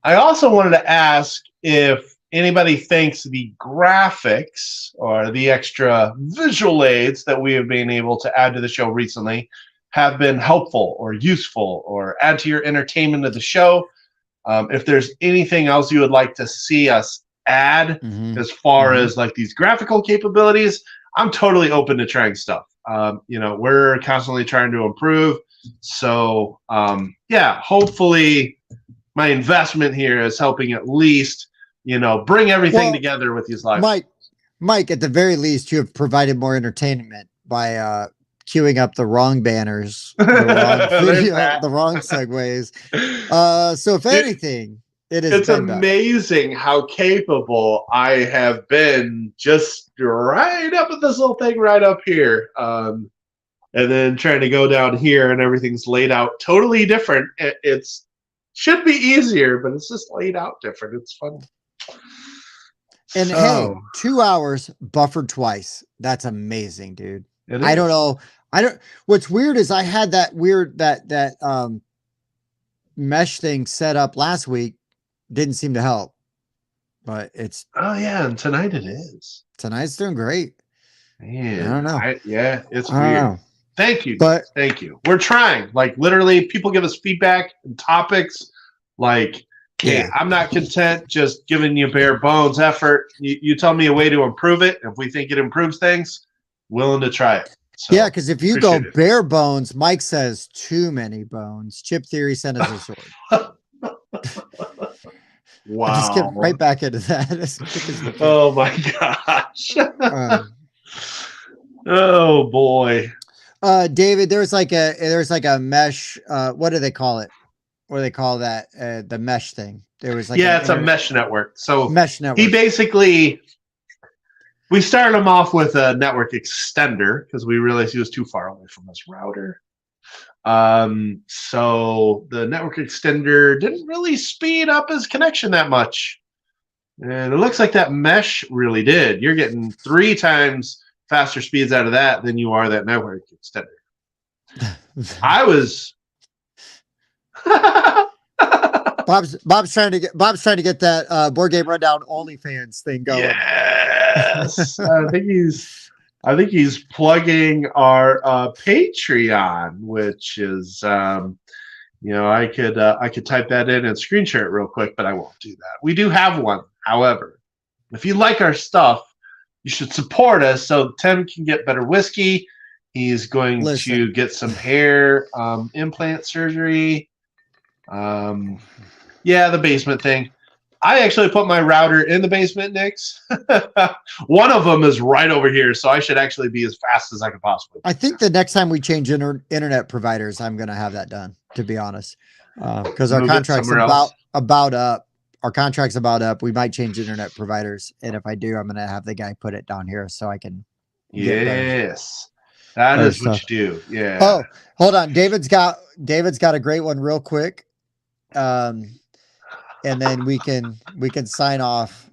I also wanted to ask if anybody thinks the graphics or the extra visual aids that we have been able to add to the show recently have been helpful or useful or add to your entertainment of the show. If there's anything else you would like to see us add as far as like these graphical capabilities, I'm totally open to trying stuff. We're constantly trying to improve. So yeah, hopefully my investment here is helping at least, bring everything together with these live. Mike, at the very least, you have provided more entertainment by queuing up the wrong banners, the wrong video, the wrong segues. So if anything, it's amazing how capable I have been just right up at this little thing right up here. And then trying to go down here and everything's laid out totally different. It's should be easier, but it's just laid out different. It's fun. And hey, 2 hours buffered twice. That's amazing, dude. I don't know. What's weird is I had that mesh thing set up last week. Didn't seem to help, but it's. Oh yeah, and tonight it is. Tonight's doing great. Man, I don't know. It's weird. Thank you. But thank you. We're trying. Like literally, people give us feedback and topics. Like, hey, I'm not content just giving you bare bones effort. You tell me a way to improve it. If we think it improves things, willing to try it. So, yeah, because if you go bare bones, Mike says too many bones. Chip Theory sent us a sword. Wow. I just get right back into that. Oh my gosh. Oh boy. David, there's like a mesh. What do they call it? What do they call that? The mesh thing. There was like it's a mesh network. So mesh network. He basically, we started him off with a network extender because we realized he was too far away from his router. So the network extender didn't really speed up his connection that much. And it looks like that mesh really did. You're getting 3 times faster speeds out of that than you are that network extender. I was Bob's trying to get that board game rundown OnlyFans thing going. Yes. I think he's plugging our Patreon, which is I could type that in and screen share it real quick, but I won't do that. We do have one. However, if you like our stuff, you should support us so Tim can get better whiskey. He's going to get some hair implant surgery. The basement thing. I actually put my router in the basement, Nix. One of them is right over here, so I should actually be as fast as I can possibly. I think the next time we change internet providers, I'm going to have that done, to be honest, because our contract's about up. Our contract's about up. We might change internet providers, and if I do, I'm going to have the guy put it down here so I can. Yes, that is what you do. Yeah. Oh, hold on. David's got a great one, real quick. And then we can sign off.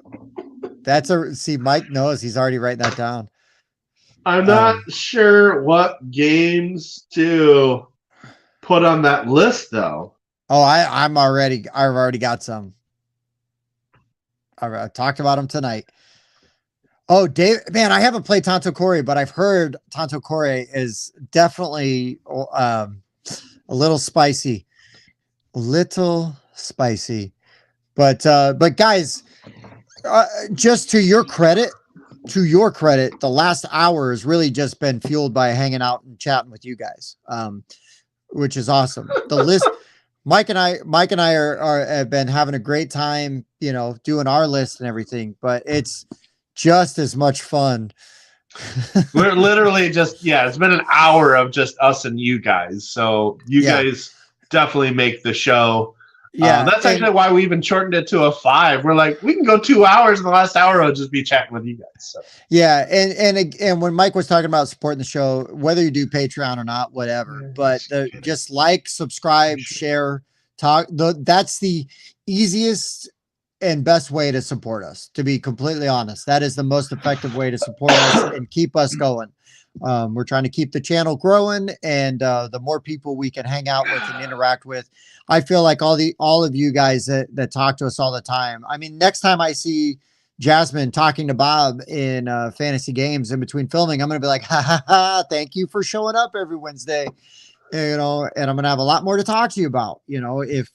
Mike knows, he's already writing that down. I'm not sure what games to put on that list though. Oh, I've already got some. I talked about them tonight. Oh, Dave, man, I haven't played Tanto Cuore, but I've heard Tanto Cuore is definitely a little spicy. But guys, just to your credit, the last hour has really just been fueled by hanging out and chatting with you guys, which is awesome. The list, Mike and I have been having a great time, doing our list and everything, but it's just as much fun. We're literally just, it's been an hour of just us and you guys. So you guys definitely make the show. Yeah, that's actually why we even shortened it to a 5. We're like, we can go 2 hours, and the last hour will just be chatting with you guys. So. Yeah, and when Mike was talking about supporting the show, whether you do Patreon or not, whatever, but just like, subscribe, share, talk. That's the easiest and best way to support us, to be completely honest. That is the most effective way to support us and keep us going. We're trying to keep the channel growing, and the more people we can hang out with and interact with, I feel like all of you guys that talk to us all the time. I mean, next time I see Jasmine talking to Bob in fantasy games in between filming, I'm going to be like, ha ha ha, thank you for showing up every Wednesday. You know, and I'm going to have a lot more to talk to you about. You know, if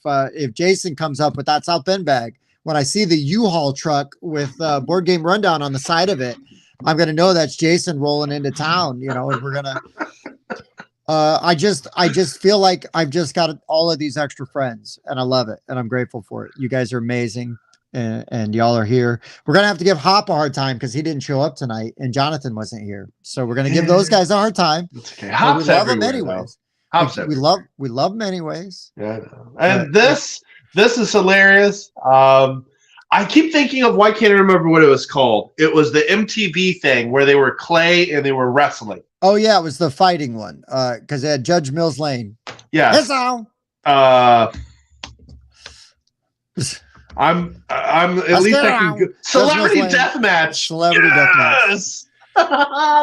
Jason comes up with that South Bend bag, when I see the U-Haul truck with Board Game Rundown on the side of it, I'm going to know that's Jason rolling into town, you know, and we're going to, I just feel like I've just got all of these extra friends, and I love it. And I'm grateful for it. You guys are amazing. And y'all are here. We're going to have to give Hop a hard time because he didn't show up tonight and Jonathan wasn't here. So we're going to give those guys a hard time. Okay. Hop's we love them everywhere, anyways. We love them anyways. Yeah. And this is hilarious. I keep thinking of, why can't I remember what it was called? It was the MTV thing where they were clay and they were wrestling. Oh yeah, it was the fighting one. Because they had Judge Mills Lane. Yeah. Yes, all. I'm at least I can go. Celebrity Deathmatch. Celebrity Deathmatch.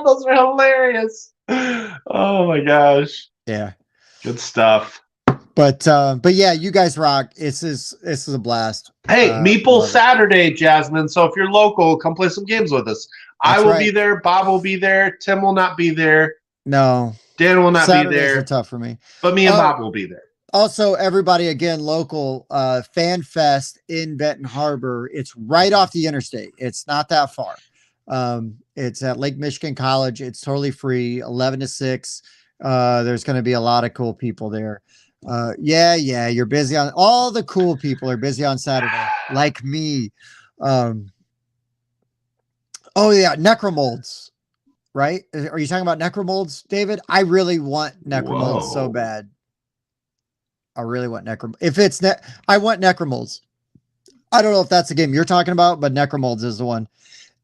Those are hilarious. Oh my gosh. Yeah. Good stuff. But yeah, you guys rock. This is a blast. Hey, Meeple Saturday, Jasmine. So if you're local, come play some games with us. I will be there. Bob will be there. Tim will not be there. No. Dan will not Saturdays be there. Are tough for me. But me and Bob will be there. Also, everybody, again, local Fan Fest in Benton Harbor. It's right off the interstate. It's not that far. It's at Lake Michigan College. It's totally free, 11 to 6. There's going to be a lot of cool people there. Yeah, you're busy on, all the cool people are busy on Saturday, like me. Oh yeah, Necromolds, right? Are you talking about Necromolds, David? I really want Necromolds so bad. I really want Necromolds. If it's I want Necromolds. I don't know if that's the game you're talking about, but Necromolds is the one.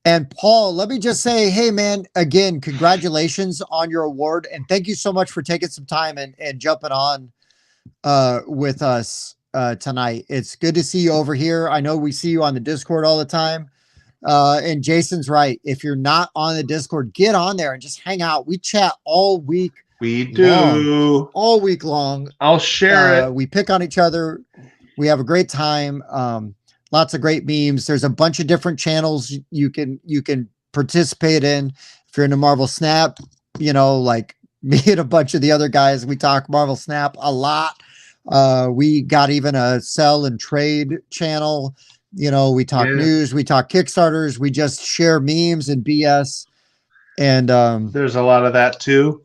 And Paul, let me just say, hey man, again, congratulations on your award. And thank you so much for taking some time and jumping on with us tonight. It's good to see you over here. I know we see you on the Discord all the time. And Jason's right. If you're not on the Discord, get on there and just hang out. We chat all week. We do. All week long. I'll share it. We pick on each other. We have a great time. Lots of great memes. There's a bunch of different channels you can participate in. If you're into Marvel Snap, you know, like me and a bunch of the other guys, we talk Marvel Snap a lot. We got even a sell and trade channel. You know, we talk news, we talk Kickstarters, we just share memes and BS. And there's a lot of that too.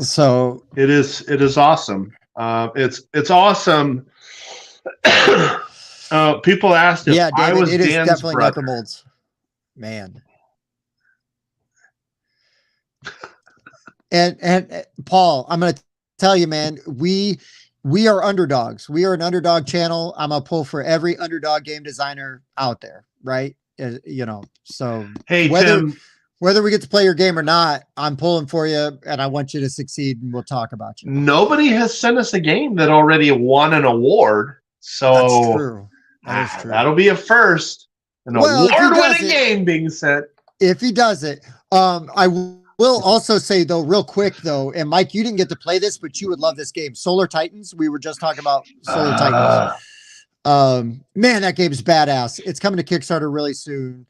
So it is awesome. It's awesome. People asked if David, I was it Dan's is definitely brother. Necromolds. Man. And Paul, I'm going to tell you, man, we are underdogs. We are an underdog channel. I'm a pull for every underdog game designer out there, right? You know, so hey, whether Tim, we get to play your game or not, I'm pulling for you, and I want you to succeed, and we'll talk about you. nobody has sent us a game that already won an award. So that's true. That is true. That'll be a first. An award-winning game being sent. If he does it, I will also say though, real quick though, and Mike, you didn't get to play this, but you would love this game, Solar Titans. We were just talking about Solar Titans. Man, that game's badass. It's coming to Kickstarter really soon.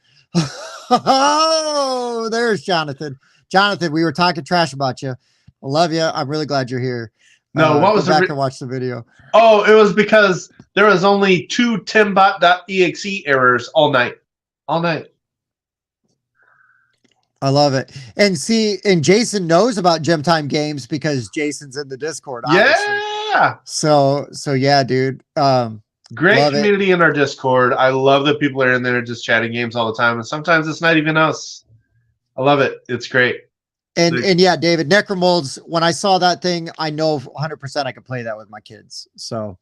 Oh, there's Jonathan. Jonathan, we were talking trash about you. I love you. I'm really glad you're here. No, what was go back and watch the video? Oh, it was because there was only 2 timbot.exe errors all night. All night. I love it. And see, and Jason knows about Gem Time Games because Jason's in the Discord. Obviously. Yeah. So yeah, dude. Great community in our Discord. I love that people are in there just chatting games all the time. And sometimes it's not even us. I love it. It's great. And yeah, David, Necromolds, when I saw that thing, I know 100% I could play that with my kids. So,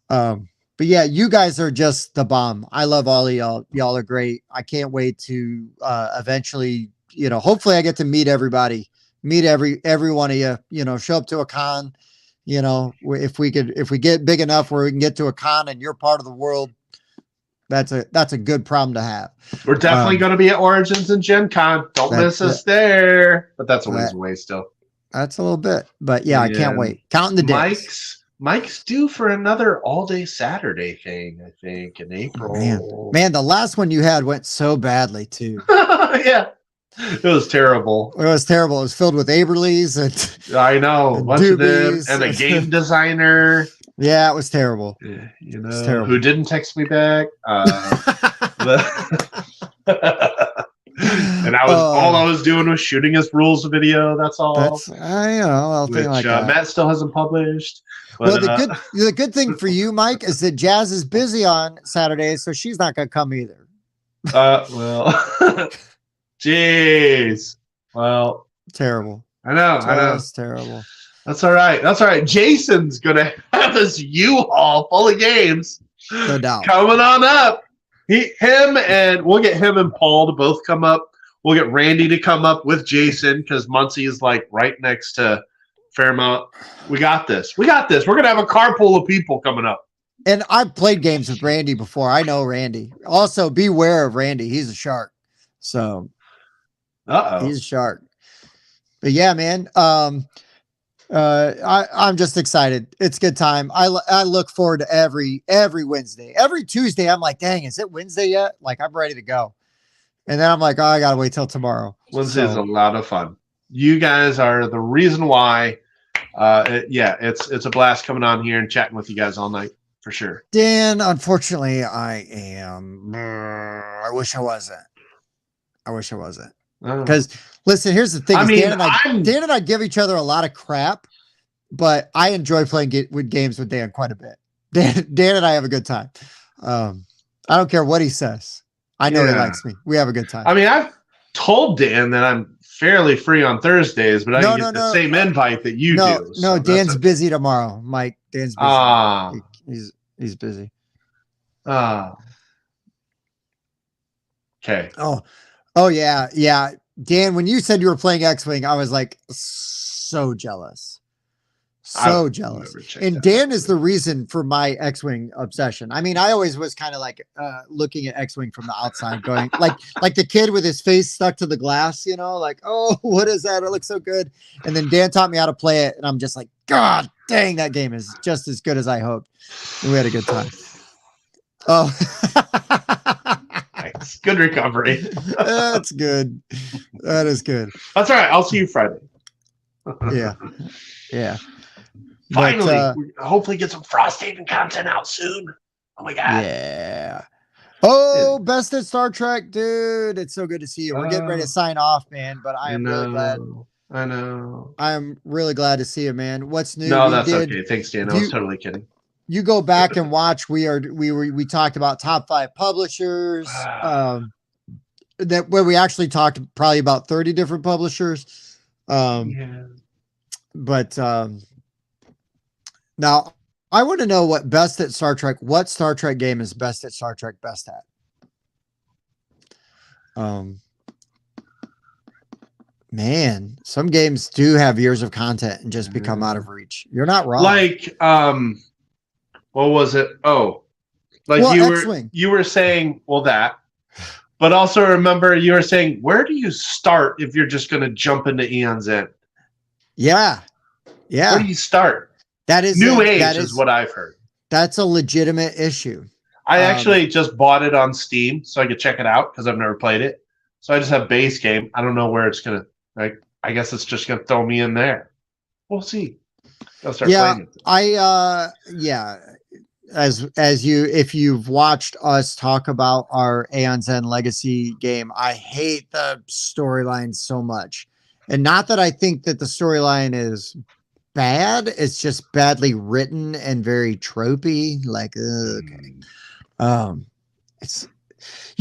but yeah, you guys are just the bomb. I love all of y'all. Y'all are great. I can't wait to eventually, you know, hopefully I get to meet everybody, meet every one of you, you know, show up to a con, you know, if we get big enough where we can get to a con and you're part of the world, That's a good problem to have. We're definitely going to be at Origins and Gen Con. Don't miss us there. But that's a ways away still. That's a little bit. But yeah, I can't wait. Counting the days. Mike's due for another all-day Saturday thing, I think, in April. Man, the last one you had went so badly too. Yeah. It was terrible. It was terrible. It was filled with Aberleys and I know, a bunch of them, and a game designer. Yeah, it was terrible. You know, who didn't text me back. And all I was doing was shooting his rules video. That's all. That's which like that. Matt still hasn't published. But, the good thing for you, Mike, is that Jazz is busy on Saturday, so she's not going to come either. Well, jeez. Well, terrible. I know. That's terrible. That's all right. That's all right. Jason's gonna have this U-Haul full of games. No doubt. Coming on up. We'll get him and Paul to both come up. We'll get Randy to come up with Jason because Muncie is like right next to Fairmount. We got this. We're gonna have a carpool of people coming up. And I've played games with Randy before. I know Randy. Also, beware of Randy. He's a shark. So he's a shark. But yeah, man. I'm just excited. It's a good time. I look forward to every Wednesday. Every Tuesday, I'm like, dang, is it Wednesday yet? Like, I'm ready to go. And then I'm like, oh, I gotta wait till tomorrow. Wednesday is a lot of fun. You guys are the reason why. It's a blast coming on here and chatting with you guys all night for sure. Dan, unfortunately, I am. I wish I wasn't. Because listen, here's the thing. Dan and I give each other a lot of crap, but I enjoy playing games with Dan quite a bit. Dan and I have a good time. I don't care what he says. I know he likes me. We have a good time. I mean, I've told Dan that I'm fairly free on Thursdays, but I don't get the same invite that you do. No, Dan's busy tomorrow, Mike. Dan's busy. He's busy. Okay. Oh yeah. Dan, when you said you were playing X-Wing, I was like so jealous. Jealous. And Dan is the reason for my X-Wing obsession. I mean, I always was kind of like looking at X-Wing from the outside, going like the kid with his face stuck to the glass, like, oh, what is that? It looks so good. And then Dan taught me how to play it, and I'm just like, God dang, that game is just as good as I hoped. And we had a good time. Oh. Nice. Good recovery. That's good. That is good. That's all right. I'll see you Friday. Yeah. Finally, hopefully get some Frosthaven content out soon. Oh my god. Yeah. Oh, best at Star Trek, dude. It's so good to see you. We're getting ready to sign off, man, but I am really glad. I know. I'm really glad to see you, man. What's new? No, that's okay. Thanks, Dan. I was totally kidding. You go back and watch. We talked about top 5 publishers. That where we actually talked probably about 30 different publishers. But now I want to know what best at Star Trek. What Star Trek game is best at Star Trek? Best at? Man, some games do have years of content and just become out of reach. You're not wrong. Like, what was it? Oh, like you were saying, that, but also remember you were saying, where do you start if you're just going to jump into Eon's End? Yeah. Where do you start? That is New Age is what I've heard. That's a legitimate issue. I actually just bought it on Steam so I could check it out because I've never played it. So I just have base game. I don't know where it's going to, I guess it's just going to throw me in there. We'll see. I'll start playing it. If you've watched us talk about our Aeon's End Legacy game, I hate the storyline so much. And not that I think that the storyline is bad, it's just badly written and very tropey. Like, okay. It's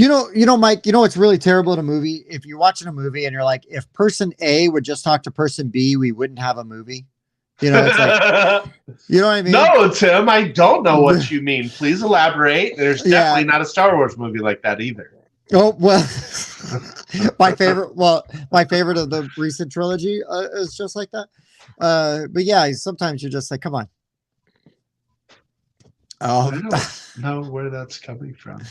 Mike, what's really terrible in a movie? If you're watching a movie and you're like, if person A would just talk to person B, we wouldn't have a movie. It's like, you know what I mean? No, Tim, I don't know what you mean. Please elaborate. There's definitely not a Star Wars movie like that either. Oh, well, my favorite of the recent trilogy is just like that. But yeah, sometimes you're just like, come on. I Oh, don't know where that's coming from.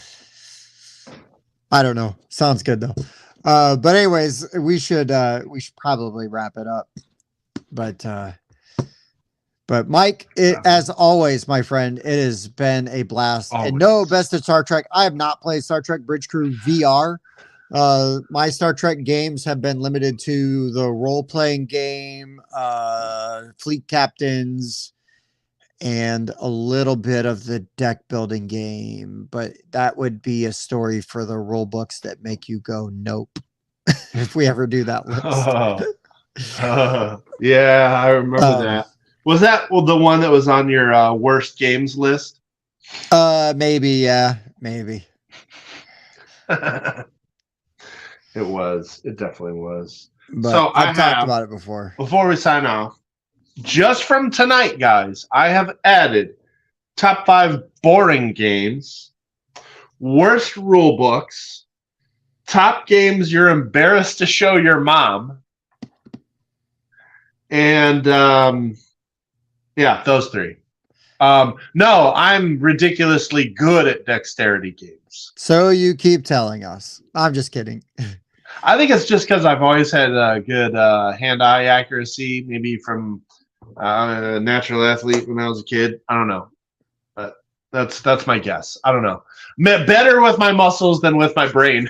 I don't know. Sounds good though. But anyways, we should probably wrap it up. But Mike, as always, my friend, it has been a blast. Always. And no, best of Star Trek. I have not played Star Trek Bridge Crew VR. My Star Trek games have been limited to the role-playing game, Fleet Captains, and a little bit of the deck building game. But that would be a story for the rule books that make you go nope if we ever do that list. Yeah, I remember that. Was that the one that was on your worst games list? Maybe, yeah, maybe. It was. It definitely was. But So I've talked about it before. Before we sign off, just from tonight, guys, I have added top 5 boring games, worst rule books, top games you're embarrassed to show your mom, and yeah, those 3. No, I'm ridiculously good at dexterity games. So you keep telling us. I'm just kidding. I think it's just because I've always had good hand-eye accuracy, maybe from a natural athlete when I was a kid. I don't know, but that's my guess. I don't know. Better with my muscles than with my brain.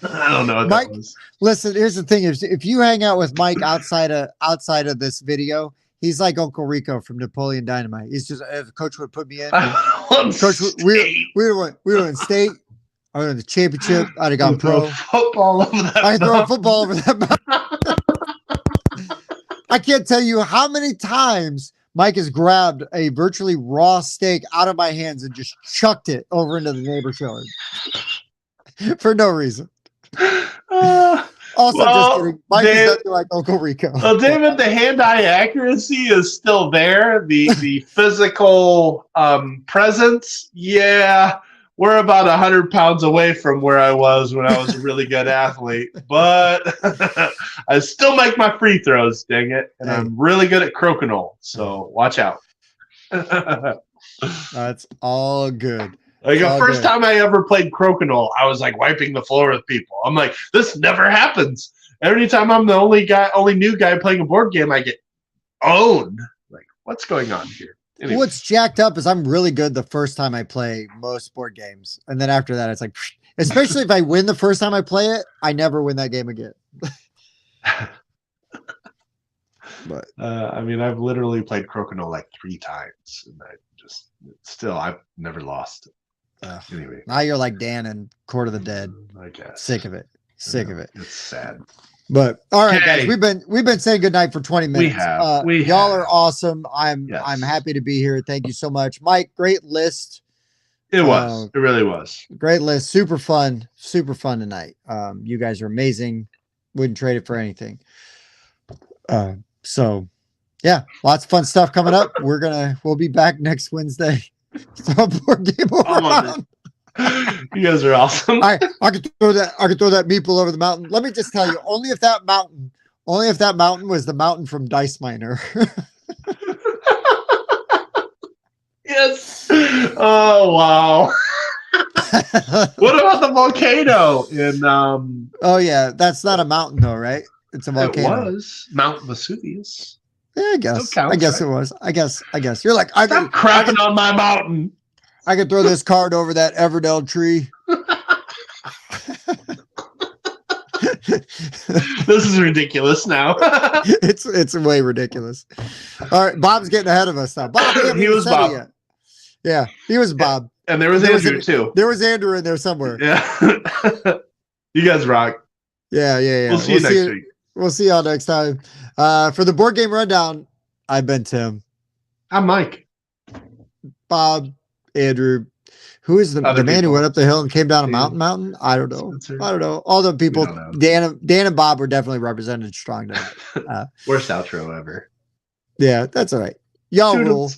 I don't know what Mike, that was. Listen, here's the thing: if you hang out with Mike outside of this video, he's like Uncle Rico from Napoleon Dynamite. He's just, if the coach would put me in, coach, we were in state. I went to the championship. I'd have gone pro. Football over that. I throw a football over that mountain. I can't tell you how many times Mike has grabbed a virtually raw steak out of my hands and just chucked it over into the neighbor's yard for no reason. Also, just kidding. Mike is nothing like Uncle Rico. Well, David, the hand-eye accuracy is still there. The physical presence, yeah. We're about 100 pounds away from where I was when I was a really good athlete, but I still make my free throws, dang it. And I'm really good at crokinole, so watch out. That's all good. Like the first time I ever played crokinole, I was like wiping the floor with people. I'm like, this never happens. Every time I'm the only new guy playing a board game, I get owned. Like, what's going on here? Anyway. What's jacked up is I'm really good the first time I play most board games. And then after that, it's like, especially if I win the first time I play it, I never win that game again. But I mean, I've literally played crokinole like 3 times. And I've never lost. Anyway. Now you're like Dan in Court of the Dead. I guess. Sick of it. Sick of it. It's sad. But all right, guys, we've been saying goodnight for 20 minutes. Y'all are awesome. I'm happy to be here. Thank you so much, Mike. Great list. It was. It really was. Great list. Super fun tonight. You guys are amazing. Wouldn't trade it for anything. So yeah, lots of fun stuff coming up. We'll be back next Wednesday. Board game around. You guys are awesome. I could throw that meeple over the mountain. Let me just tell you, only if that mountain was the mountain from Dice Miner. Yes. Oh wow. What about the volcano in Oh yeah, that's not a mountain though, right? It's a volcano. It was Mount Vesuvius. Yeah, I guess. Counts, I guess right? It was. I guess. You're like, stop crapping on my mountain. I could throw this card over that Everdell tree. This is ridiculous now. It's way ridiculous. All right, Bob's getting ahead of us now. Bob, he was Bob. Yeah, he was Bob. And there was Andrew too. There was Andrew in there somewhere. Yeah. You guys rock. Yeah. We'll see you next week. We'll see y'all next time. For the board game rundown, I've been Tim. I'm Mike. Bob, Andrew. Who is the man who went up the hill and came down a mountain? I don't know. I don't know. All the people, Dan and Bob were definitely represented strong tonight. Worst outro ever. Yeah, that's all right. Y'all rule.